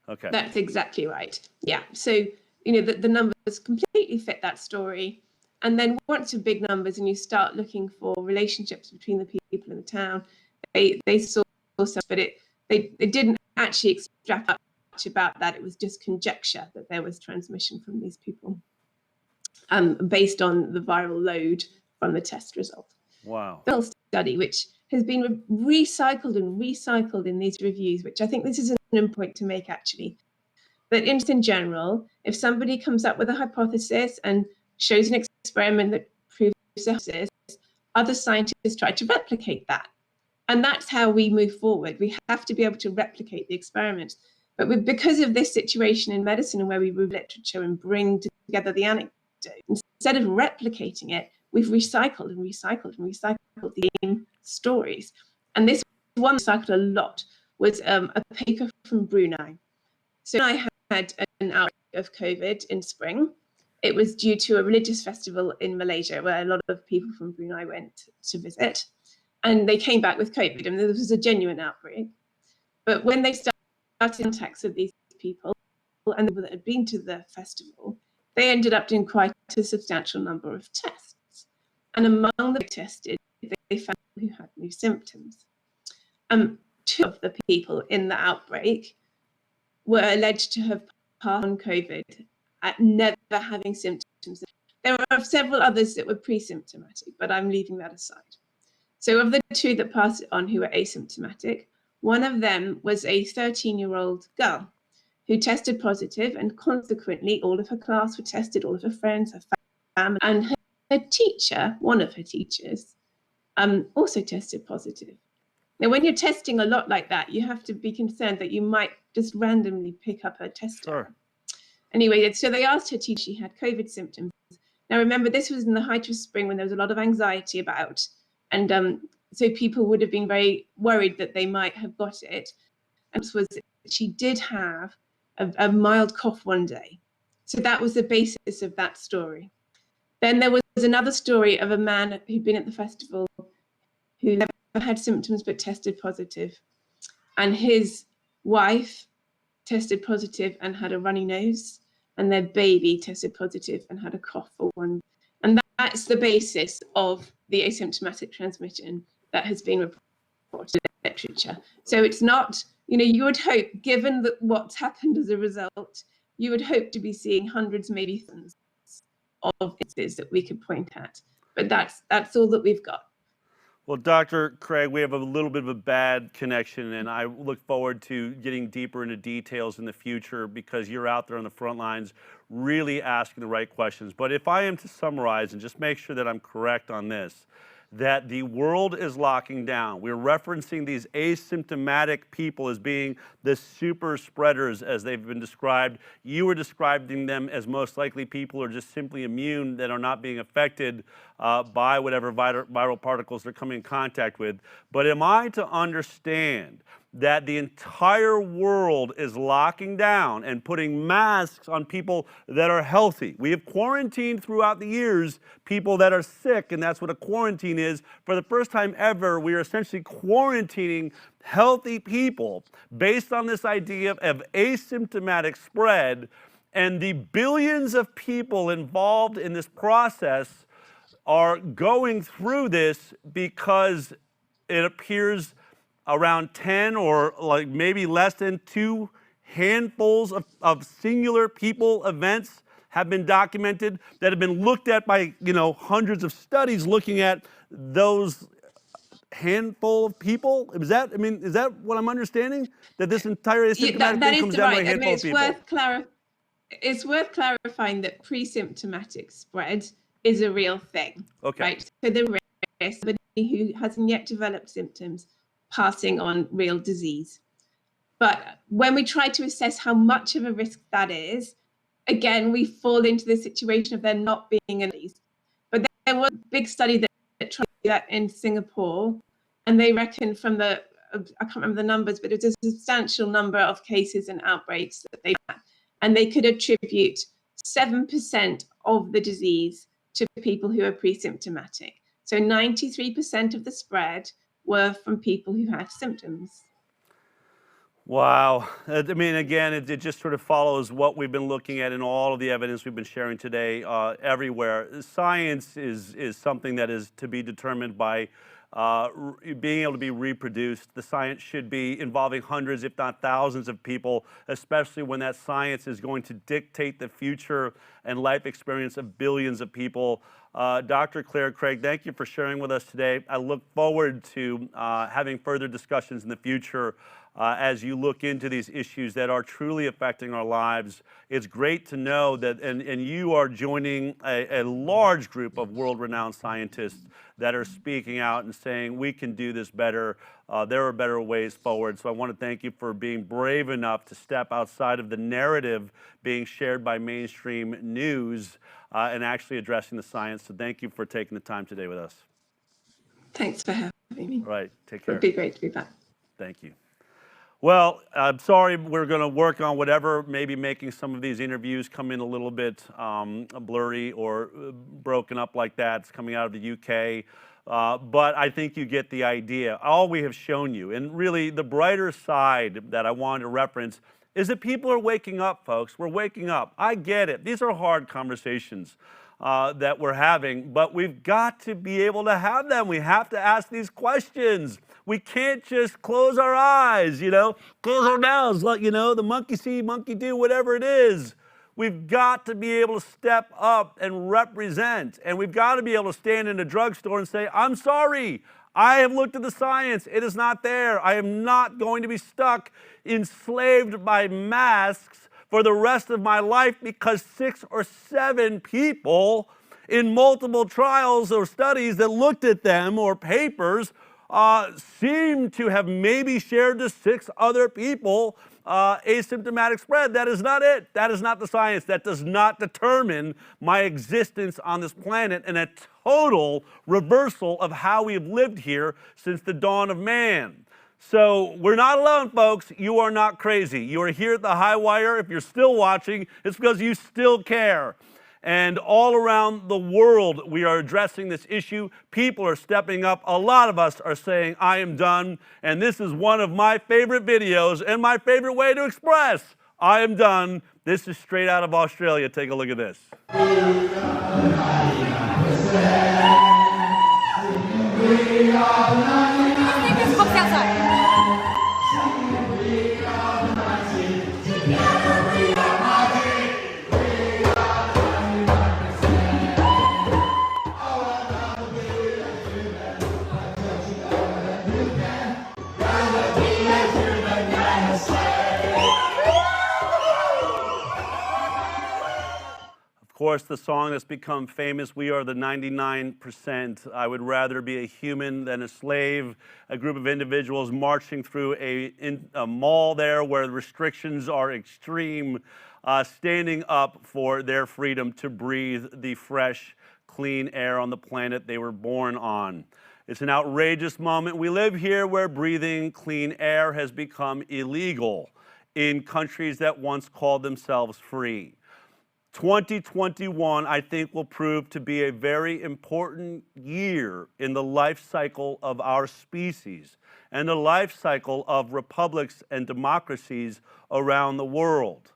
Okay. That's exactly right. Yeah. So, the numbers completely fit that story. And then once you're big numbers and you start looking for relationships between the people in the town, they saw stuff, but they didn't actually extrapolate much about that. It was just conjecture that there was transmission from these people, based on the viral load from the test result. Wow. The study, which has been recycled and recycled in these reviews, which I think this is an important point to make actually. But in general, if somebody comes up with a hypothesis and shows an experiment that proves the hypothesis, other scientists try to replicate that. And that's how we move forward. We have to be able to replicate the experiment. But because of this situation in medicine and where we move literature and bring together the anecdote, instead of replicating it, we've recycled and recycled and recycled the same stories. And this one recycled a lot was a paper from Brunei. So I had an outbreak of COVID in spring. it was due to a religious festival in Malaysia where a lot of people from Brunei went to visit. And they came back with COVID, and there was a genuine outbreak. But when they started contacts with these people and the people that had been to the festival, they ended up doing quite a substantial number of tests. And among the tested, they found people who had new symptoms. 2 of the people in the outbreak were alleged to have passed on COVID at never having symptoms. There were several others that were pre-symptomatic, but I'm leaving that aside. So of the 2 that passed it on who were asymptomatic, one of them was a 13-year-old girl who tested positive, and consequently all of her class were tested, all of her friends, her family, and her teacher, one of her teachers, also tested positive. Now, when you're testing a lot like that, you have to be concerned that you might just randomly pick up a test error. Anyway, so they asked her teacher if she had COVID symptoms. Now, remember, this was in the height of spring when there was a lot of anxiety about, and so people would have been very worried that they might have got it. And this was she did have a mild cough one day. So that was the basis of that story. Then there was another story of a man who'd been at the festival who never had symptoms but tested positive. And his wife tested positive and had a runny nose, and their baby tested positive and had a cough for one. And that's the basis of the asymptomatic transmission that has been reported in the literature. So it's not, you would hope, given that what's happened as a result, you would hope to be seeing hundreds, maybe thousands of instances that we could point at. But that's all that we've got. Well, Dr. Craig, we have a little bit of a bad connection, and I look forward to getting deeper into details in the future because you're out there on the front lines really asking the right questions. But if I am to summarize and just make sure that I'm correct on this, that the world is locking down. We're referencing these asymptomatic people as being the super spreaders as they've been described. You were describing them as most likely people who are just simply immune that are not being affected by whatever viral particles they're coming in contact with. But am I to understand that the entire world is locking down and putting masks on people that are healthy? We have quarantined throughout the years people that are sick, and that's what a quarantine is. For the first time ever, we are essentially quarantining healthy people based on this idea of asymptomatic spread, and the billions of people involved in this process are going through this because it appears around 10 or like maybe less than 2 handfuls of singular people events have been documented that have been looked at by hundreds of studies looking at those handful of people. Is that what I'm understanding? That this entire asymptomatic thing comes down to a handful of people? It's worth clarifying that pre-symptomatic spread is a real thing. Okay. Right. So the risk of somebody who hasn't yet developed symptoms passing on real disease. But when we try to assess how much of a risk that is, again, we fall into the situation of there not being a disease. But there was a big study that tried to do that in Singapore, and they reckon from I can't remember the numbers, but it was a substantial number of cases and outbreaks that they had, and they could attribute 7% of the disease to people who are pre-symptomatic. So 93% of the spread were from people who had symptoms. Wow. Again, it just sort of follows what we've been looking at in all of the evidence we've been sharing today everywhere. Science is something that is to be determined by being able to be reproduced. The science should be involving hundreds, if not thousands of people, especially when that science is going to dictate the future and life experience of billions of people. Dr. Claire Craig, thank you for sharing with us today. I look forward to having further discussions in the future as you look into these issues that are truly affecting our lives. It's great to know that, and you are joining a large group of world-renowned scientists that are speaking out and saying, we can do this better. There are better ways forward. So I want to thank you for being brave enough to step outside of the narrative being shared by mainstream news and actually addressing the science. So thank you for taking the time today with us. Thanks for having me. All right, take care. It'd be great to be back. Thank you. Well, I'm sorry, we're going to work on whatever, maybe making some of these interviews come in a little bit blurry or broken up like that. It's coming out of the UK. But I think you get the idea. All we have shown you, and really the brighter side that I wanted to reference, is that people are waking up, folks. We're waking up. I get it. These are hard conversations that we're having, but we've got to be able to have them. We have to ask these questions. We can't just close our eyes, close our mouths, let the monkey see, monkey do, whatever it is. We've got to be able to step up and represent, and we've got to be able to stand in a drugstore and say, I'm sorry, I have looked at the science, it is not there. I am not going to be stuck, enslaved by masks for the rest of my life because 6 or 7 people in multiple trials or studies that looked at them or papers seem to have maybe shared to 6 other people asymptomatic spread. That is not it. That is not the science. That does not determine my existence on this planet, and a total reversal of how we have lived here since the dawn of man. So we're not alone, folks. You are not crazy. You are here at the Highwire. If you're still watching, it's because you still care. And all around the world, we are addressing this issue. People are stepping up. A lot of us are saying, I am done. And this is one of my favorite videos and my favorite way to express, I am done. This is straight out of Australia. Take a look at this. Of course, the song that's become famous, We Are the 99%. I would rather be a human than a slave. A group of individuals marching through a mall there where the restrictions are extreme, standing up for their freedom to breathe the fresh, clean air on the planet they were born on. It's an outrageous moment. We live here where breathing clean air has become illegal in countries that once called themselves free. 2021, I think, will prove to be a very important year in the life cycle of our species and the life cycle of republics and democracies around the world.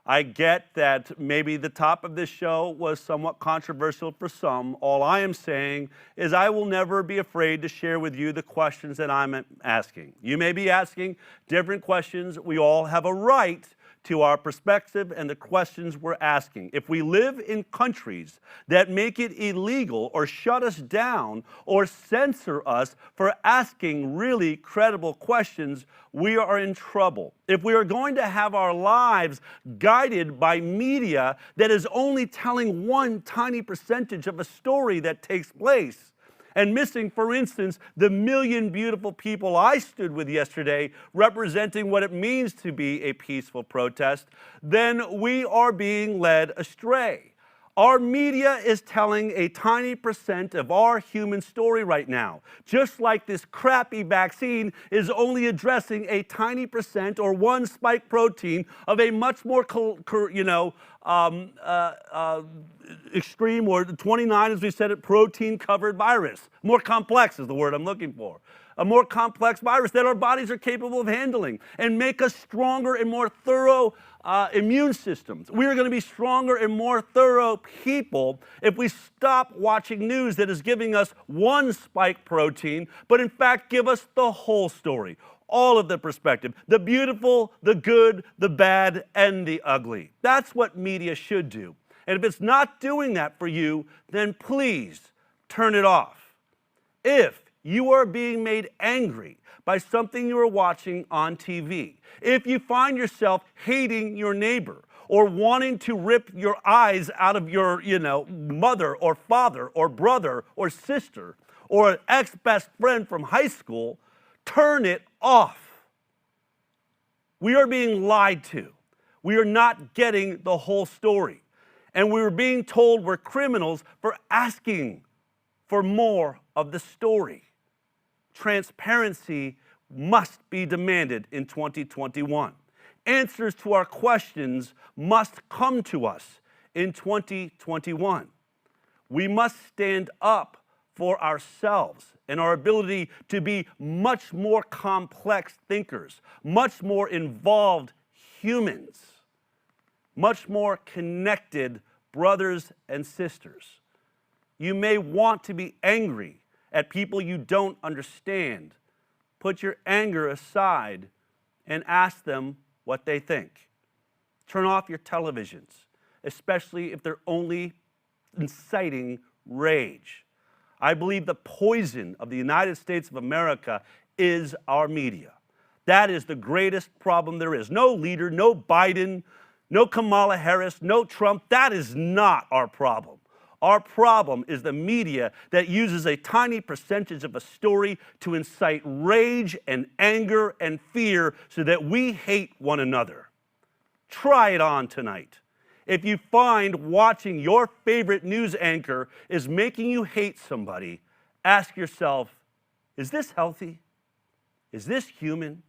I get that maybe the top of this show was somewhat controversial for some. All I am saying is I will never be afraid to share with you the questions that I'm asking. You may be asking different questions. We all have a right to our perspective and the questions we're asking. If we live in countries that make it illegal or shut us down or censor us for asking really credible questions, we are in trouble. If we are going to have our lives guided by media that is only telling one tiny percentage of a story that takes place, and missing, for instance, the million beautiful people I stood with yesterday representing what it means to be a peaceful protest, then we are being led astray. Our media is telling a tiny percent of our human story right now. Just like this crappy vaccine is only addressing a tiny percent or one spike protein of a much more, extreme, or 29, as we said it, protein-covered virus. More complex is the word I'm looking for. A more complex virus that our bodies are capable of handling and make us stronger and more thorough immune systems. We are going to be stronger and more thorough people if we stop watching news that is giving us one spike protein, but in fact give us the whole story, all of the perspective, the beautiful, the good, the bad, and the ugly. That's what media should do. And if it's not doing that for you, then please turn it off. If you are being made angry by something you are watching on TV, if you find yourself hating your neighbor or wanting to rip your eyes out of your, mother or father or brother or sister or an ex-best friend from high school, turn it off. We are being lied to. We are not getting the whole story. And we were being told we're criminals for asking for more of the story. Transparency must be demanded in 2021. Answers to our questions must come to us in 2021. We must stand up for ourselves and our ability to be much more complex thinkers, much more involved humans, much more connected brothers and sisters. You may want to be angry at people you don't understand. Put your anger aside and ask them what they think. Turn off your televisions, especially if they're only inciting rage. I believe the poison of the United States of America is our media. That is the greatest problem there is. No leader, no Biden, no Kamala Harris, no Trump. That is not our problem. Our problem is the media that uses a tiny percentage of a story to incite rage and anger and fear so that we hate one another. Try it on tonight. If you find watching your favorite news anchor is making you hate somebody, ask yourself, is this healthy? Is this human?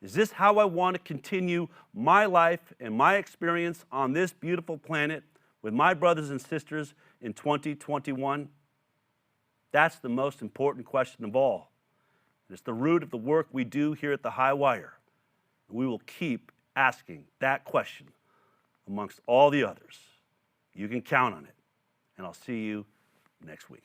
Is this how I want to continue my life and my experience on this beautiful planet with my brothers and sisters in 2021? That's the most important question of all. It's the root of the work we do here at the Highwire. We will keep asking that question amongst all the others. You can count on it. And I'll see you next week.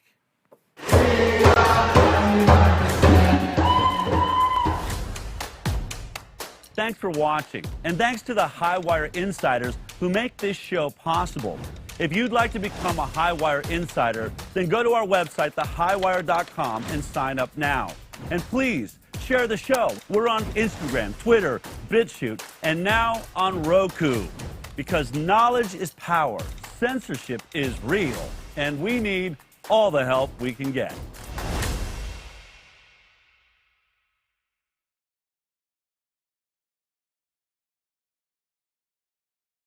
Thanks for watching, and thanks to the Highwire insiders who make this show possible. If you'd like to become a Highwire insider, then go to our website, thehighwire.com, and sign up now. And please, share the show. We're on Instagram, Twitter, BitChute, and now on Roku. Because knowledge is power, censorship is real, and we need all the help we can get.